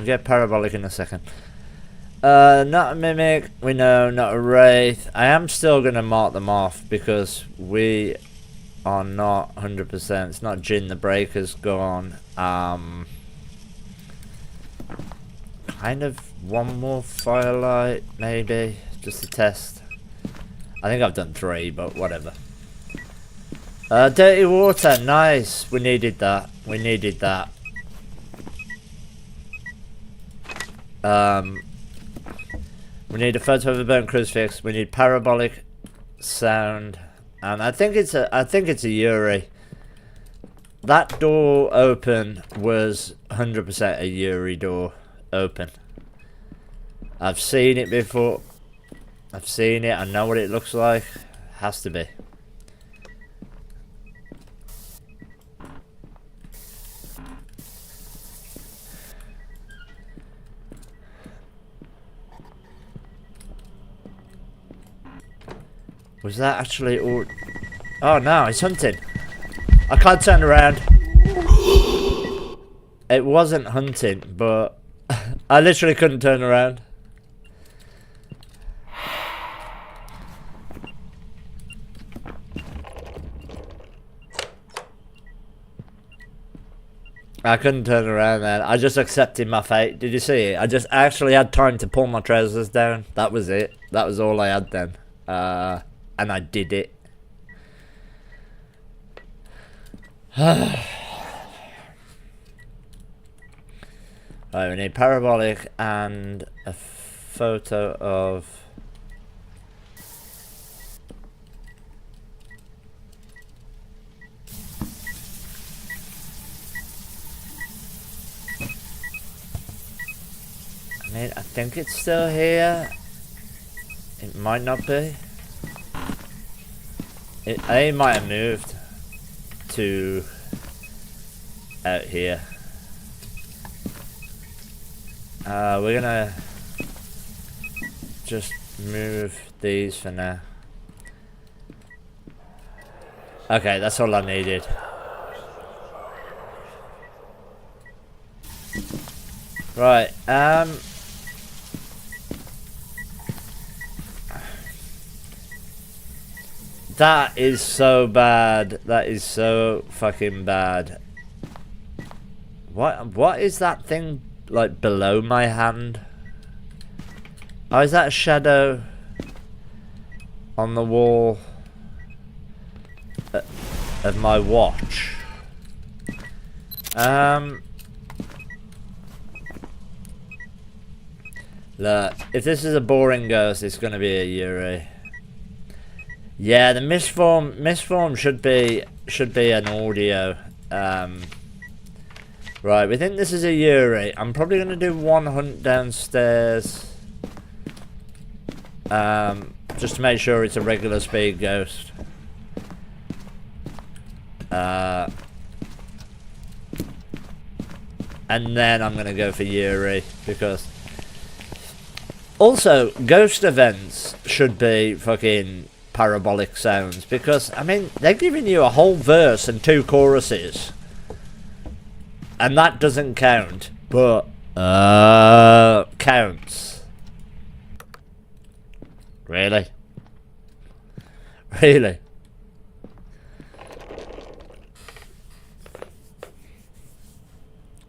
Speaker 1: get parabolic in a second. Not a mimic, we know, not a wraith. I am still going to mark them off because we are not 100%. It's not Jin the Breaker's gone. Kind of one more firelight, maybe, just to test. I think I've done 3, but whatever. Dirty water, nice. We needed that. We needed that. We need a photo of a burnt crucifix. We need parabolic sound, and I think it's a Yuri. That door open was 100% a Yuri door open. I've seen it before. I've seen it. I know what it looks like. Has to be. Was that actually all? Oh no, it's hunting. I can't turn around. It wasn't hunting, but I literally couldn't turn around. I couldn't turn around then. I just accepted my fate. Did you see it? I just actually had time to pull my trousers down. That was it. That was all I had then. And I did it. Right, we need parabolic and a photo of... I think it's still here. It might not be. I might have moved to out here. We're gonna just move these for now. Okay, that's all I needed. Right, that is so bad. That is so fucking bad. What is that thing like below my hand? Oh, is that a shadow on the wall of my watch? Look, if this is a boring ghost, it's gonna be a Yuri. Yeah, the misform should be an audio. Right, we think this is a Yuri. I'm probably gonna do one hunt downstairs. Just to make sure it's a regular speed ghost. And then I'm gonna go for Yuri because also ghost events should be fucking parabolic sounds because I mean they're giving you a whole verse and 2 choruses and that doesn't count, but counts. Really? Really?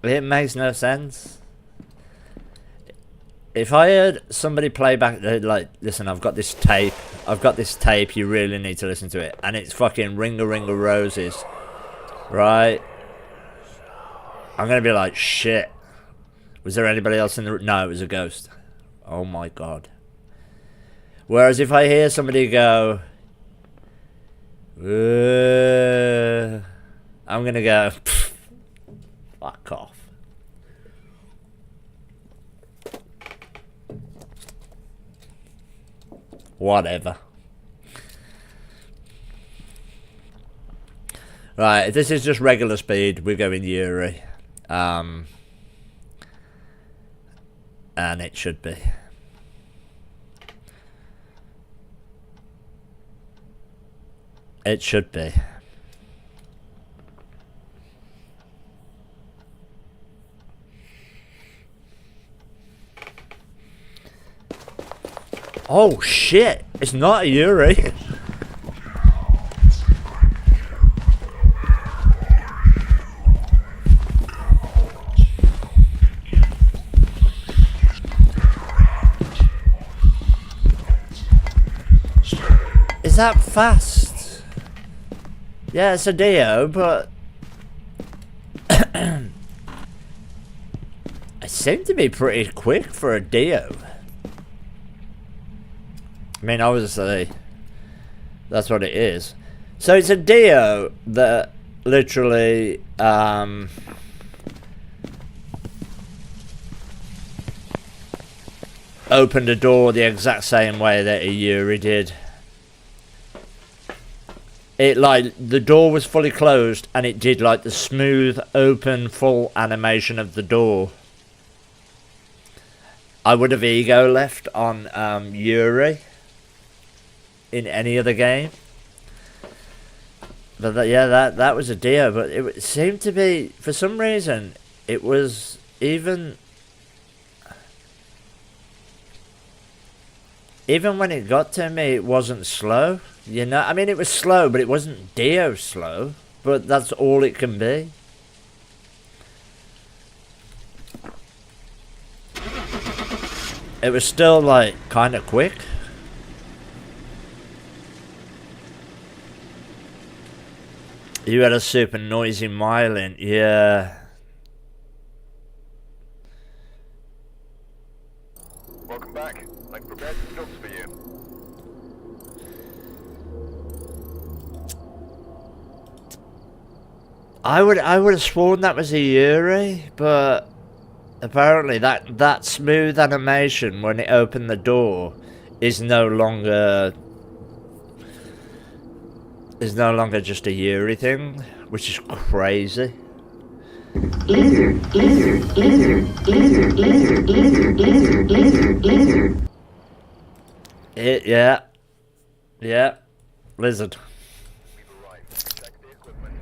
Speaker 1: It makes no sense. If I heard somebody play back, like, listen, I've got this tape, you really need to listen to it, and it's fucking Ring a Roses, right? I'm gonna be like, shit. Was there anybody else in the room? No, it was a ghost. Oh my god. Whereas if I hear somebody go, I'm gonna go, fuck off. Whatever. Right, if this is just regular speed, we're going Yuri. And it should be. It should be. Oh shit, it's not a Yuri. Is that fast? Yeah, it's a Dio, but it seemed to be pretty quick for a Dio. I mean, obviously, that's what it is. So it's a Dio that literally opened a door the exact same way that a Yuri did. It, like, the door was fully closed and it did, like, the smooth, open, full animation of the door. I would have ego left on Yuri in any other game. But that was a Dio, but it seemed to be, for some reason, it was even when it got to me, it wasn't slow. You know, I mean, it was slow, but it wasn't Dio slow. But that's all it can be. It was still, like, kind of quick. You had a super noisy myelin, yeah.
Speaker 2: Welcome back. I've prepared some jobs for you.
Speaker 1: I would have sworn that was a Yuri, but apparently that smooth animation when it opened the door is no longer just a Yuri thing, which is crazy.
Speaker 7: Lizard, lizard, lizard, lizard, lizard, lizard, lizard, lizard, lizard.
Speaker 1: Yeah, lizard.
Speaker 2: We've arrived. Check the equipment.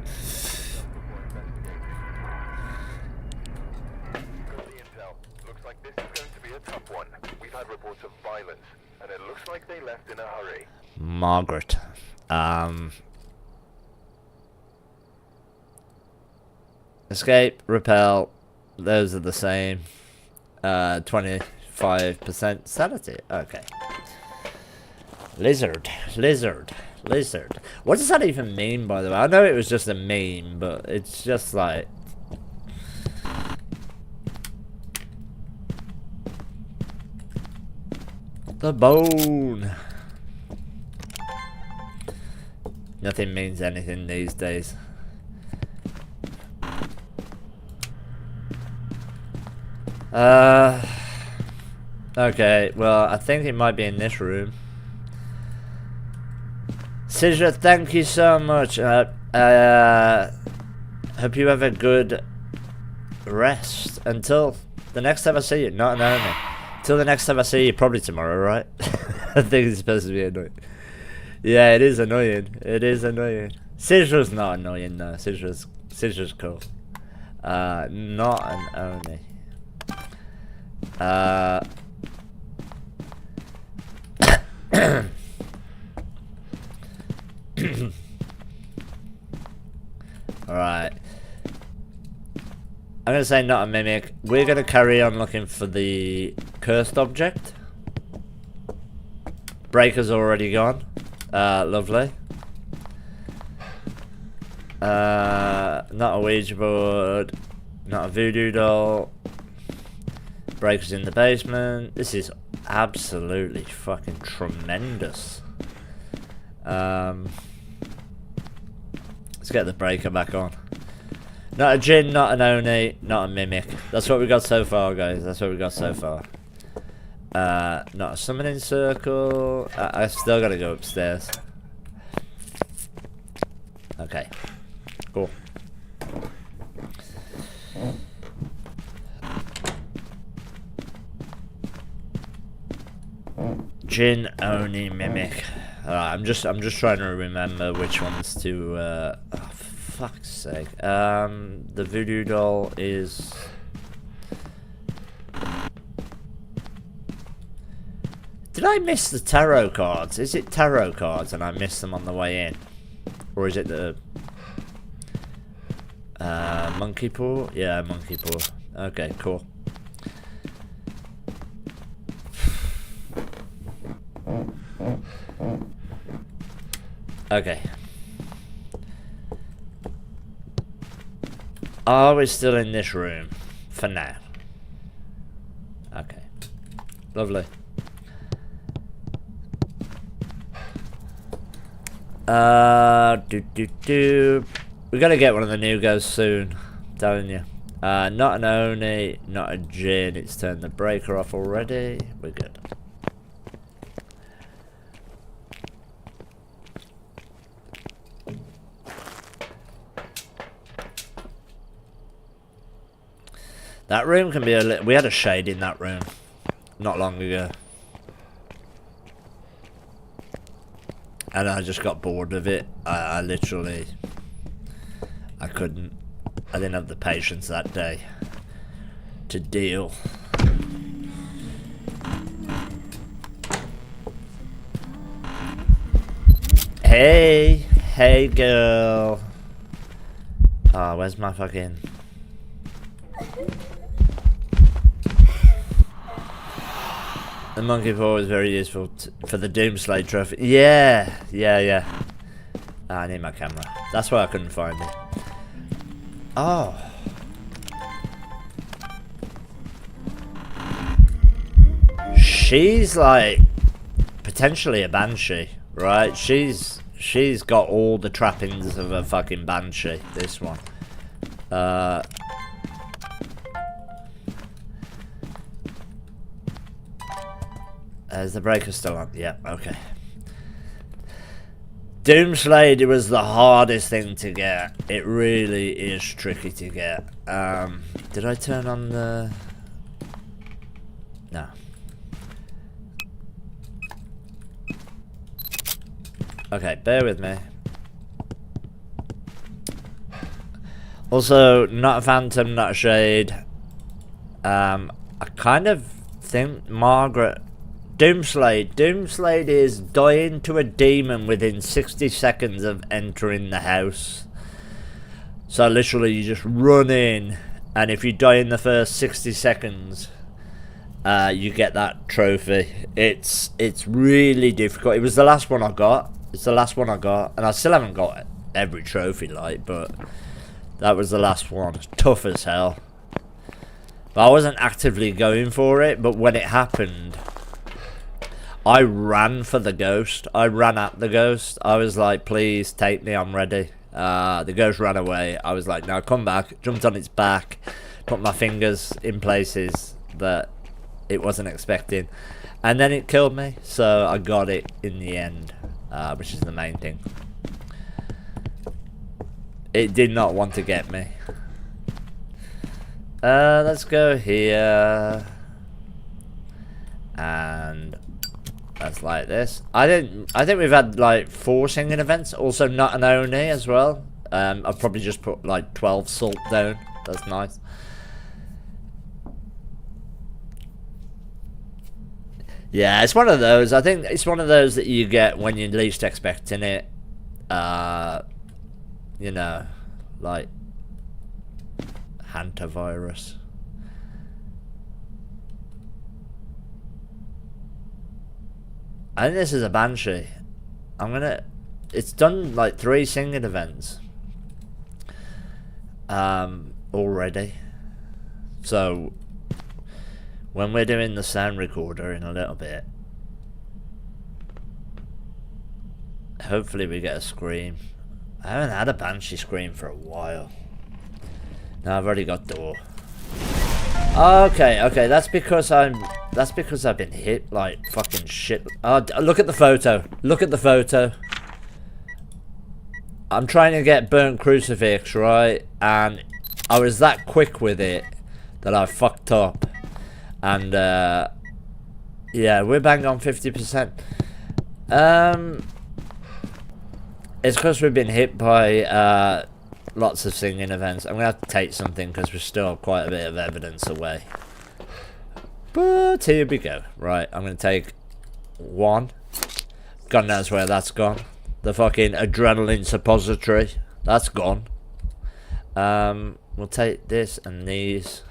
Speaker 2: Got the intel. Looks like this is going to be a tough one. We've had reports of violence, and it looks like they left in a hurry.
Speaker 1: Margaret. Escape, repel, those are the same. 25% sanity. Okay. Lizard. What does that even mean, by the way? I know it was just a meme, but it's just like... The bone. Nothing means anything these days. Okay, well, I think it might be in this room. Sidra, thank you so much. Hope you have a good rest until the next time I see you. Not only. Till the next time I see you, probably tomorrow, right? I think it's supposed to be annoying. Yeah, it is annoying. It is annoying. Sidra's not annoying though. Sidra's cool. Not an Oni. Alright. I'm gonna say not a mimic. We're gonna carry on looking for the cursed object. Breaker's already gone. Lovely. Not a Ouija board. Not a voodoo doll. Breaker's in the basement. This is absolutely fucking tremendous. Let's get the breaker back on. Not a Jinn, not an Oni, not a Mimic. That's what we got so far, guys. That's what we got so far. Not a summoning circle. I still gotta go upstairs. Okay. Cool. Jinn, Oni, Mimic. Alright, I'm just trying to remember which ones to oh, for fuck's sake. The voodoo doll is Did I miss the tarot cards? Is it tarot cards and I missed them on the way in? Or is it the monkey paw? Yeah, monkey paw. Okay, cool. Okay. Are we still in this room? For now. Okay. Lovely. We gotta get one of the new guys soon. I'm telling you. Not an Oni, not a Jinn. It's turned the breaker off already. We're good. That room can be a little... We had a shade in that room not long ago. And I just got bored of it. I literally... I couldn't... I didn't have the patience that day to deal. Hey! Hey, girl! Oh, where's my fucking... The monkey paw is very useful for the Doomslade trophy. Yeah. I need my camera. That's why I couldn't find it. Oh. She's like potentially a banshee, right? She's got all the trappings of a fucking banshee, this one. Is the breaker still on? Yeah, okay. Doomslade was the hardest thing to get. It really is tricky to get. Did I turn on the... No. Okay, bear with me. Also, not a phantom, not a shade. I kind of think Margaret... Doomslade is dying to a demon within 60 seconds of entering the house. So literally you just run in, and if you die in the first 60 seconds, you get that trophy. It's really difficult. It was the last one I got. It's the last one I got, and I still haven't got every trophy, like, but that was the last one. Tough as hell. But I wasn't actively going for it, but when it happened, I ran for the ghost. I ran at the ghost. I was like, please take me, I'm ready. The ghost ran away. I was like, no, come back. Jumped on its back. Put my fingers in places that it wasn't expecting. And then it killed me. So I got it in the end, which is the main thing. It did not want to get me. Let's go here. And... that's like this. I think we've had like 4 singing events. Also not an Oni as well. I've probably just put like 12 salt down. That's nice. Yeah, it's one of those. I think it's one of those that you get when you're least expecting it. You know, like hantavirus. I think this is a banshee. It's done like 3 singing events already. So when we're doing the sound recorder in a little bit, hopefully we get a scream. I haven't had a banshee scream for a while. No, I've already got door. Okay, okay, that's because I've been hit like fucking shit. Oh, look at the photo. Look at the photo. I'm trying to get burnt crucifix, right? And I was that quick with it that I fucked up. And yeah, we're bang on 50%. It's because we've been hit by lots of singing events. I'm gonna have to take something because we're still quite a bit of evidence away. But here we go. Right, I'm gonna take one. God knows where that's gone. The fucking adrenaline suppository. That's gone. We'll take this and these.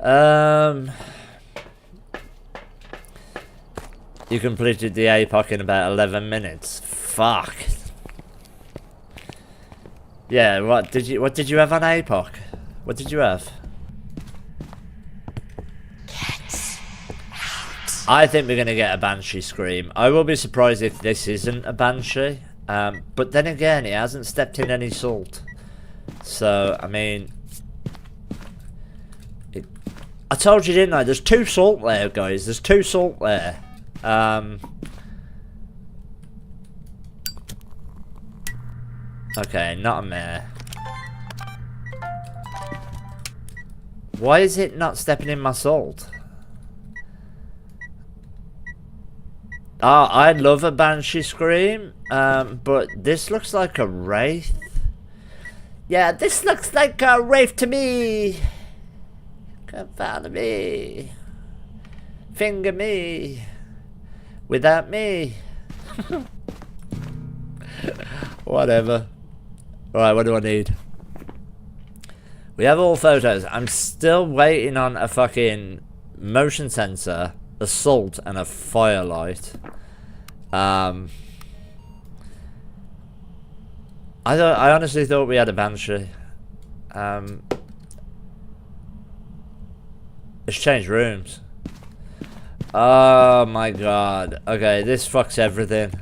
Speaker 1: You completed the APOC in about 11 minutes. Fuck. Yeah, what did you have on APOC? What did you have? I think we're gonna get a Banshee scream. I will be surprised if this isn't a Banshee. But then again, it hasn't stepped in any salt. So, I mean, I told you, didn't I? There's 2 salt there, guys. There's 2 salt there. Okay, not a mare. Why is it not stepping in my salt? I'd love a Banshee scream, but this looks like a Wraith. Yeah, this looks like a Wraith to me. Come follow me. Finger me. Without me. Whatever. Alright, what do I need? We have all photos. I'm still waiting on a fucking motion sensor, a salt, and a firelight. I honestly thought we had a Banshee. It's changed rooms. Oh my god. Okay, this fucks everything.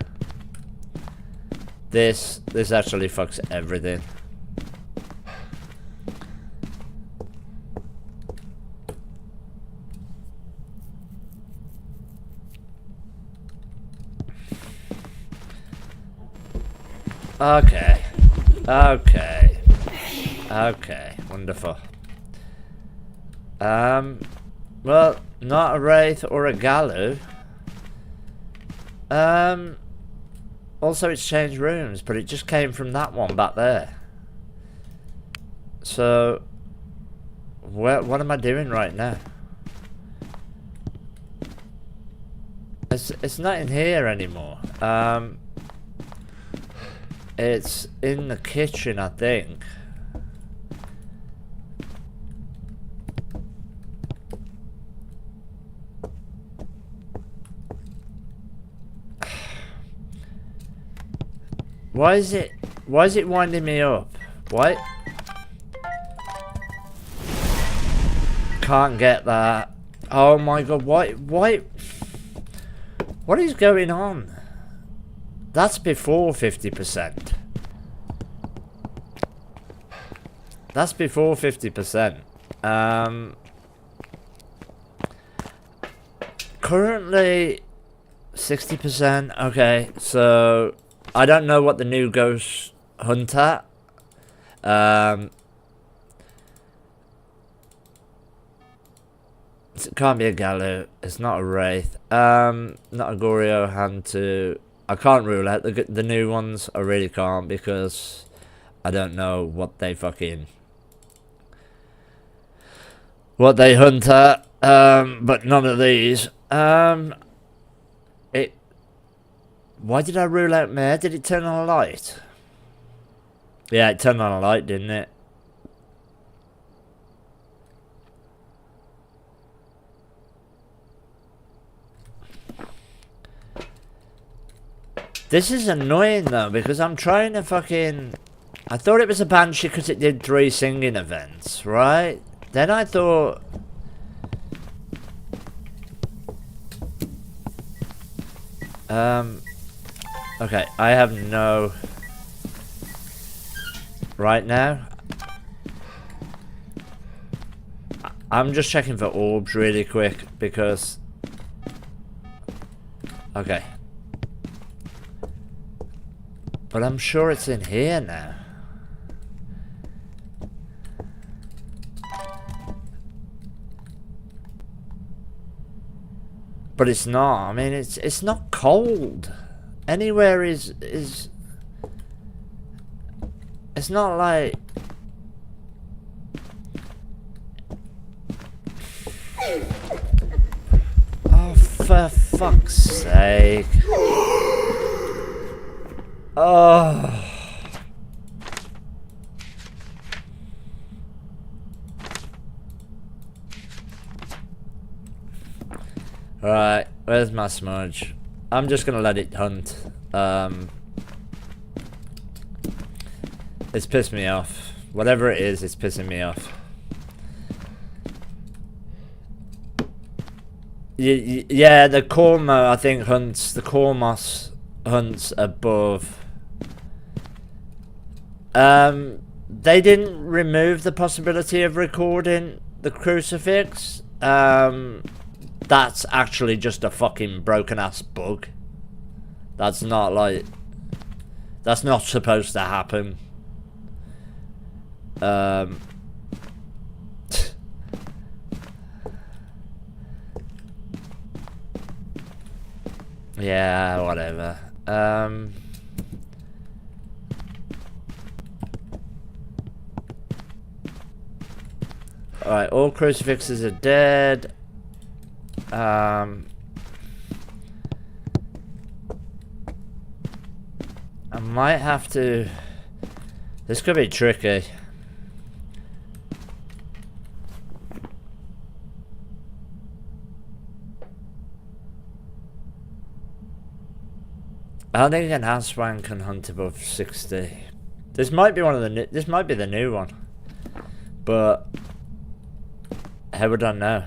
Speaker 1: This actually fucks everything. Okay. Okay. Okay. Wonderful. Well, not a Wraith or a Gallo. Also, it's changed rooms, but it just came from that one back there. So, what am I doing right now? It's not in here anymore. It's in the kitchen, I think. Why is it winding me up? What? Can't get that. Oh my god, what is going on? That's before 50%. That's before 50%. Currently 60%. Okay, so I don't know what the new ghost hunt at. It can't be a Gallo. It's not a Wraith. Not a Goryo hand to. I can't rule out the new ones. I really can't, because I don't know what they fucking hunt at. But none of these. Why did I rule out Mare? Did it turn on a light? Yeah, it turned on a light, didn't it? This is annoying though, because I'm trying to fucking... I thought it was a Banshee because it did 3 singing events, right? Then I thought... Okay, I have no... Right now, I'm just checking for orbs really quick because... Okay. But I'm sure it's in here now. But it's not. I mean, it's not cold. Anywhere is it's not like... Oh, for fuck's sake. Oh. Right, where's my smudge? I'm just gonna let it hunt. It's pissed me off. Whatever it is, it's pissing me off. Yeah, the Cormo, I think, hunts... The Cormos hunts above. They didn't remove the possibility of recording the crucifix. That's actually just a fucking broken-ass bug. That's not, like... That's not supposed to happen. Yeah, whatever. Alright, all crucifixes are dead. I might have to... This could be tricky. I don't think an Aswan can hunt above 60. This might be one of the this might be the new one. But how would I know?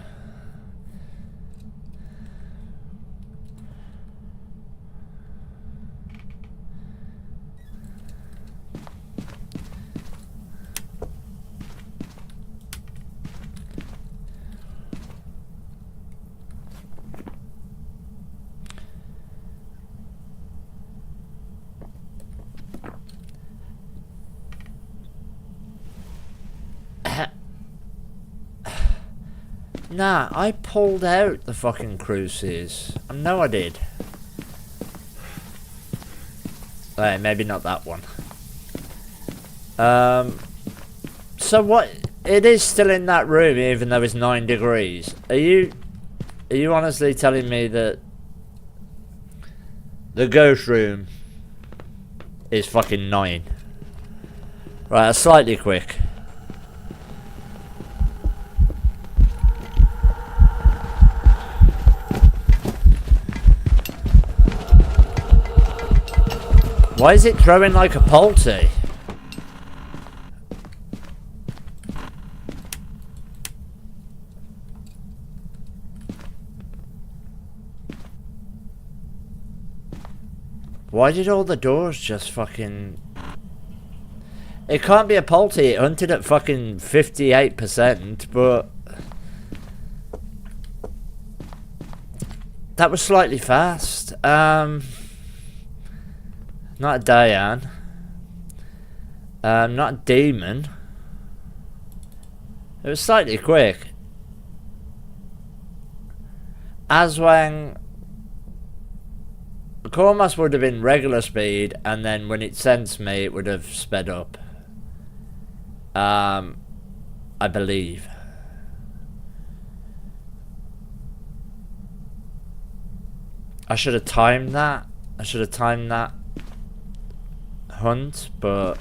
Speaker 1: Nah, I pulled out the fucking cruces. I know I did. Alright, maybe not that one. So what? It is still in that room even though it's 9 degrees. Are you honestly telling me that the ghost room is fucking 9? Right, that's slightly quick. Why is it throwing like a poulty? Why did all the doors just fucking... It can't be a poulty, it hunted at fucking 58%, but... That was slightly fast. Not a Diane. Not a demon. It was slightly quick. Aswang. The Cormos would have been regular speed, and then when it sensed me, it would have sped up. I believe. I should have timed that. I should have timed that hunt, but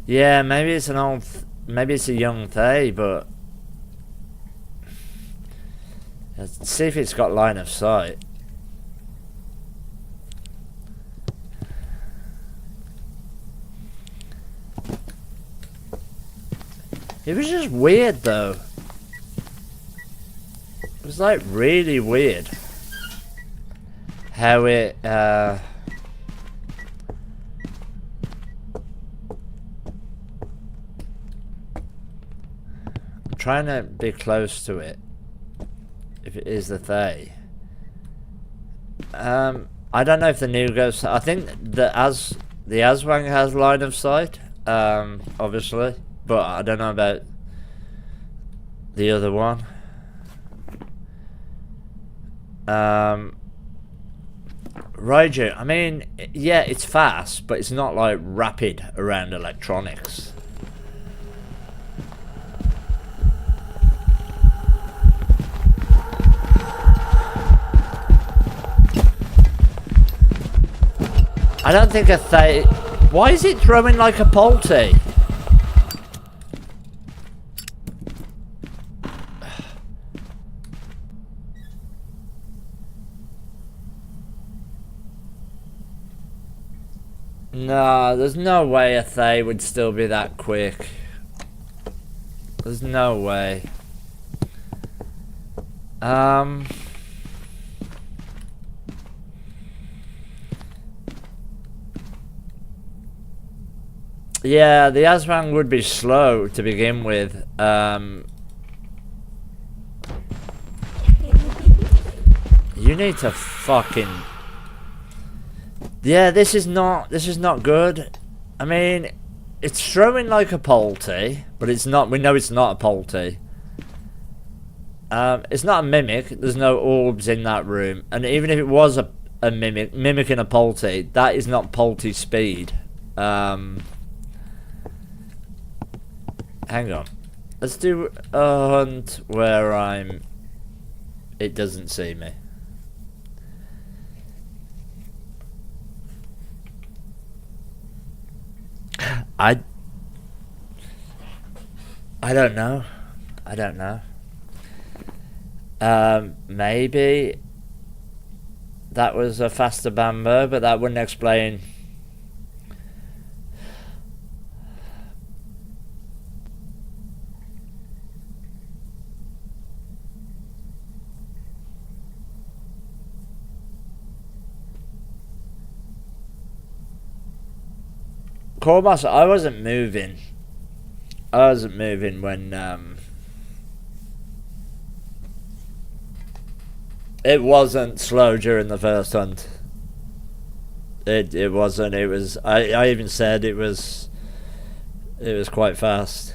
Speaker 1: yeah, maybe it's an old, maybe it's a young Thay, but let's see if it's got line of sight. It was just weird though. It was like really weird how it I'm trying to be close to it if it is the Thay. I don't know if the new ghost, I think the Aswang has line of sight, obviously, but I don't know about the other one. Raiju, I mean, yeah, it's fast, but it's not like rapid around electronics. I don't think a Thay... Why is it throwing like a poulty? No, there's no way a Thay would still be that quick. There's no way. Yeah, the Aswang would be slow to begin with. You need to fucking... Yeah, this is not good. I mean, it's throwing like a poulty, but it's not. We know it's not a poulty. It's not a mimic. There's no orbs in that room, and even if it was a mimic mimicking a poulty, that is not poulty speed. Hang on. Let's do a hunt where it doesn't see me. I don't know. I don't know. Maybe that was a faster bamboo, but that wouldn't explain. Cormas, I wasn't moving. I wasn't moving when it wasn't slow during the first hunt. It wasn't. It was. I even said it was. It was quite fast.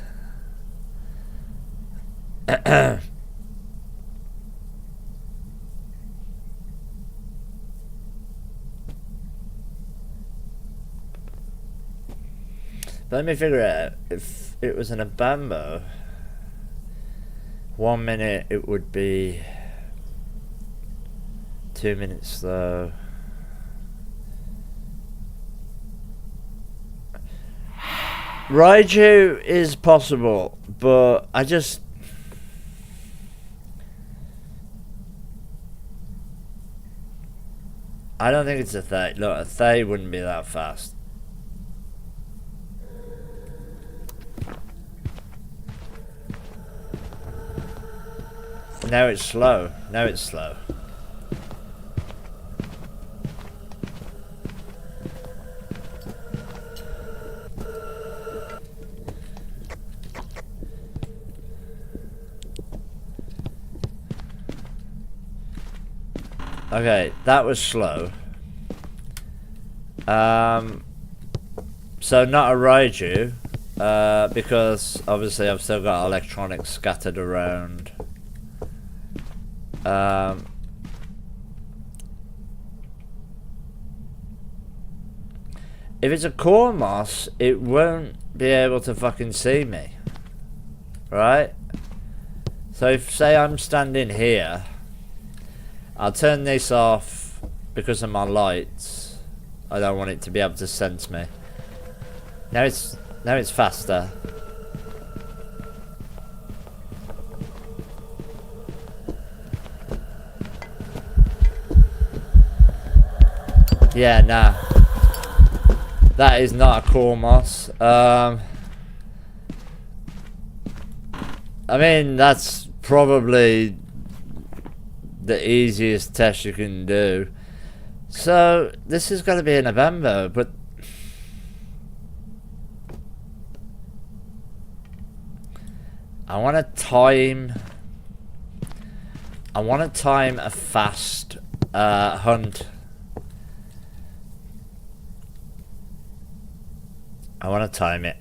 Speaker 1: Let me figure out if it was in a bamboo. 1 minute it would be 2 minutes slow. Raiju is possible, but I don't think it's a Thay. Look, a Thay wouldn't be that fast. Now it's slow. Now it's slow. Okay, that was slow. So not a Raiju, because obviously I've still got electronics scattered around. If it's a Cormos, it won't be able to fucking see me, right? So if, say I'm standing here, I'll turn this off because of my lights. I don't want it to be able to sense me. Now it's faster. Yeah, nah. That is not a Cormos. I mean, that's probably the easiest test you can do. So, this is going to be in November, but... I want to time a fast hunt. I want to time it.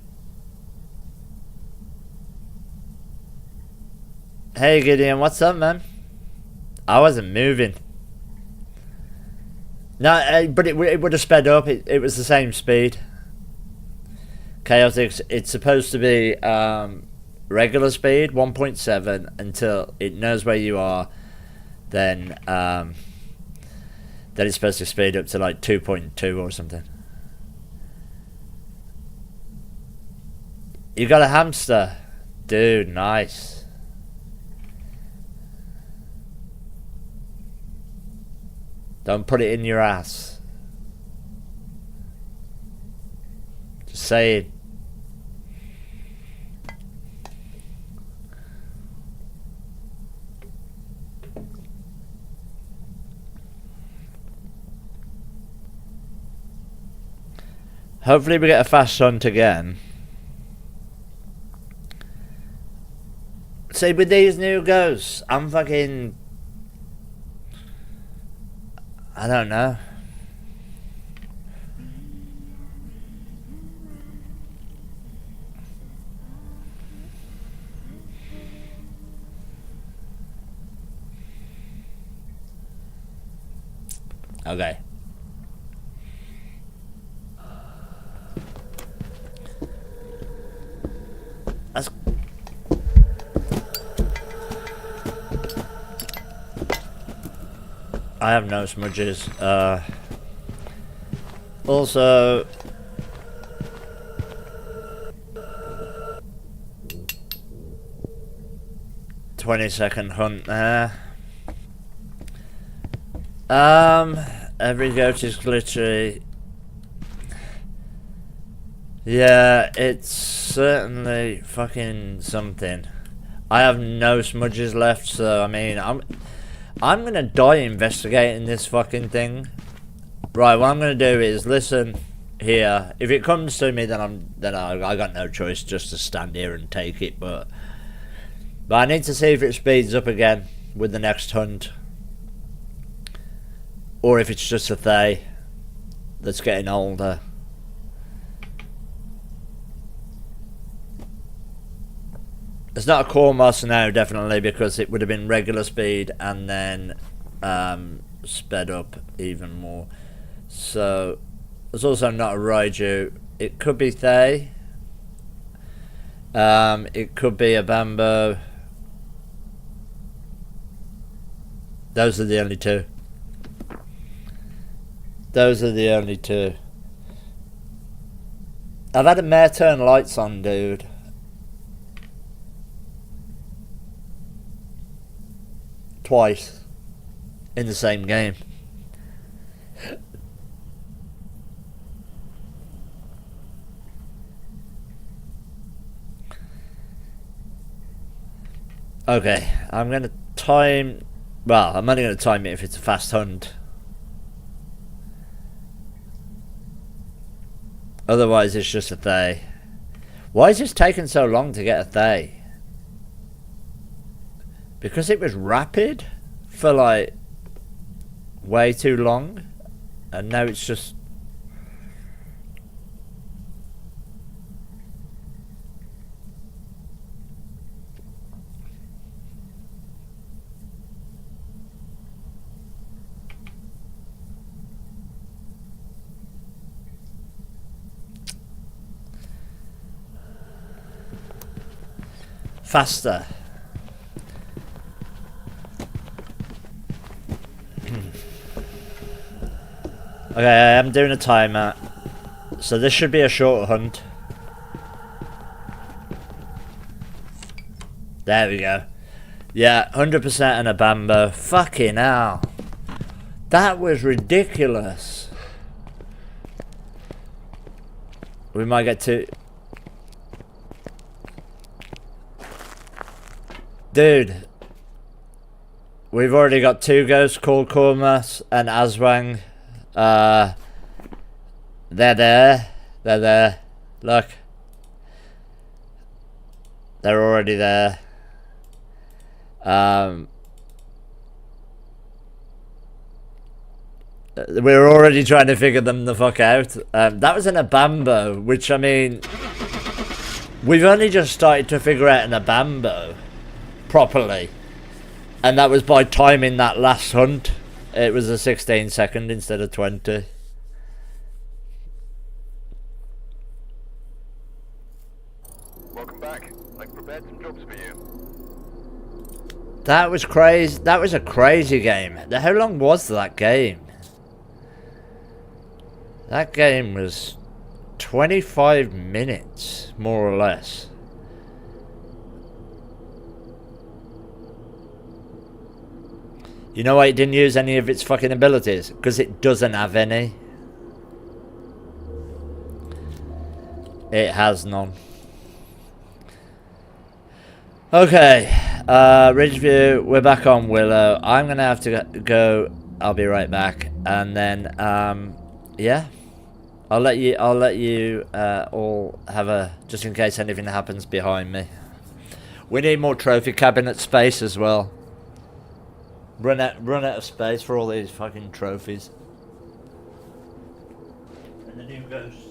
Speaker 1: Hey Gideon, what's up, man? I wasn't moving. No, but it would have sped up. It was the same speed. Chaotic, it's supposed to be regular speed, 1.7, until it knows where you are. Then it's supposed to speed up to like 2.2 or something. You got a hamster? Dude, nice. Don't put it in your ass. Just say it. Hopefully we get a fast hunt again. See, with these new ghosts, I'm fucking... I don't know. Okay. That's... I have no smudges. Also, "20-second hunt" there. Every goat is glitchy. Yeah, it's certainly fucking something. I have no smudges left, so I mean, I'm gonna die investigating this fucking thing. Right, what I'm gonna do is listen here. If it comes to me, then I got no choice just to stand here and take it. But I need to see if it speeds up again with the next hunt, or if it's just a Thay that's getting older. It's not a core moss now, definitely, because it would have been regular speed and then sped up even more. So, it's also not a Raiju. It could be Thay. It could be a Bambo. Those are the only two. Those are the only two. I've had a mare turn lights on, dude. Twice in the same game. Okay, I'm gonna time. Well, I'm only gonna time it if it's a fast hunt. Otherwise, it's just a Thay. Why is this taking so long to get a Thay? Because it was rapid for like way too long, and now it's just... faster. Okay, I am doing a timer, so this should be a short hunt. There we go. Yeah, 100% and a Bambo. Fucking hell. That was ridiculous. We might get to... Dude, we've already got 2 ghosts called Kormas and Aswang. They're there. They're there. Look. They're already there. We're already trying to figure them the fuck out. That was in a Bambo, which, I mean, we've only just started to figure out in a Bambo properly. And that was by timing that last hunt. It was a 16-second instead of 20.
Speaker 2: Welcome back. I've prepared some jobs for you.
Speaker 1: That was crazy. That was a crazy game. How long was that game? That game was 25 minutes, more or less. You know why it didn't use any of its fucking abilities? Because it doesn't have any. It has none. Okay, Ridgeview, we're back on Willow. I'm gonna have to go. I'll be right back, and then yeah, I'll let you all have a, just in case anything happens behind me. We need more trophy cabinet space as well. Run out of space for all these fucking trophies. And the new ghosts.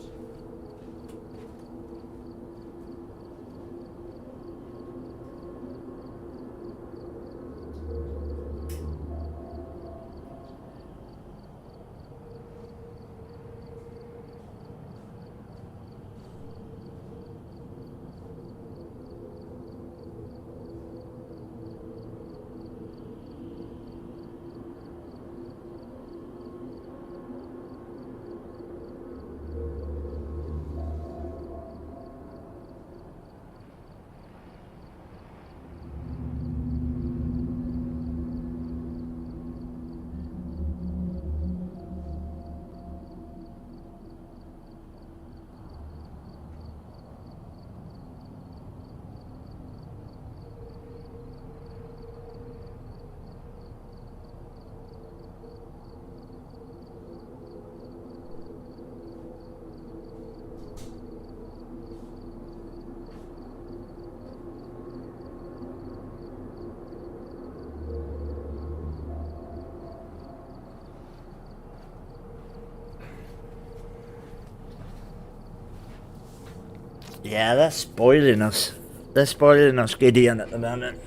Speaker 1: Yeah, they're spoiling us. They're spoiling us, Gideon, at the moment.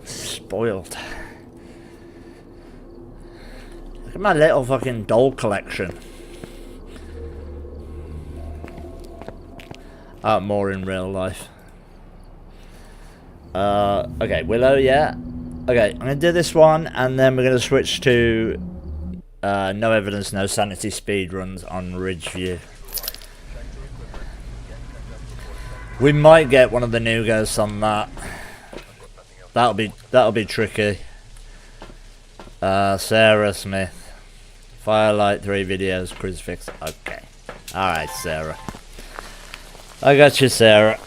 Speaker 1: Spoiled. Look at my little fucking doll collection. More in real life. Okay, Willow, yeah. Okay, I'm gonna do this one, and then we're gonna switch to no evidence, no sanity speed runs on Ridgeview. We might get one of the new ghosts on that. That'll be tricky. Sarah Smith. Firelight 3 videos, crucifix. Okay. Alright, Sarah. I got you, Sarah.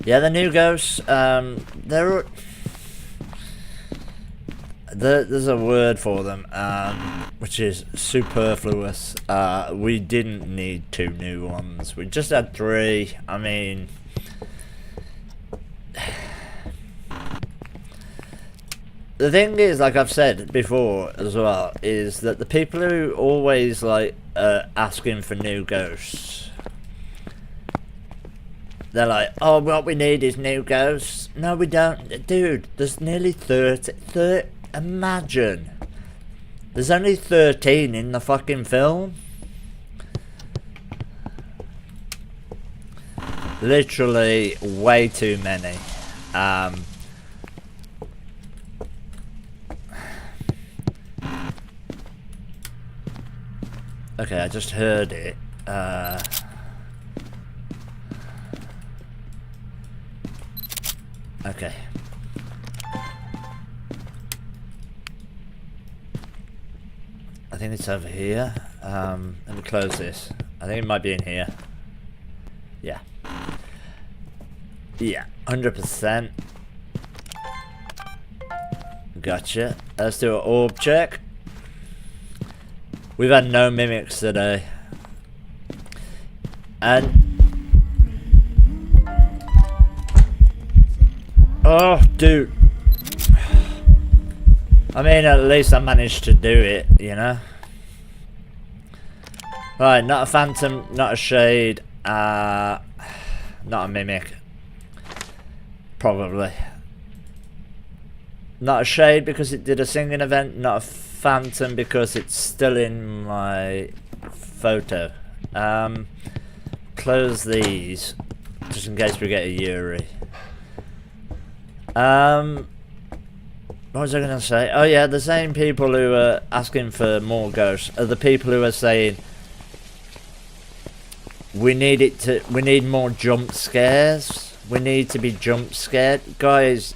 Speaker 1: Yeah, the new ghosts, there's a word for them, which is superfluous. We didn't need 2 new ones. We just had 3. I mean, the thing is, like I've said before as well, is that the people who always like asking for new ghosts, they're like, oh, what we need is new ghosts. No, we don't. Dude, there's nearly 30. Imagine. There's only 13 in the fucking film. Literally way too many. Okay, I just heard it. Okay. I think it's over here. Let me close this. I think it might be in here. Yeah. Yeah, 100%. Gotcha. Let's do an orb check. We've had no mimics today. And... oh, dude. I mean, at least I managed to do it, you know? Right, not a phantom, not a shade, not a mimic. Probably. Not a shade because it did a singing event, not a phantom because it's still in my photo. Close these, just in case we get a Yuri. What was I going to say? Oh yeah, the same people who are asking for more ghosts are the people who are saying we need more jump scares. We need to be jump scared. Guys,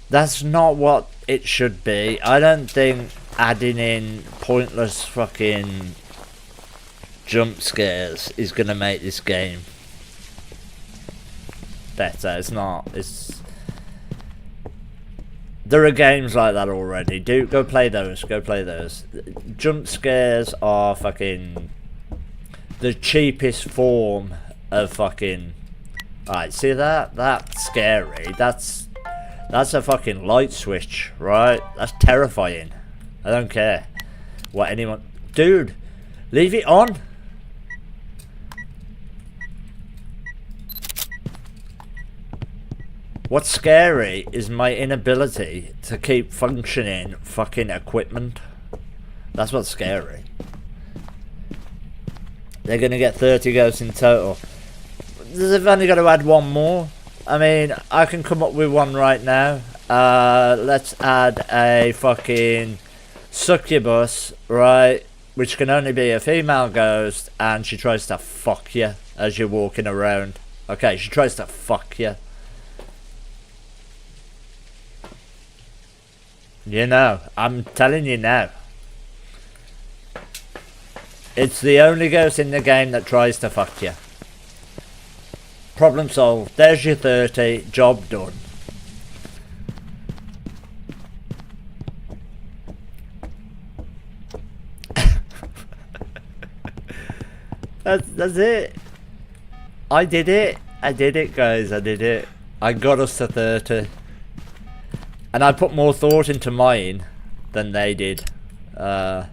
Speaker 1: that's not what it should be. I don't think adding in pointless fucking jump scares is going to make this game better. It's not. There are games like that already. Go play those. Go play those. Jump scares are fucking the cheapest form of fucking... Alright, see that? That's scary. That's a fucking light switch, right? That's terrifying. I don't care what anyone... Dude, leave it on. What's scary is my inability to keep functioning fucking equipment. That's what's scary. They're going to get 30 ghosts in total. They've only got to add one more. I mean, I can come up with one right now. Let's add a fucking succubus, right? Which can only be a female ghost, and she tries to fuck you as you're walking around. Okay, she tries to fuck you. You know, I'm telling you now. It's the only ghost in the game that tries to fuck you. Problem solved. There's your 30. Job done. That's it. I did it. I did it, guys. I did it. I got us to 30. And I put more thought into mine than they did. Because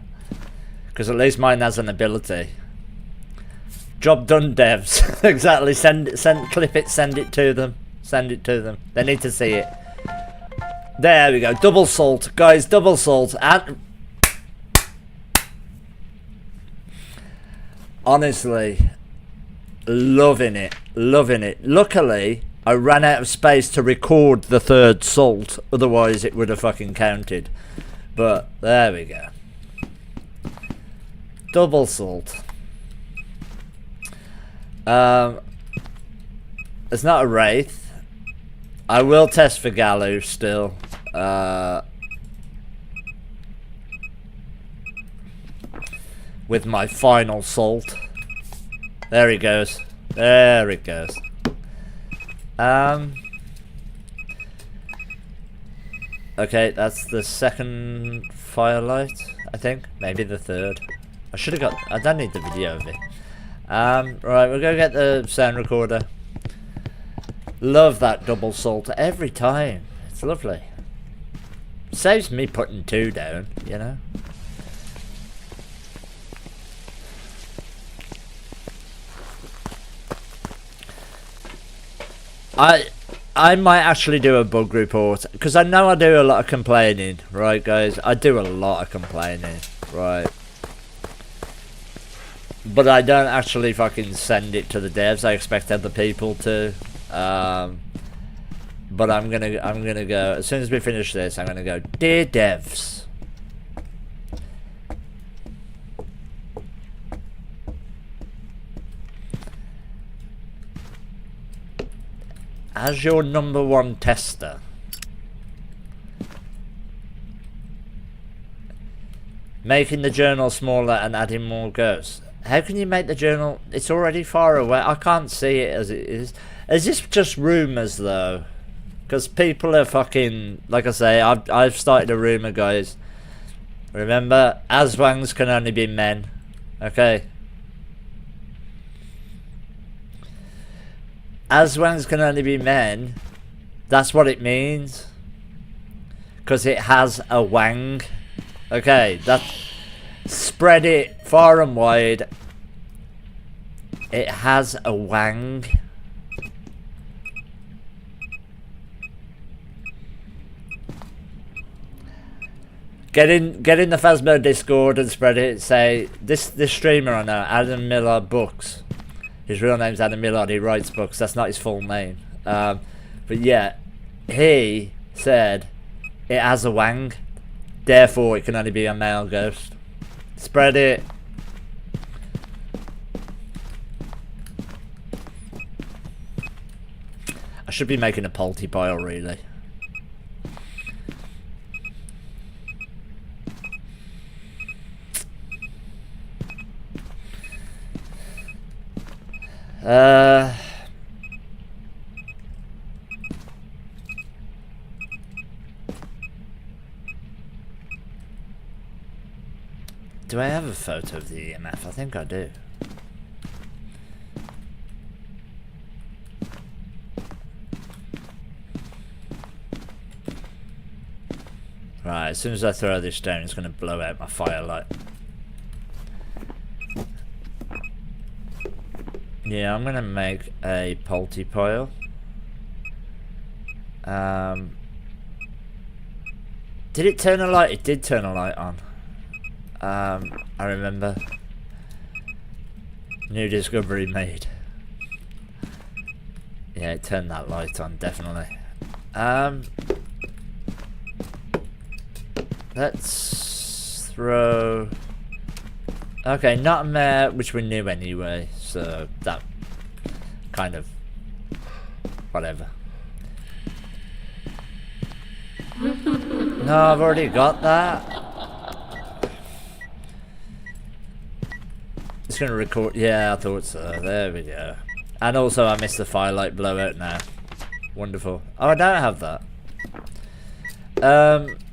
Speaker 1: at least mine has an ability. Job done, devs. Exactly. Clip it, send it to them. Send it to them. They need to see it. There we go. Double salt. Guys, double salt. And honestly, loving it. Loving it. Luckily, I ran out of space to record the third salt, otherwise it would have fucking counted. But there we go. Double salt. It's not a Wraith. I will test for Gallo still. With my final salt. There he goes. There it goes. Okay, that's the second firelight, I think. Maybe the third. I should have got... I don't need the video of it. Right, we'll go get the sound recorder. Love that double salt every time. It's lovely. Saves me putting 2 down, you know. I might actually do a bug report, because I know I do a lot of complaining, right guys? I do a lot of complaining, right? But I don't actually fucking send it to the devs. I expect other people to. But I'm gonna go, as soon as we finish this, I'm gonna go, dear devs. As your #1 tester, Making the journal smaller and adding more ghosts. How can you make the journal? It's already far away. I can't see it as it is. Is this just rumours though? Because people are fucking, like I say, I've started a rumour, guys. Remember, Aswangs can only be men. Okay. Aswangs can only be men. That's what it means. Because it has a wang. Okay, that spread it far and wide. It has a wang. Get in the Phasmo Discord and spread it. Say this streamer I know, Adam Millard Books. His real name's Adam Millard. He writes books. That's not his full name. But yeah, he said it has a wang. Therefore, it can only be a male ghost. Spread it. I should be making a polty pile, really. Do I have a photo of the EMF? I think I do. Right, as soon as I throw this down, it's going to blow out my firelight. Yeah, I'm going to make a polty pile. Did it turn a light? It did turn a light on. I remember. New discovery made. Yeah, it turned that light on, definitely. Let's throw... Okay, not a mare, which we knew anyway, so that kind of... whatever. No, I've already got that. It's going to record... Yeah, I thought so. There we go. And also I missed the firelight blowout now. Wonderful. Oh, I don't have that.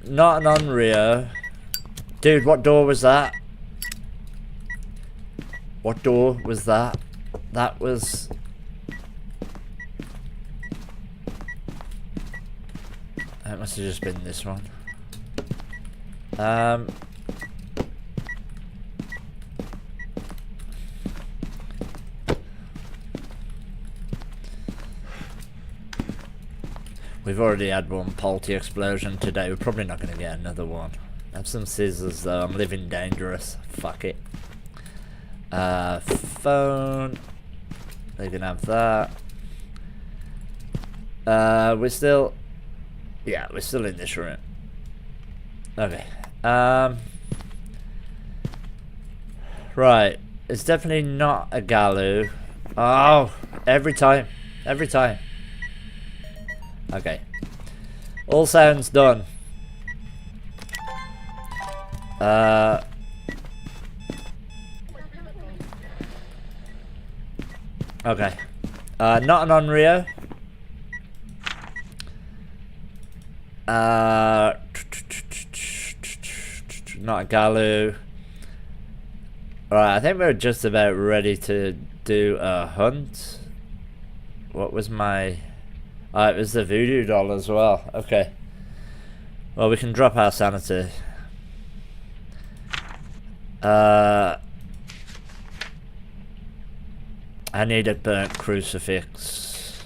Speaker 1: Not an on-Rio. Dude, what door was that? What door was that? That was... It must have just been this one. We've already had one polty explosion today. We're probably not going to get another one. I have some scissors though. I'm living dangerous. Fuck it. Phone. They can have that. We're still... Yeah, we're still in this room. Okay. Right. It's definitely not a Galu. Oh, every time. Every time. Okay. All sounds done. Okay. Not an on-Rio. Not a Galu. Alright, I think we're just about ready to do a hunt. What was my... it was the voodoo doll as well. Okay. Well, we can drop our sanity. I need a burnt crucifix.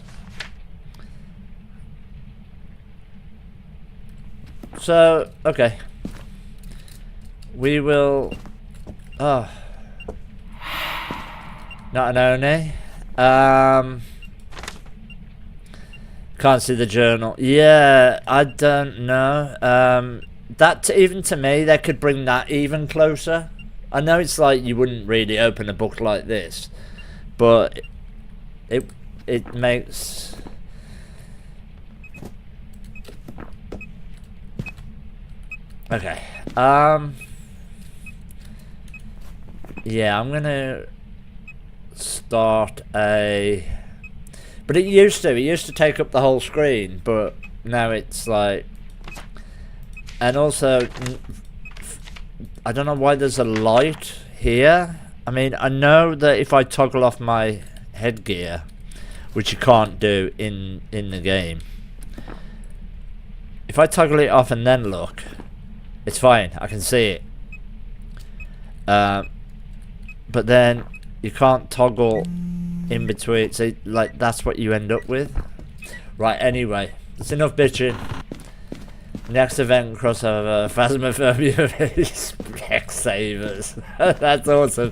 Speaker 1: So, okay. We will... Oh. Not an Oni. Can't see the journal. Yeah, I don't know. That even to me, they could bring that even closer. I know it's like you wouldn't really open a book like this, but it makes... Okay. Yeah, I'm gonna start a... But it used to take up the whole screen, but now it's like... And also, I don't know why there's a light here. I mean, I know that if I toggle off my headgear, which you can't do in the game, if I toggle it off and then look, it's fine, I can see it. But then you can't toggle in between, so like that's what you end up with. Right, anyway, it's enough bitching. Next event crossover, Phasmophobia is Specsavers. That's awesome.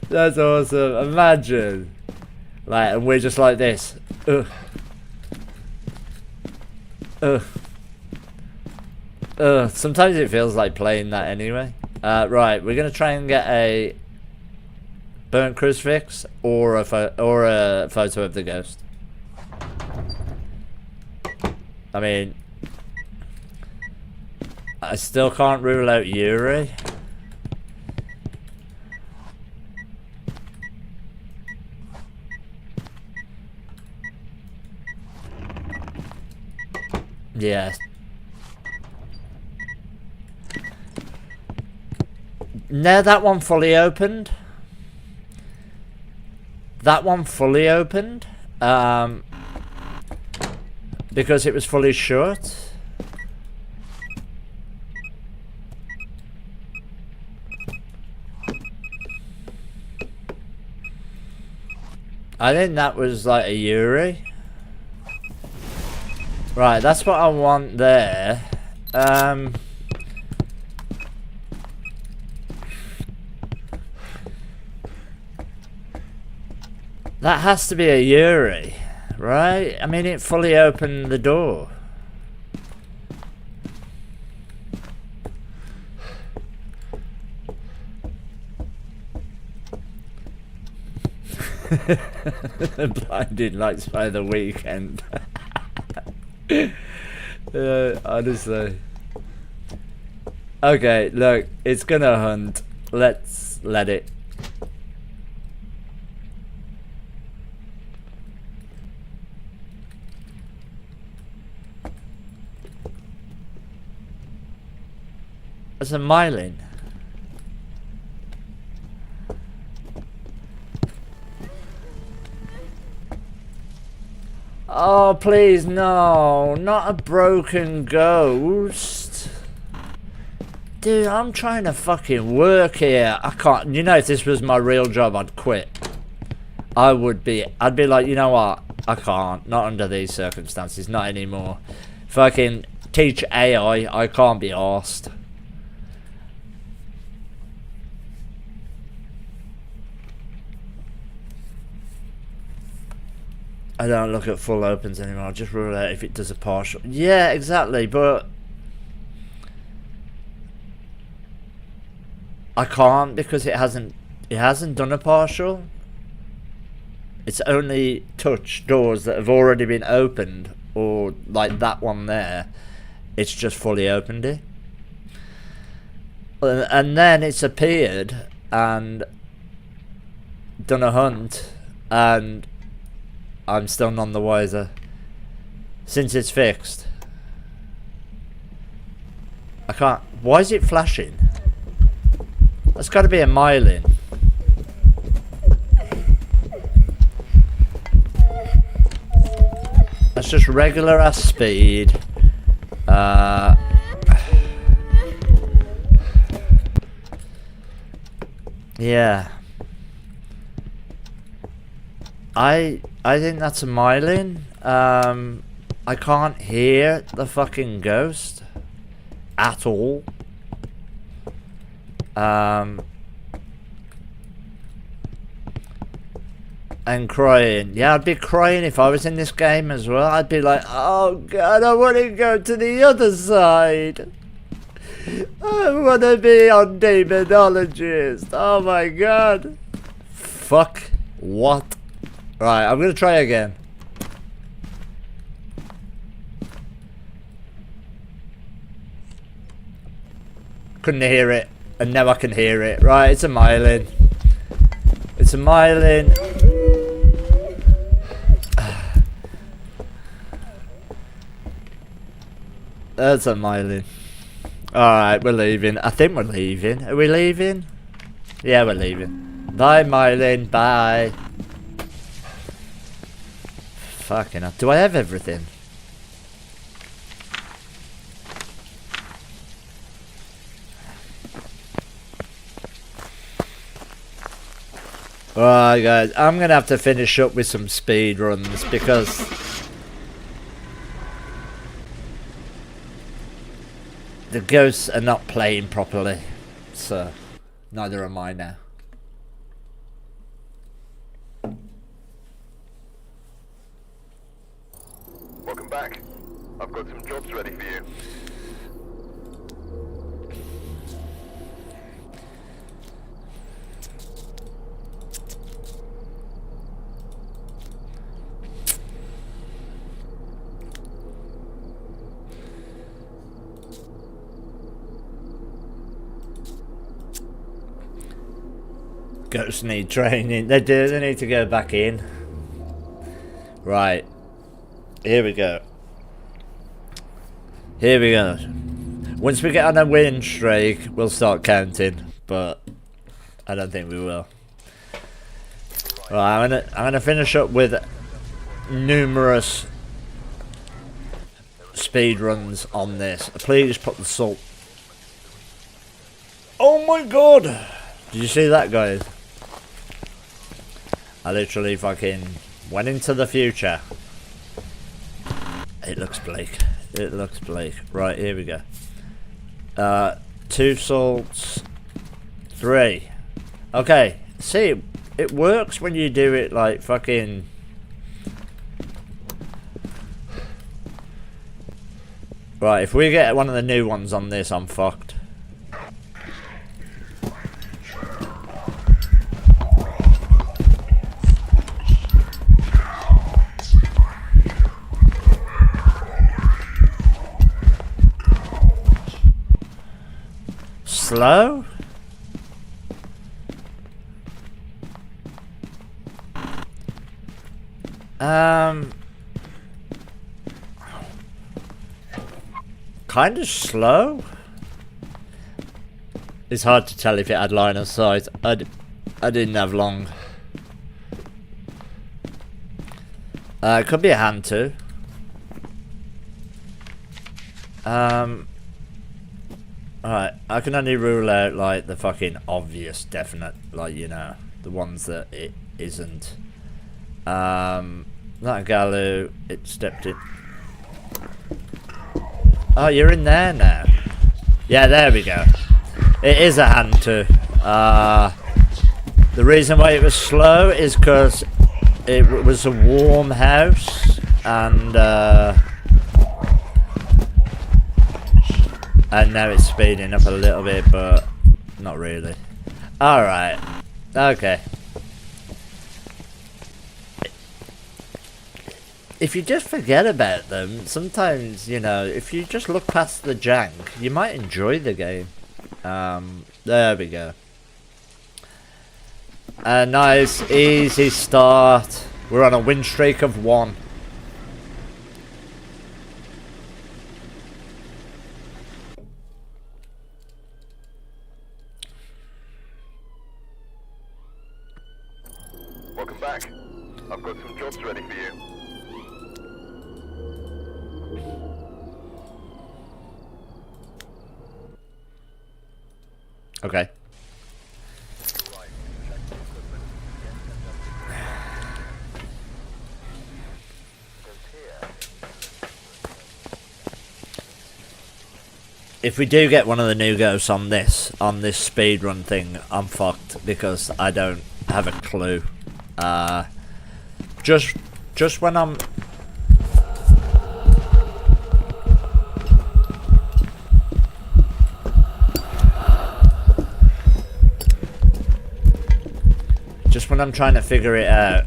Speaker 1: That's awesome. Imagine. Like, and we're just like this. Ugh. Ugh. Ugh. Sometimes it feels like playing that anyway. Right, we're gonna try and get a burnt crucifix or a photo of the ghost. I mean, I still can't rule out Yuri. Yeah. No, that one fully opened. That one fully opened. Because it was fully shut. I think that was like a Yuri. Right, that's what I want there. That has to be a Yuri, right? I mean, it fully opened the door. Blinding lights by the weekend. Honestly. Okay, look, it's gonna hunt. Let's let it. There's a myelin. Oh, please, no. Not a broken ghost. Dude, I'm trying to fucking work here. I can't. You know, if this was my real job, I'd quit. I'd be like, you know what? I can't. Not under these circumstances. Not anymore. Fucking teach AI. I can't be arsed. I don't look at full opens anymore. I'll just rule out if it does a partial. Yeah, exactly, but I can't because it hasn't done a partial. It's only touched doors that have already been opened, or like that one there. It's just fully opened it. And then it's appeared and done a hunt, and I'm still none the wiser. Since it's fixed. I can't... Why is it flashing? That's got to be a myelin. That's just regular ass speed. Yeah. I think that's a myelin. I can't hear the fucking ghost at all. And crying. Yeah, I'd be crying if I was in this game as well. I'd be like, oh god, I want to go to the other side. I want to be on Demonologist. Oh my god. Fuck. What? Right, I'm going to try again. Couldn't hear it. And now I can hear it. Right, it's a myelin. It's a mile in. That's a mile in. Alright, we're leaving. I think we're leaving. Are we leaving? Yeah, we're leaving. Bye, Mylin. Bye. Fucking hell. Do I have everything? Alright, guys. I'm going to have to finish up with some speed runs because the ghosts are not playing properly. So, neither am I now.
Speaker 2: Welcome back. I've got some jobs ready for you.
Speaker 1: Ghosts need training. They do. They need to go back in. Right. Here we go. Here we go. Once we get on a win streak, we'll start counting. But I don't think we will. Right, I'm gonna finish up with numerous speed runs on this. Please put the salt. Oh my god! Did you see that, guys? I literally fucking went into the future. It looks bleak. It looks bleak. Right, here we go. 2 salts. 3. Okay, see, it works when you do it like fucking... Right, if we get one of the new ones on this, I'm fucked. Slow? Kind of slow. It's hard to tell if it had line of sight. I didn't have long. It could be a hand too. Alright, I can only rule out like the fucking obvious, definite, like, you know, the ones that it isn't. That Galu, it stepped in. Oh, you're in there now. Yeah, there we go. It is a hand too. The reason why it was slow is because it was a warm house and now it's speeding up a little bit, but not really. Alright. Okay. If you just forget about them, sometimes, you know, if you just look past the jank, you might enjoy the game. There we go. A nice, easy start. We're on a win streak of 1.
Speaker 2: Welcome back. I've got some jobs ready for you.
Speaker 1: Okay. If we do get one of the new ghosts on this speedrun thing, I'm fucked because I don't have a clue. Just when I'm trying to figure it out.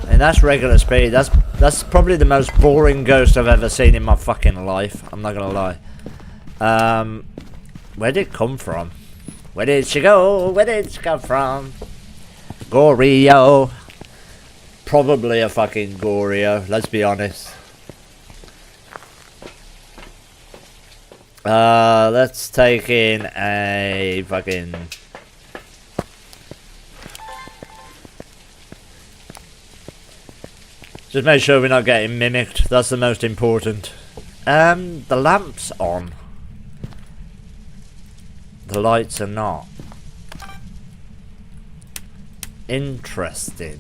Speaker 1: And that's regular speed. That's probably the most boring ghost I've ever seen in my fucking life. I'm not gonna lie. Where did it come from? Where did she go? Where did she come from? Goryo. Probably a fucking Goryo, let's be honest. Let's take in a fucking... Just make sure we're not getting mimicked, that's the most important. The lamp's on. The lights are not. Interesting.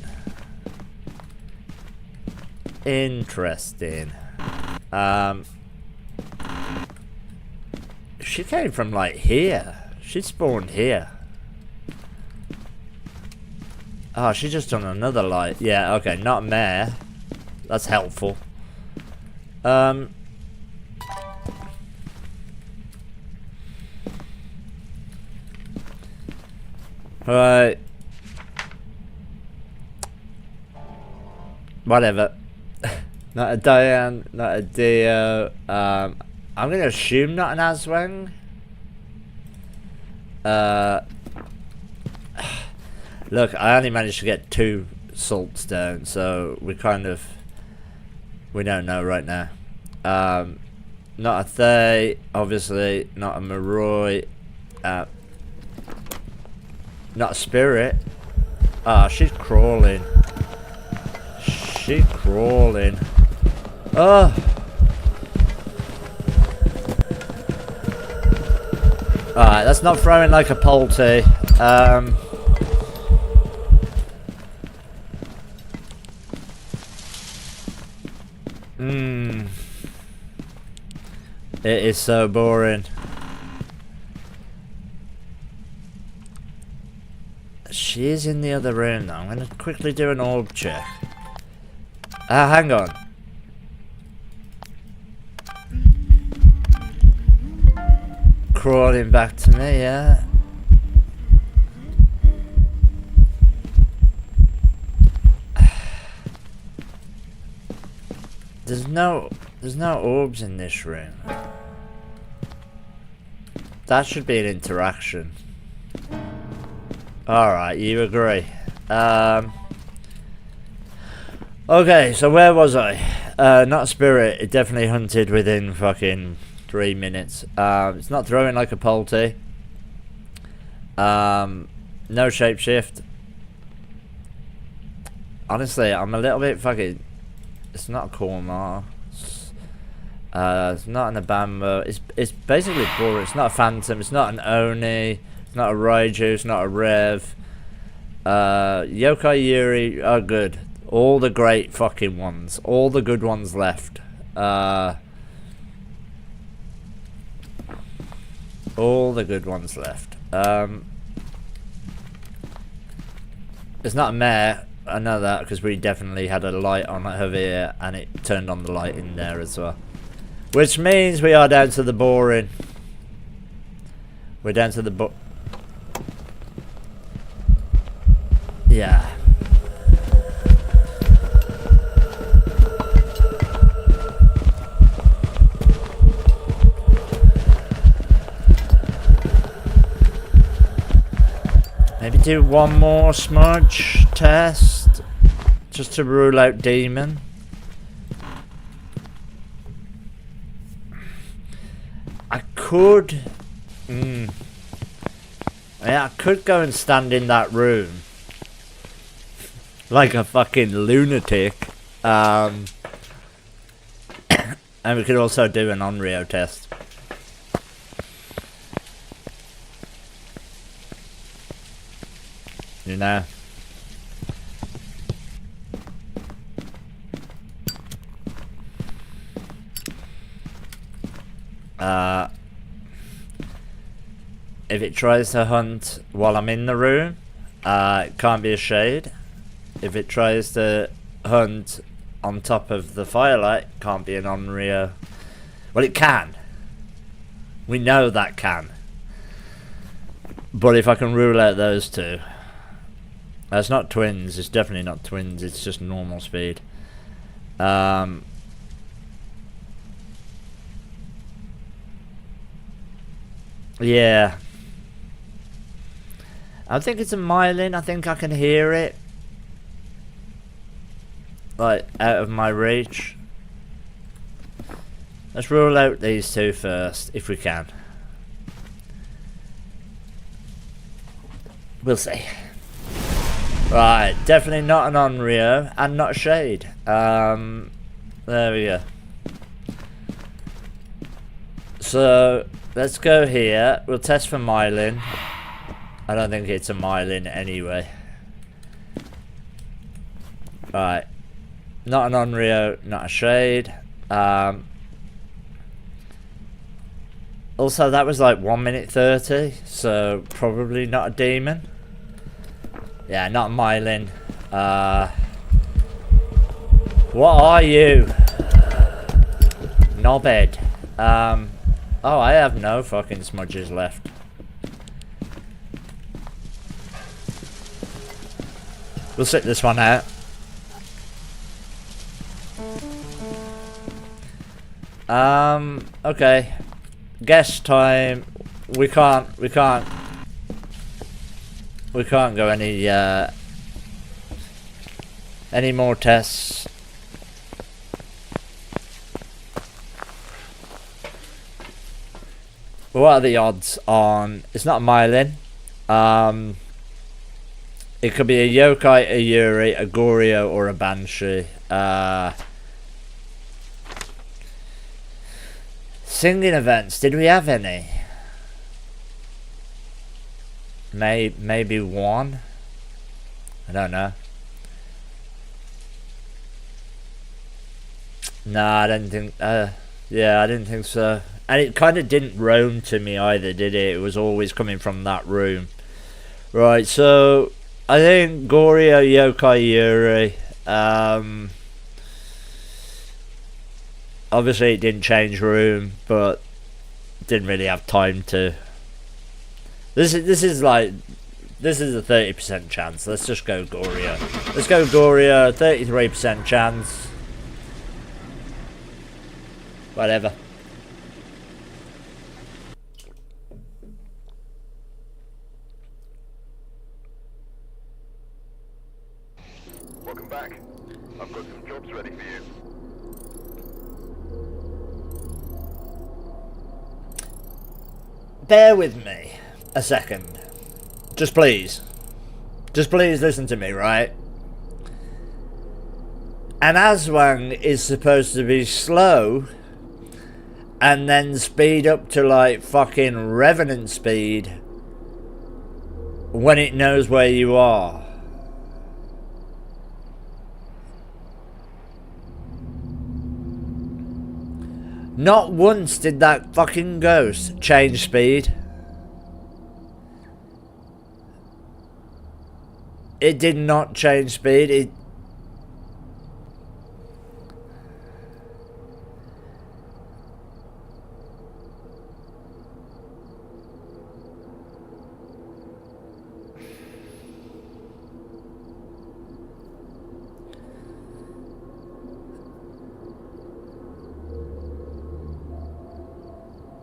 Speaker 1: Interesting. She came from like here. She spawned here. Oh, she just done another light. Yeah, okay, not Mare. That's helpful. Right. Whatever. Not a Diane, not a Dio. I'm gonna assume not an Aswang. Look, I only managed to get 2 salts down, so we don't know right now. Not a Thay, obviously, not a Maroi, not a Spirit. Ah, she's crawling. She's crawling. Oh. Alright, that's not throwing like a poulty. It is so boring. She is in the other room though. I'm going to quickly do an orb check. Hang on. Crawling back to me, yeah. There's no orbs in this room. That should be an interaction. Alright, you agree. Okay, so where was I? Not a Spirit. It definitely hunted within fucking 3 minutes. It's not throwing like a poulty. No shapeshift. Honestly, I'm a little bit fucking... It's not a Korma. It's not an Abamba. It's basically boring. It's not a Phantom. It's not an Oni. It's not a Raiju. It's not a Rev. Yokai Yuri are good. All the great fucking ones. All the good ones left. All the good ones left. It's not a Mare. I know that because we definitely had a light on her ear and it turned on the light in there as well. Which means we are down to the boring. We're down to the yeah. Maybe do one more smudge test just to rule out demon. I could yeah, I could go and stand in that room like a fucking lunatic. And we could also do an Onryo test. You know. If it tries to hunt while I'm in the room, it can't be a shade. If it tries to hunt on top of the firelight, can't be an Onryo. Well, it can. We know that can. But if I can rule out those two. It's not twins, it's definitely not twins, it's just normal speed. Yeah. I think it's a myelin. I think I can hear it. Like, out of my reach. Let's rule out these two first, if we can. We'll see. Right, definitely not an Onryo, and not a Shade. There we go. So, let's go here. We'll test for myelin. I don't think it's a myelin anyway. Right. Not an Onryo, not a Shade. Also, that was like 1 minute 30, so probably not a demon. Yeah, not a myelin. What are you? Knobhead. Oh, I have no fucking smudges left. We'll sit this one out. Okay. Guess time. We can't go any more tests. What are the odds on? It's not a myelin. It could be a yokai, a yuri, a goryo, or a banshee. Singing events. Did we have any? Maybe one. I don't know. Nah, I didn't think. Yeah, I didn't think so. And it kind of didn't roam to me either, did it? It was always coming from that room. Right, so I think Goryo, Yokai, Yuri. Obviously, it didn't change room, but didn't really have time to. This is a 30% chance. Let's just go Goryo. Let's go Goryo. 33% chance. Whatever.
Speaker 2: Welcome back. I've got some jobs ready for you.
Speaker 1: Bear with me a second. Just please. Just please listen to me, right? An Aswang is supposed to be slow and then speed up to like fucking Revenant speed when it knows where you are. Not once did that fucking ghost change speed. It did not change speed.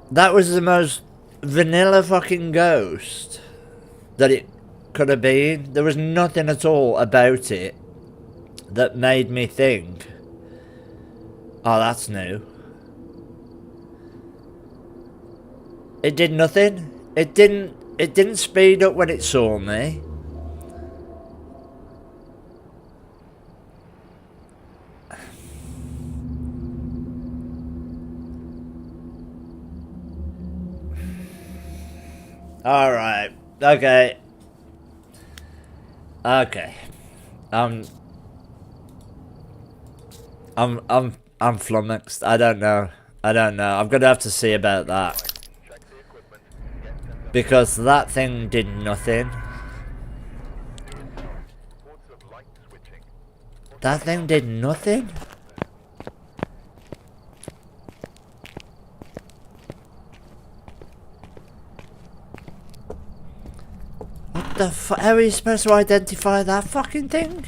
Speaker 1: That was the most vanilla fucking ghost that it could have been. There was nothing at all about it that made me think, oh, that's new. It did nothing. It didn't speed up when it saw me. All right. Okay. Okay. I'm flummoxed. I don't know. I'm gonna have to see about that. Because that thing did nothing. That thing did nothing? What the fuck? How are you supposed to identify that fucking thing?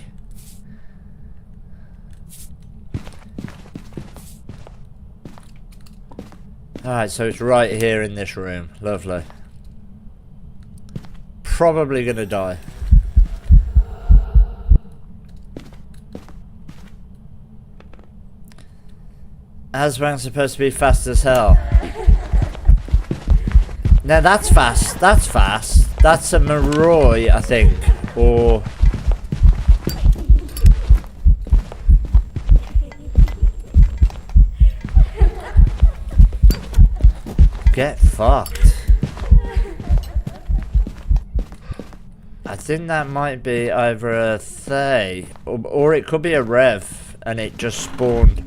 Speaker 1: Alright, so it's right here in this room. Lovely. probably gonna die. Aswang's supposed to be fast as hell. Now that's fast. That's fast. That's a Mare, I think. Or... Get fucked. I think that might be either a Thay or it could be a Rev and it just spawned.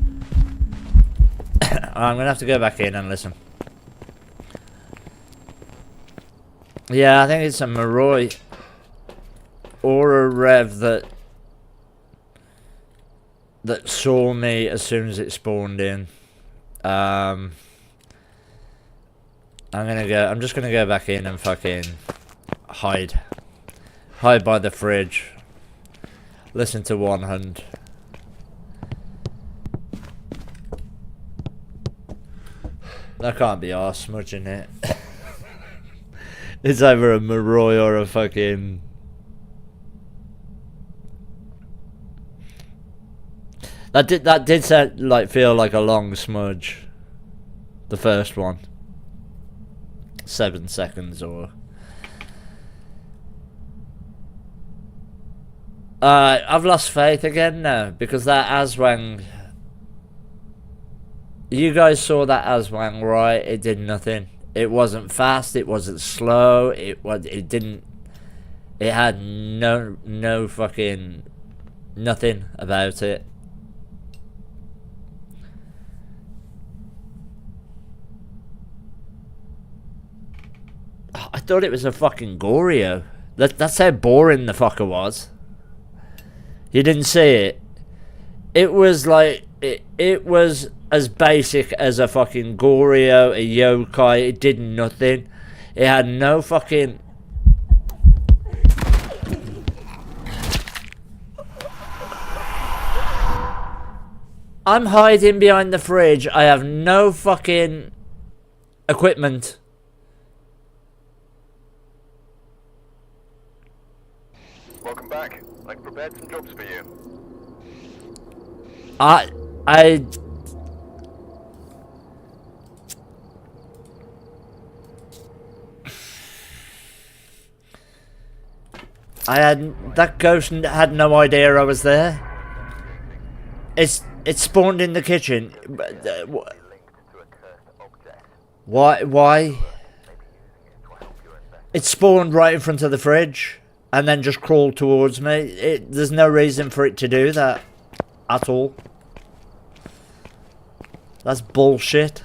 Speaker 1: I'm gonna have to go back in and listen. Yeah, I think it's a Mare or a Rev that saw me as soon as it spawned in. I'm just gonna go back in and fucking hide by the fridge. Listen to one hand. I can't be arse smudging it. It's either a Mare or a fucking... That did sound like feel like a long smudge. The first one. 7 seconds or... I've lost faith again now because that Aswang... You guys saw that Aswang, right? It did nothing. It wasn't fast. It wasn't slow. It had no fucking nothing about it. I thought it was a fucking Goryo. That's how boring the fucker was. You didn't see it. It was like it was as basic as a fucking Goryo, a yokai. It did nothing. It had no fucking... I'm hiding behind the fridge. I have no fucking equipment.
Speaker 2: Welcome back. I've prepared some jobs for you.
Speaker 1: I had... That ghost had no idea I was there. It spawned in the kitchen. Why? It spawned right in front of the fridge and then just crawled towards me. There's no reason for it to do that at all. That's bullshit.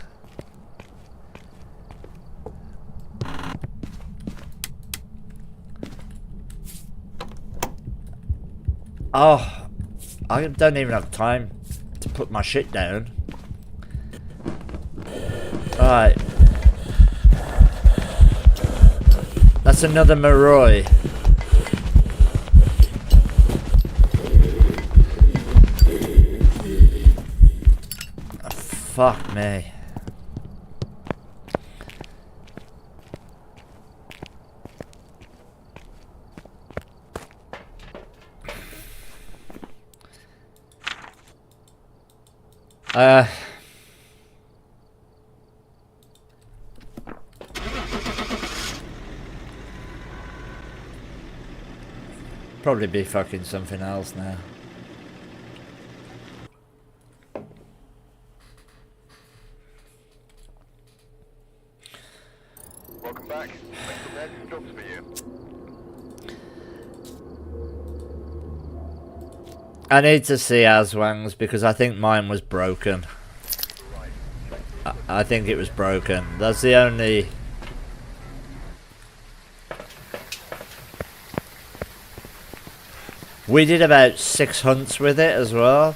Speaker 1: Oh, I don't even have time to put my shit down. Alright. That's another Mare. Oh, fuck me. Probably be fucking something else now.
Speaker 2: Welcome back. I've prepared some jobs for you.
Speaker 1: I need to see Aswang's because I think mine was broken. I think it was broken. That's the only... We did about 6 hunts with it as well.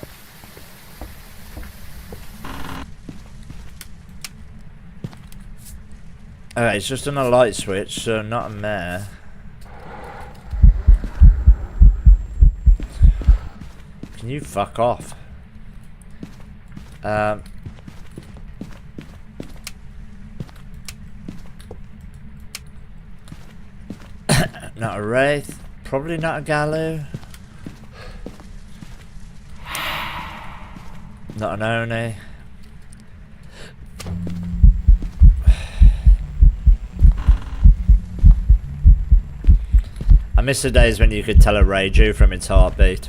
Speaker 1: Alright, it's just on a light switch, so not a mare. Can you fuck off? Not a Wraith. Probably not a Galu. Not an Oni. I miss the days when you could tell a Reiju from its heartbeat.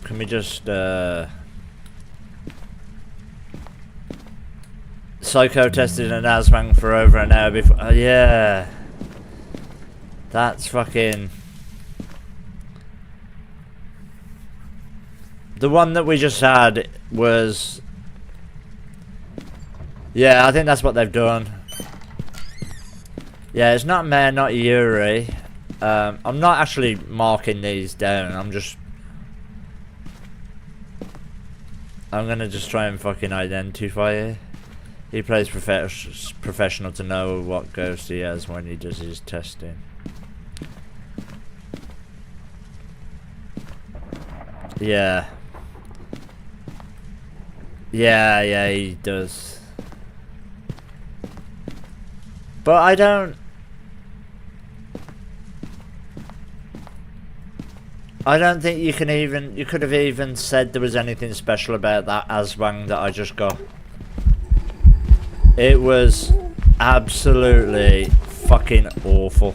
Speaker 1: Can we just psycho tested an Aswang for over an hour before? Oh yeah, that's fucking the one that we just had was. Yeah, I think that's what they've done. Yeah, it's not Mare, not Yuri. I'm not actually marking these down. I'm gonna just try and fucking identify it. He plays professional to know what ghost he has when he does his testing. Yeah. Yeah, he does. But I don't think you could have even said there was anything special about that Aswang that I just got. It was absolutely fucking awful.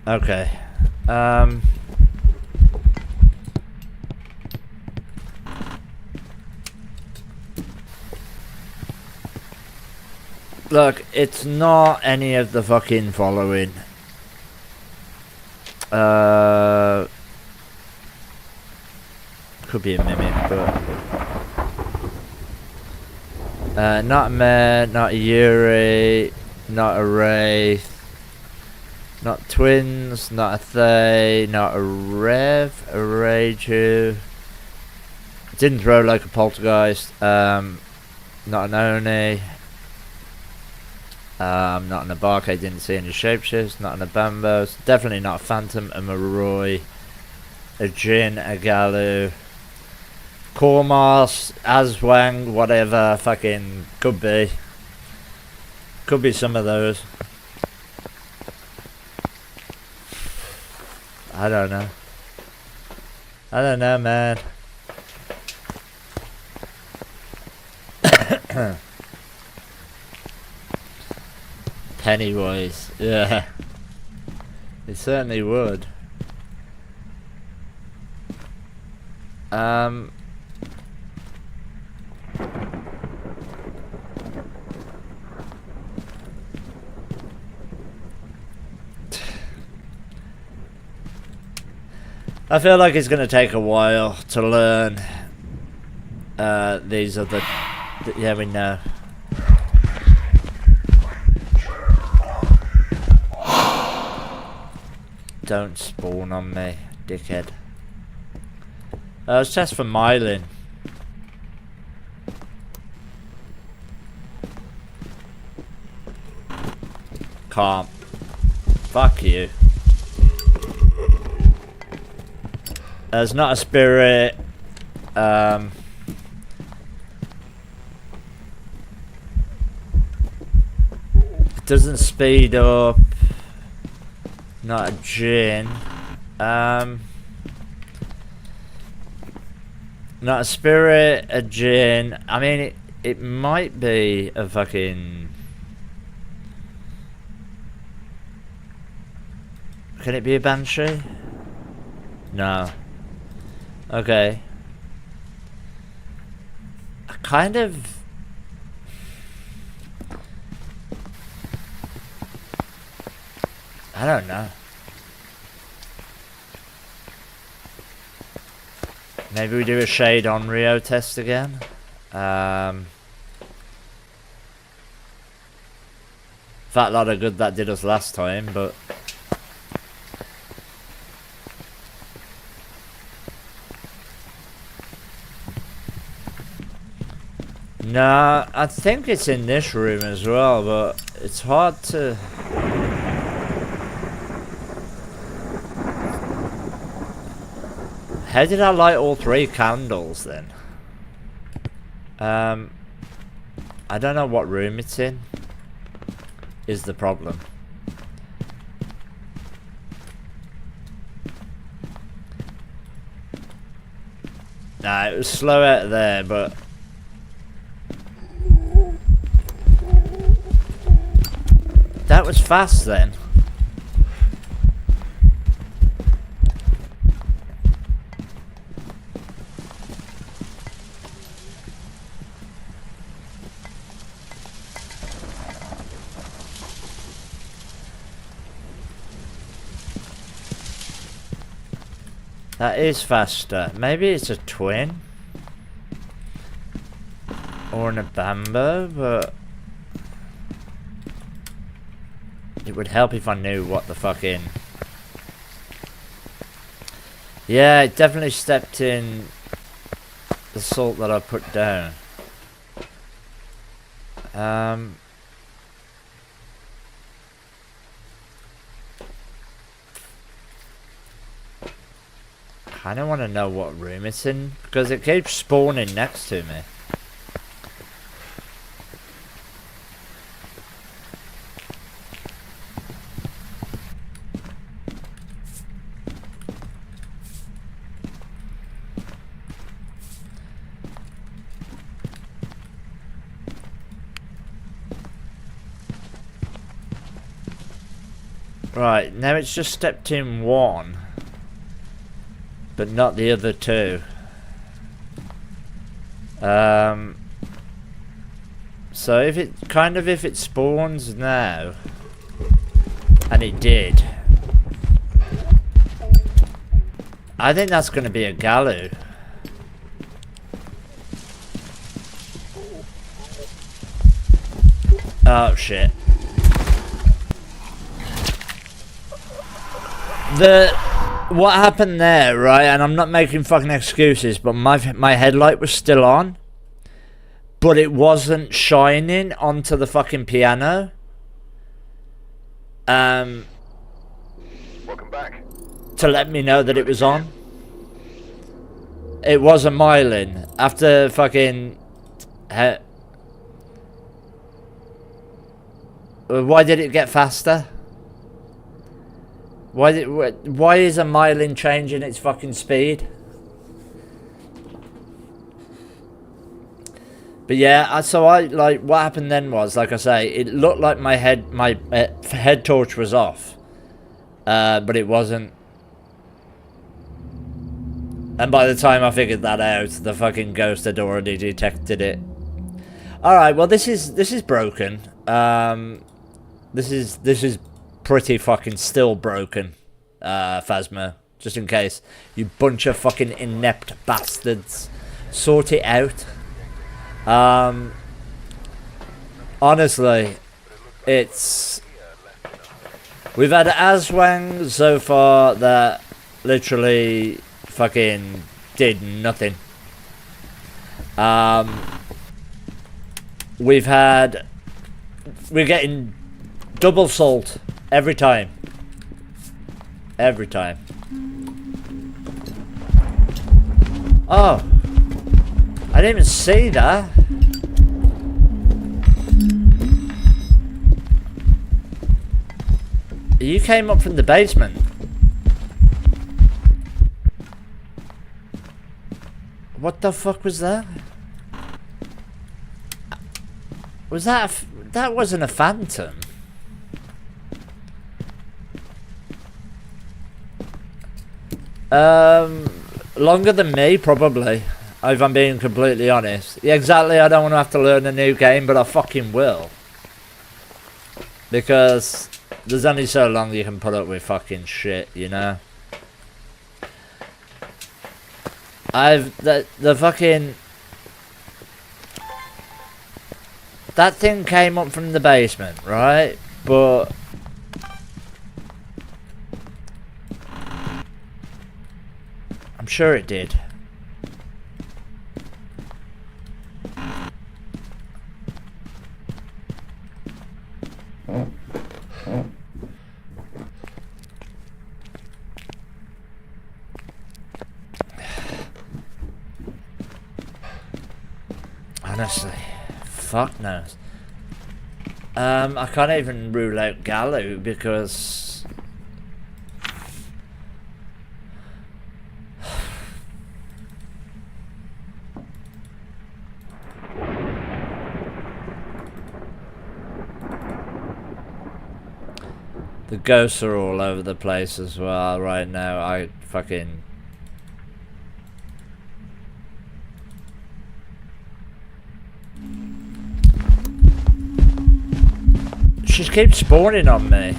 Speaker 1: Okay. Look, it's not any of the fucking following. Could be a mimic, but not a Mare, not a Yuri, not a Wraith, not twins, not a Thay, not a Rev, a Reiju. Didn't throw like a poltergeist. Not an Oni. Not an Abarke, didn't see any shapeshifts. Not an Abambos, definitely not a Phantom, a Maroi, a Jin, a Galu, Kormos, Aswang, whatever, fucking could be some of those. I don't know, man. Pennywise, yeah, it certainly would. I feel like it's going to take a while to learn these other... Yeah, we know. Don't spawn on me, dickhead. Let's test for myelin. Can't. Fuck you. There's not a spirit. It doesn't speed up. Not a Jin. Not a spirit, a Jin. I mean, it might be a fucking... Can it be a Banshee? No. Okay. I kind of... I don't know. Maybe we do a Shade on Rio test again. Fat lot of good that did us last time, but... No, I think it's in this room as well, but it's hard to... How did I light all 3 candles then? I don't know what room it's in, is the problem. Nah, it was slow out there, but... That was fast then. That is faster. Maybe it's a twin. Or an Abambo, but... It would help if I knew what the fucking... Yeah, it definitely stepped in the salt that I put down. I don't want to know what room it's in because it keeps spawning next to me. Right, now it's just stepped in 1. But not the other 2. So if it spawns now, and it did, I think that's going to be a Galoo. Oh shit. What happened there, right, and I'm not making fucking excuses, but my headlight was still on, but it wasn't shining onto the fucking piano.
Speaker 2: Welcome back.
Speaker 1: To let me know that it was on. It was a myelin. After fucking... Why did it get faster? Why is a myelin changing its fucking speed? But yeah, so what happened then was, like I say, it looked like my head torch was off, but it wasn't. And by the time I figured that out, the fucking ghost had already detected it. All right, well this is broken. This is pretty fucking still broken, Phasmo. Just in case, you bunch of fucking inept bastards. Sort it out. Honestly, we've had Aswang so far that literally fucking did nothing. We're getting double salt every time. Every time. Oh, I didn't even see that. You came up from the basement. What the fuck was that? Was that that wasn't a phantom? Longer than me, probably. If I'm being completely honest. Yeah, exactly, I don't want to have to learn a new game, but I fucking will. Because there's only so long you can put up with fucking shit, you know? The fucking... That thing came up from the basement, right? But... I'm sure it did. Honestly, fuck knows. I can't even rule out Gallo because the ghosts are all over the place as well right now. I fucking... She keeps spawning on me.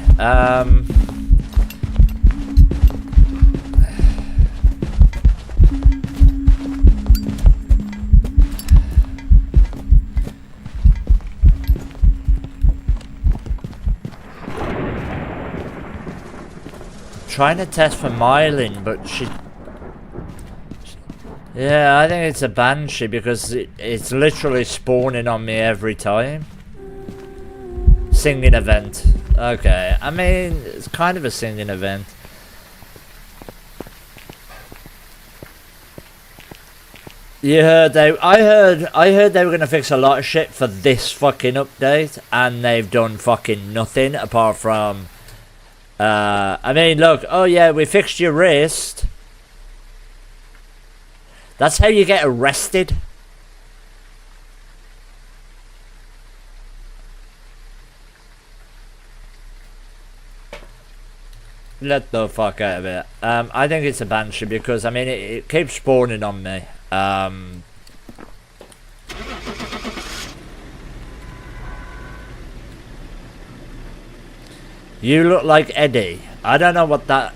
Speaker 1: Trying to test for myelin, but she... Yeah, I think it's a banshee because it's literally spawning on me every time. Singing event. Okay, I mean, it's kind of a singing event. You heard I heard they were gonna fix a lot of shit for this fucking update, and they've done fucking nothing apart from I mean, look, oh yeah, we fixed your wrist. That's how you get arrested. Let the fuck out of it. I think it's a banshee because, I mean, it keeps spawning on me. You look like Eddie. I don't know what that...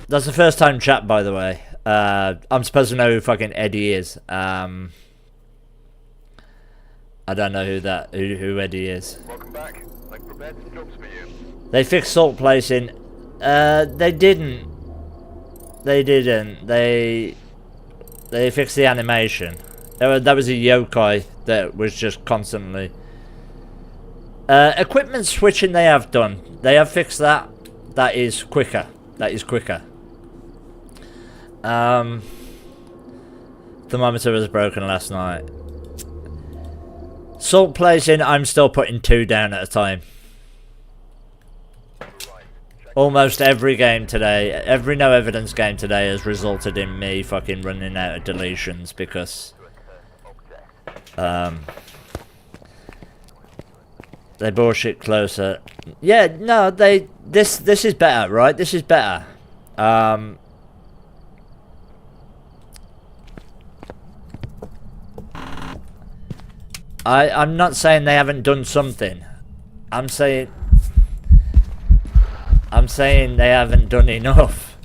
Speaker 1: That's the first time chat, by the way. I'm supposed to know who fucking Eddie is. I don't know who Eddie is.
Speaker 2: Welcome back. I prepared some jobs for you.
Speaker 1: They fixed salt placing. They didn't. They fixed the animation. That was a yokai that was just constantly... equipment switching they have done. They have fixed that. That is quicker. Thermometer was broken last night. Salt placing, I'm still putting 2 down at a time. Almost every game today, every no evidence game today has resulted in me fucking running out of deletions because they bullshit closer. Yeah, no, this is better, right? This is better. I'm not saying they haven't done something. I'm saying they haven't done enough.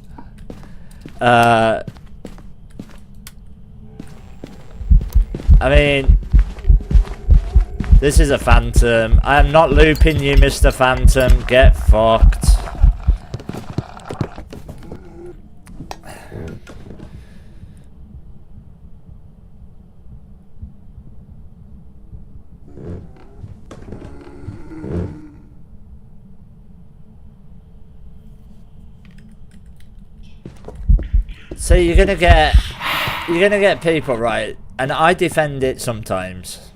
Speaker 1: I mean, this is a phantom. I am not looping you, Mr. Phantom. Get fucked. So you're gonna get people, right, and I defend it sometimes,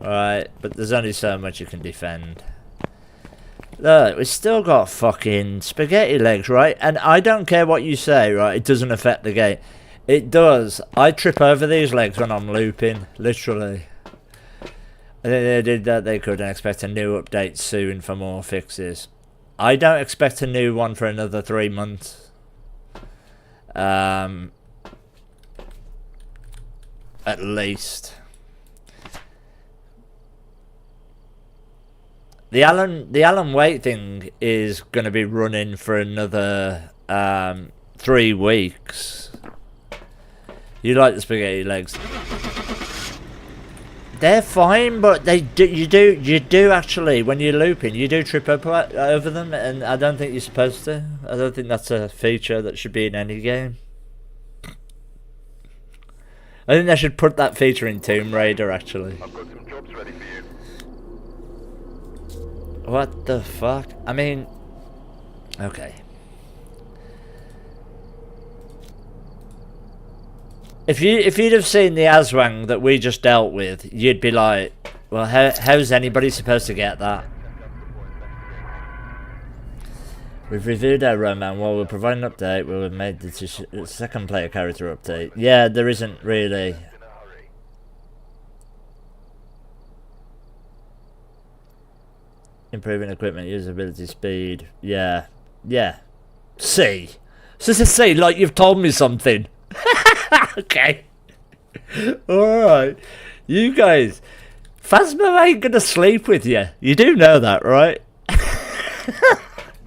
Speaker 1: right, but there's only so much you can defend. Look, we've still got fucking spaghetti legs, right, and I don't care what you say, right, it doesn't affect the game. It does. I trip over these legs when I'm looping, literally. I think they did that they could and expect a new update soon for more fixes. I don't expect a new one for another 3 months. At least. The Alan Wake thing is going to be running for another 3 weeks. You like the spaghetti legs? They're fine, but you do actually, when you're looping, you do trip over them, and I don't think you're supposed to. I don't think that's a feature that should be in any game. I think they should put that feature in Tomb Raider, actually.
Speaker 2: I've got some jobs ready for you.
Speaker 1: What the fuck? I mean, okay. If you'd have seen the Aswang that we just dealt with, you'd be like, well, how's anybody supposed to get that? We've reviewed our roadmap. While we're providing an update, we've made the second player character update. Yeah, there isn't really. Improving equipment, usability, speed. Yeah. Yeah. See. So to say, like you've told me something. Okay. Alright. You guys. Phasmo ain't gonna sleep with you. You do know that, right?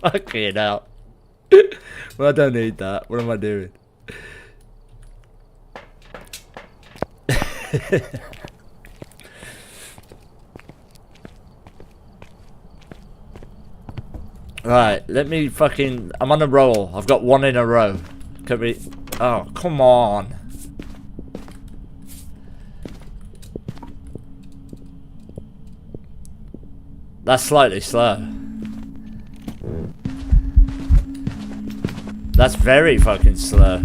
Speaker 1: Fucking hell. Well, I don't need that. What am I doing? Right, let me fucking... I'm on a roll. I've got one in a row. Can we... Oh, come on. That's slightly slow. That's very fucking slow.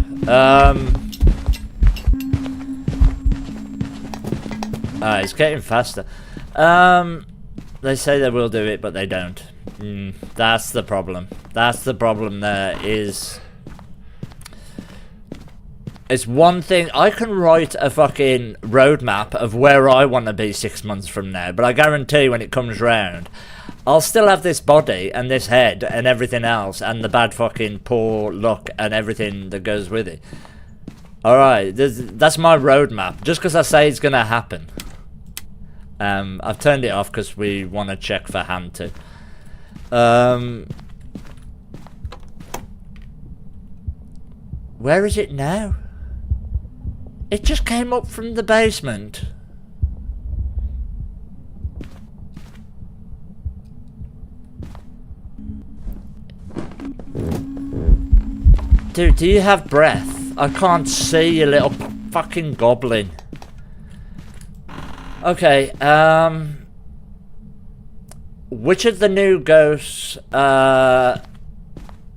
Speaker 1: It's getting faster. They say they will do it, but they don't. That's the problem. That's the problem there is... It's one thing... I can write a fucking roadmap of where I want to be 6 months from now, but I guarantee when it comes round, I'll still have this body and this head and everything else and the bad fucking poor luck and everything that goes with it. Alright, that's my roadmap. Just because I say it's going to happen. I've turned it off because we want to check for hand too. Where is it now? It just came up from the basement. Dude, do you have breath? I can't see, you little fucking goblin. Okay, which of the new ghosts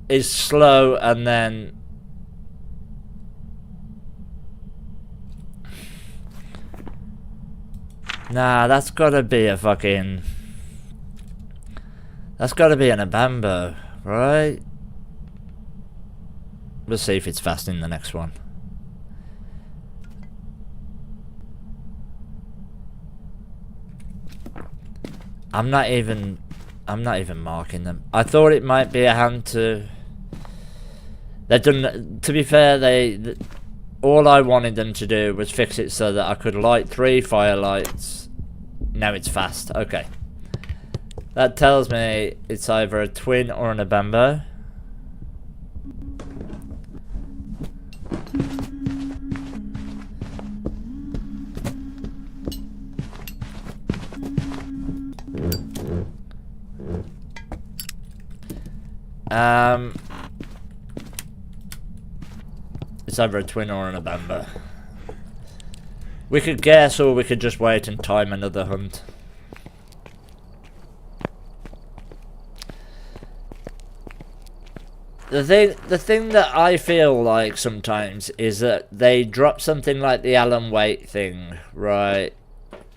Speaker 1: is slow and then... Nah, that's gotta be a fucking... That's gotta be an Abambo, right? We'll see if it's fast in the next one. I'm not even marking them. I thought it might be a hand to... They've done... To be fair, all I wanted them to do was fix it so that I could light 3 firelights. Now it's fast. Okay. That tells me it's either a twin or an Abambo. It's either a twin or an Abambo. We could guess, or we could just wait and time another hunt. The thing that I feel like sometimes is that they drop something like the Alan Wake thing, right?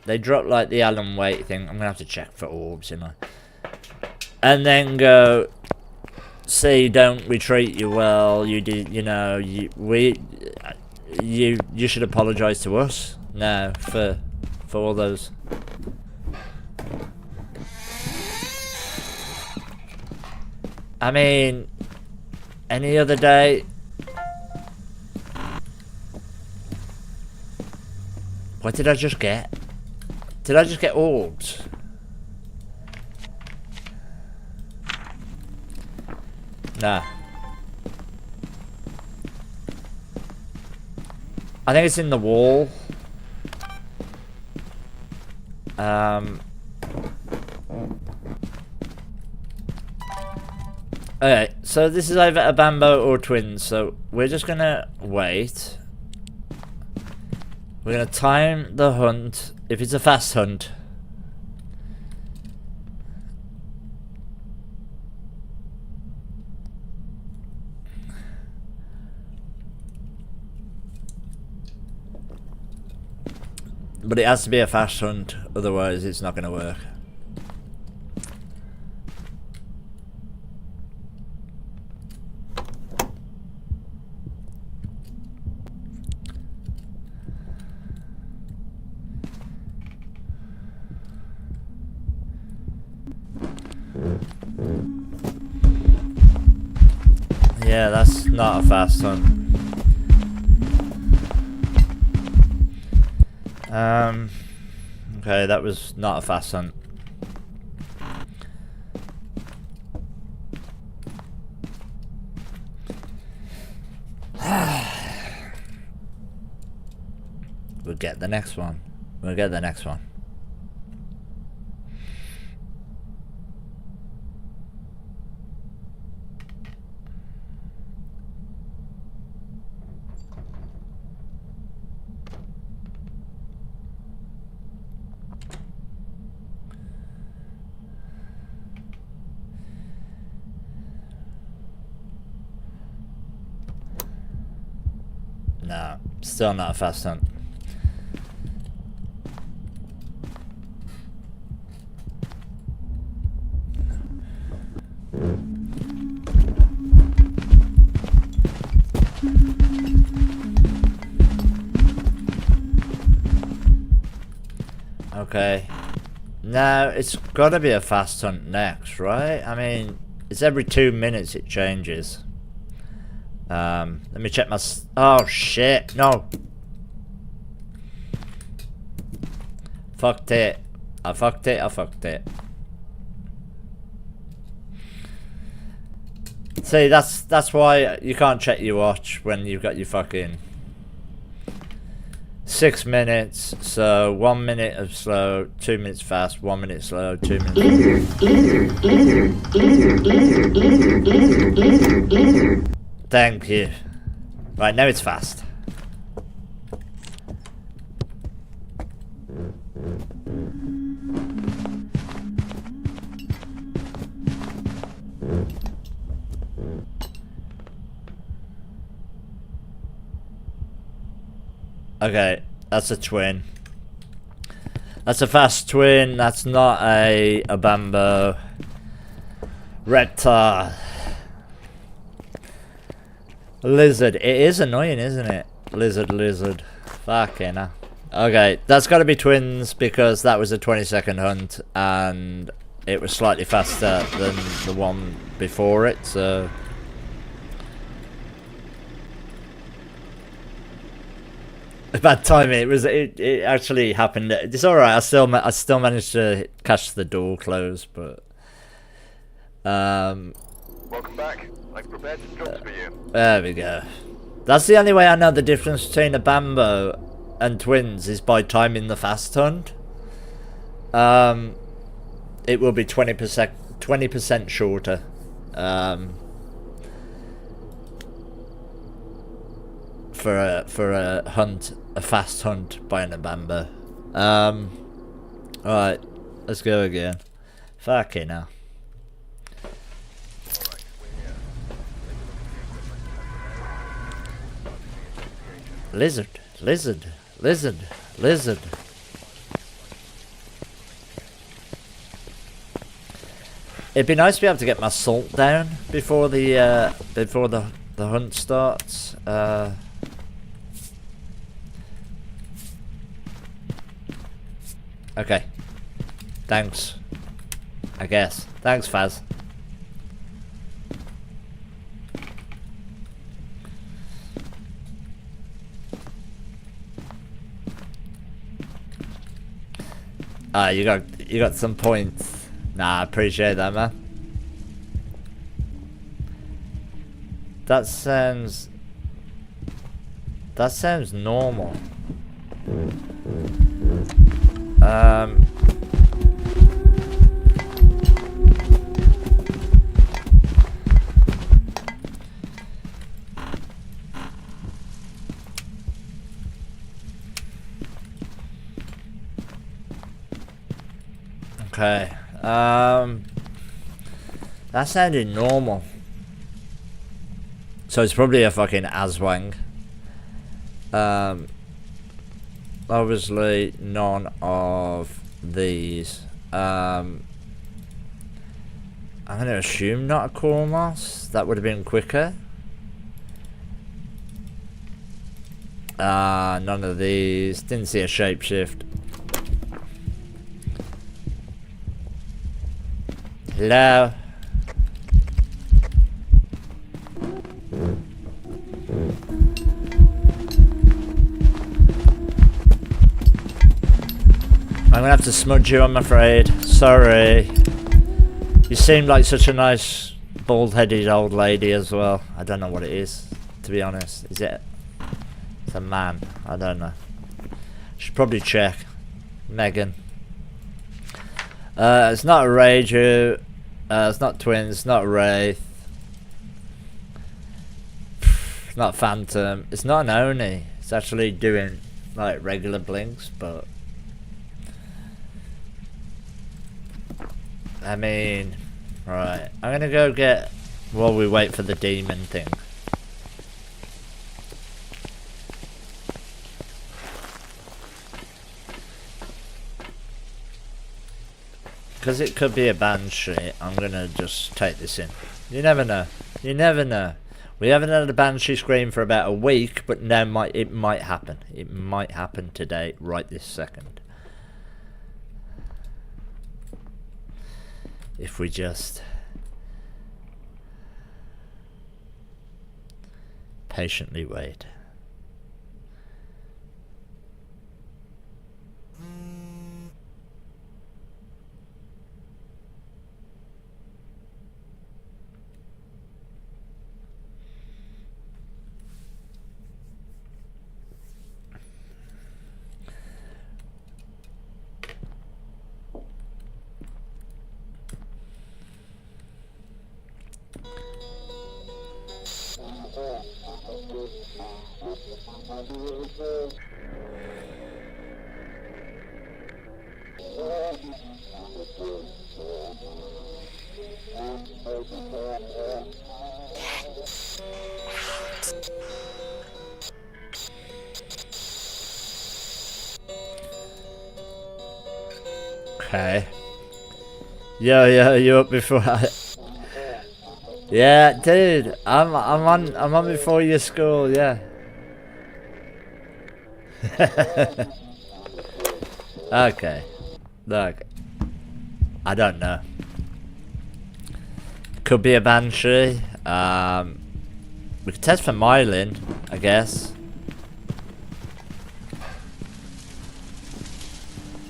Speaker 1: They drop like the Alan Wake thing. I'm gonna have to check for orbs, you know. And then go, see, don't we treat you well? You did, you know, you should apologise to us now for all those. I mean, any other day. What did I just get? Did I just get orbs? Nah. I think it's in the wall. Okay, so this is either a Bambo or twins, so we're just gonna wait. We're gonna time the hunt. If it's a fast hunt, But it has to be a fast hunt, otherwise it's not going to work. Yeah, that's not a fast hunt. Okay, that was not a fast hunt. We'll get the next one. We'll get the next one. No, still not a fast hunt. Okay. Now, it's gotta be a fast hunt next, right? I mean, it's every 2 minutes it changes. Let me check my... Oh, shit. No. Fucked it. I fucked it. See, that's why you can't check your watch when you've got your fucking 6 minutes. So 1 minute of slow, 2 minutes fast, 1 minute slow, 2 minutes.
Speaker 7: Lizard.
Speaker 1: Thank you. Right, now it's fast. Okay, that's a twin. That's a fast twin. That's not a bamboo. Reptile. Lizard. It is annoying, isn't it? Lizard. Fucking hell. Okay, that's got to be twins because that was a 20-second hunt and it was slightly faster than the one before it, so... Bad timing. It actually happened. It's alright, I still managed to catch the door close, but...
Speaker 2: Welcome back. I've prepared some jobs for you.
Speaker 1: There we go. That's the only way I know the difference between a bamboo and twins is by timing the fast hunt. It will be 20% shorter. For a hunt, a fast hunt by a bamboo. Alright, let's go again. Fucking hell. Lizard. It'd be nice to be able to get my salt down before the hunt starts. Okay. Thanks. I guess. Thanks, Phaz. You got some points. Nah, I appreciate that, man. That sounds normal. Okay. That sounded normal. So it's probably a fucking Aswang. obviously none of these. I'm going to assume not a core moss. That would have been quicker. None of these. Didn't see a shapeshift. Hello? I'm gonna have to smudge you, I'm afraid. Sorry. You seem like such a nice bald-headed old lady as well. I don't know what it is, to be honest. Is it? It's a man. I don't know. Should probably check. Megan. It's not a Raiju. It's not Twins. It's not a Wraith. It's not Phantom. It's not an Oni. It's actually doing like regular blinks, but I mean, right. I'm gonna go get while we wait for the demon thing. Because it could be a banshee, I'm gonna just take this in. You never know. You never know. We haven't had a banshee scream for about a week, but now it might happen. It might happen today, right this second. If we just patiently wait. Okay. Yo, you up before I... Yeah, dude, I'm on before your school, yeah. Okay. Look. I don't know. Could be a banshee. We could test for myelin, I guess.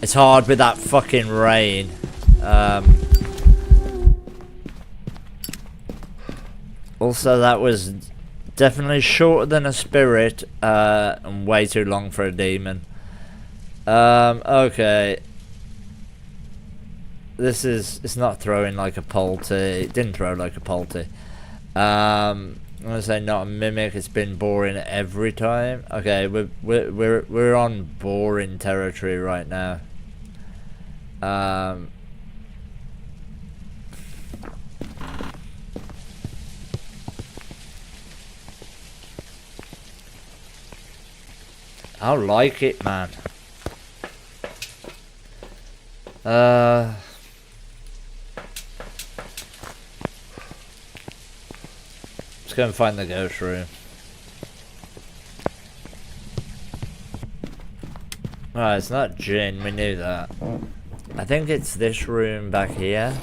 Speaker 1: It's hard with that fucking rain. Also, that was definitely shorter than a spirit, and way too long for a demon. Okay. It's not throwing like a Polty. It didn't throw like a Polty. I'm gonna say not a mimic. It's been boring every time. Okay, we're on boring territory right now. I like it, man. Let's go and find the ghost room. Alright, it's not Jinn, we knew that. I think it's this room back here.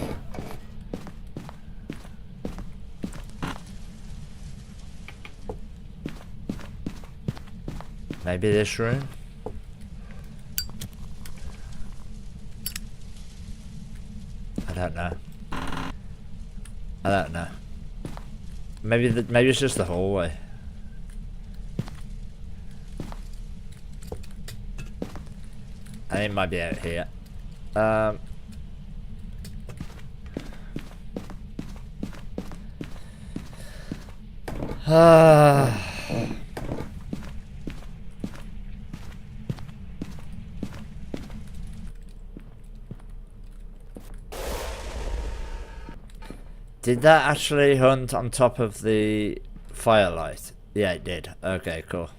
Speaker 1: Maybe this room? I don't know. I don't know. Maybe it's just the hallway. I think it might be out here. Did that actually hunt on top of the firelight? Yeah, it did. Okay, cool.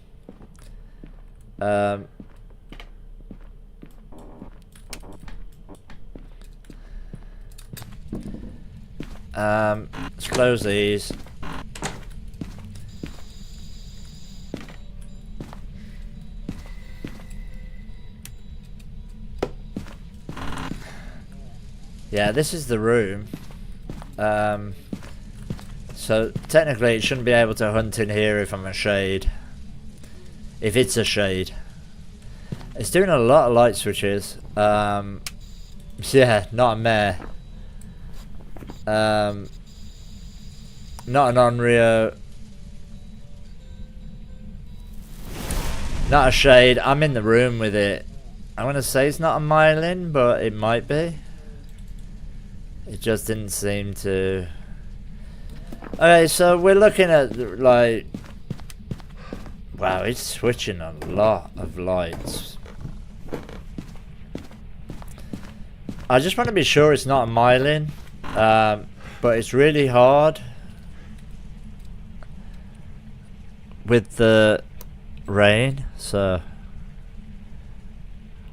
Speaker 1: Let's close these. Yeah, this is the room. So technically it shouldn't be able to hunt in here if I'm a shade. If it's a shade. It's doing a lot of light switches. Yeah, not a mare. Not an Onryo. Not a shade. I'm in the room with it. I'm gonna say it's not a myelin, but it might be. It just didn't seem to. Okay, so we're looking at like. Wow, it's switching a lot of lights. I just want to be sure it's not a myelin, but it's really hard with the rain, so I'm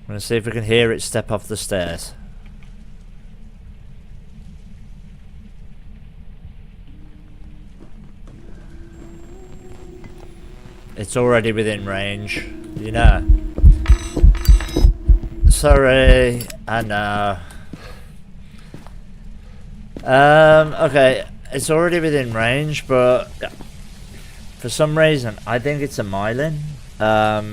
Speaker 1: going to see if we can hear it step off the stairs. It's already within range, you know. Sorry, I know. Okay, it's already within range, but for some reason, I think it's a myelin. I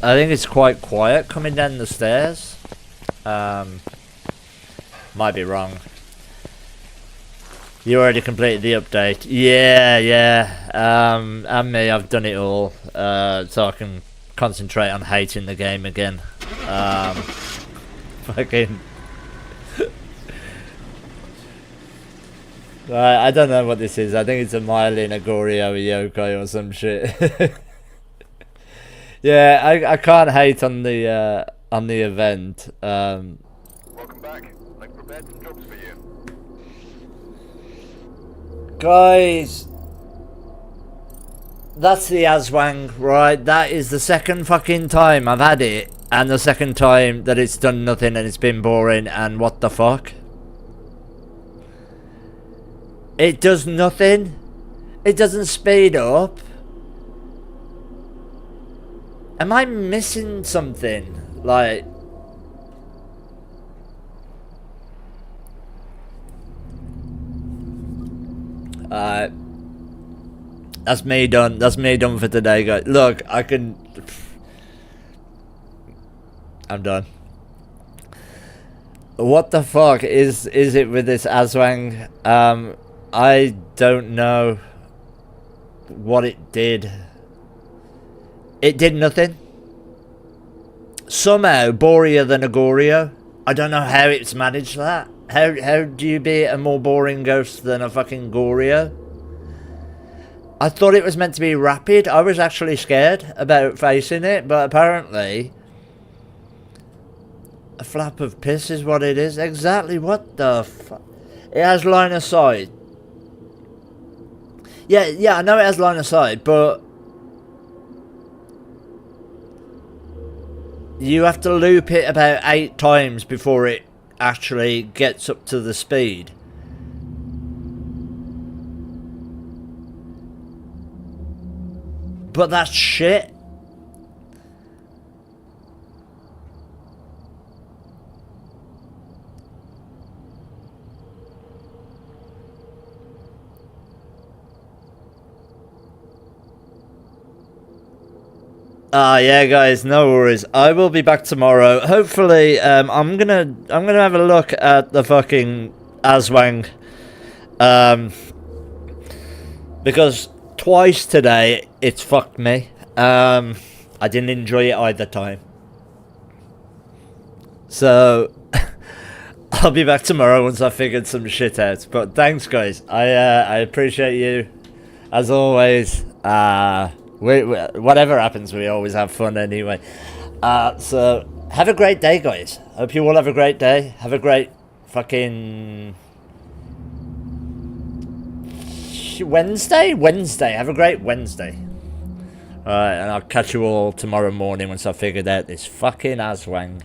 Speaker 1: think it's quite quiet coming down the stairs. Might be wrong. You already completed the update. Yeah. And me, I've done it all. So I can concentrate on hating the game again. Fucking. Right, I don't know what this is. I think it's a myelin, a Goryo, a yokai or some shit. Yeah, I can't hate on the event.
Speaker 2: Welcome back. I've prepared some jobs for you.
Speaker 1: Guys, that's the Aswang, right? That is the second fucking time I've had it, and the second time that it's done nothing and it's been boring, and what the fuck? It does nothing. It doesn't speed up. Am I missing something? Like... that's me done. That's me done for today, guys. Look, I can... I'm done. What the fuck is it with this Aswang? I don't know what it did. It did nothing. Somehow borier than a Goryo. I don't know how it's managed that. How do you be a more boring ghost than a fucking Goryo? I thought it was meant to be rapid. I was actually scared about facing it, but apparently a flap of piss is what it is. Exactly what the fuck? It has line of sight. Yeah, I know it has line of sight, but you have to loop it about 8 times before it actually gets up to the speed. But that's shit. Yeah, guys, no worries. I will be back tomorrow. Hopefully, I'm gonna have a look at the fucking Aswang, because twice today it's fucked me. I didn't enjoy it either time. So I'll be back tomorrow once I figured some shit out. But thanks, guys. I appreciate you as always. Whatever happens, we always have fun anyway. So have a great day, guys. Hope you all have a great day. Have a great fucking Wednesday. Have a great Wednesday. Alright, and I'll catch you all tomorrow morning once I've figured out this fucking Aswang.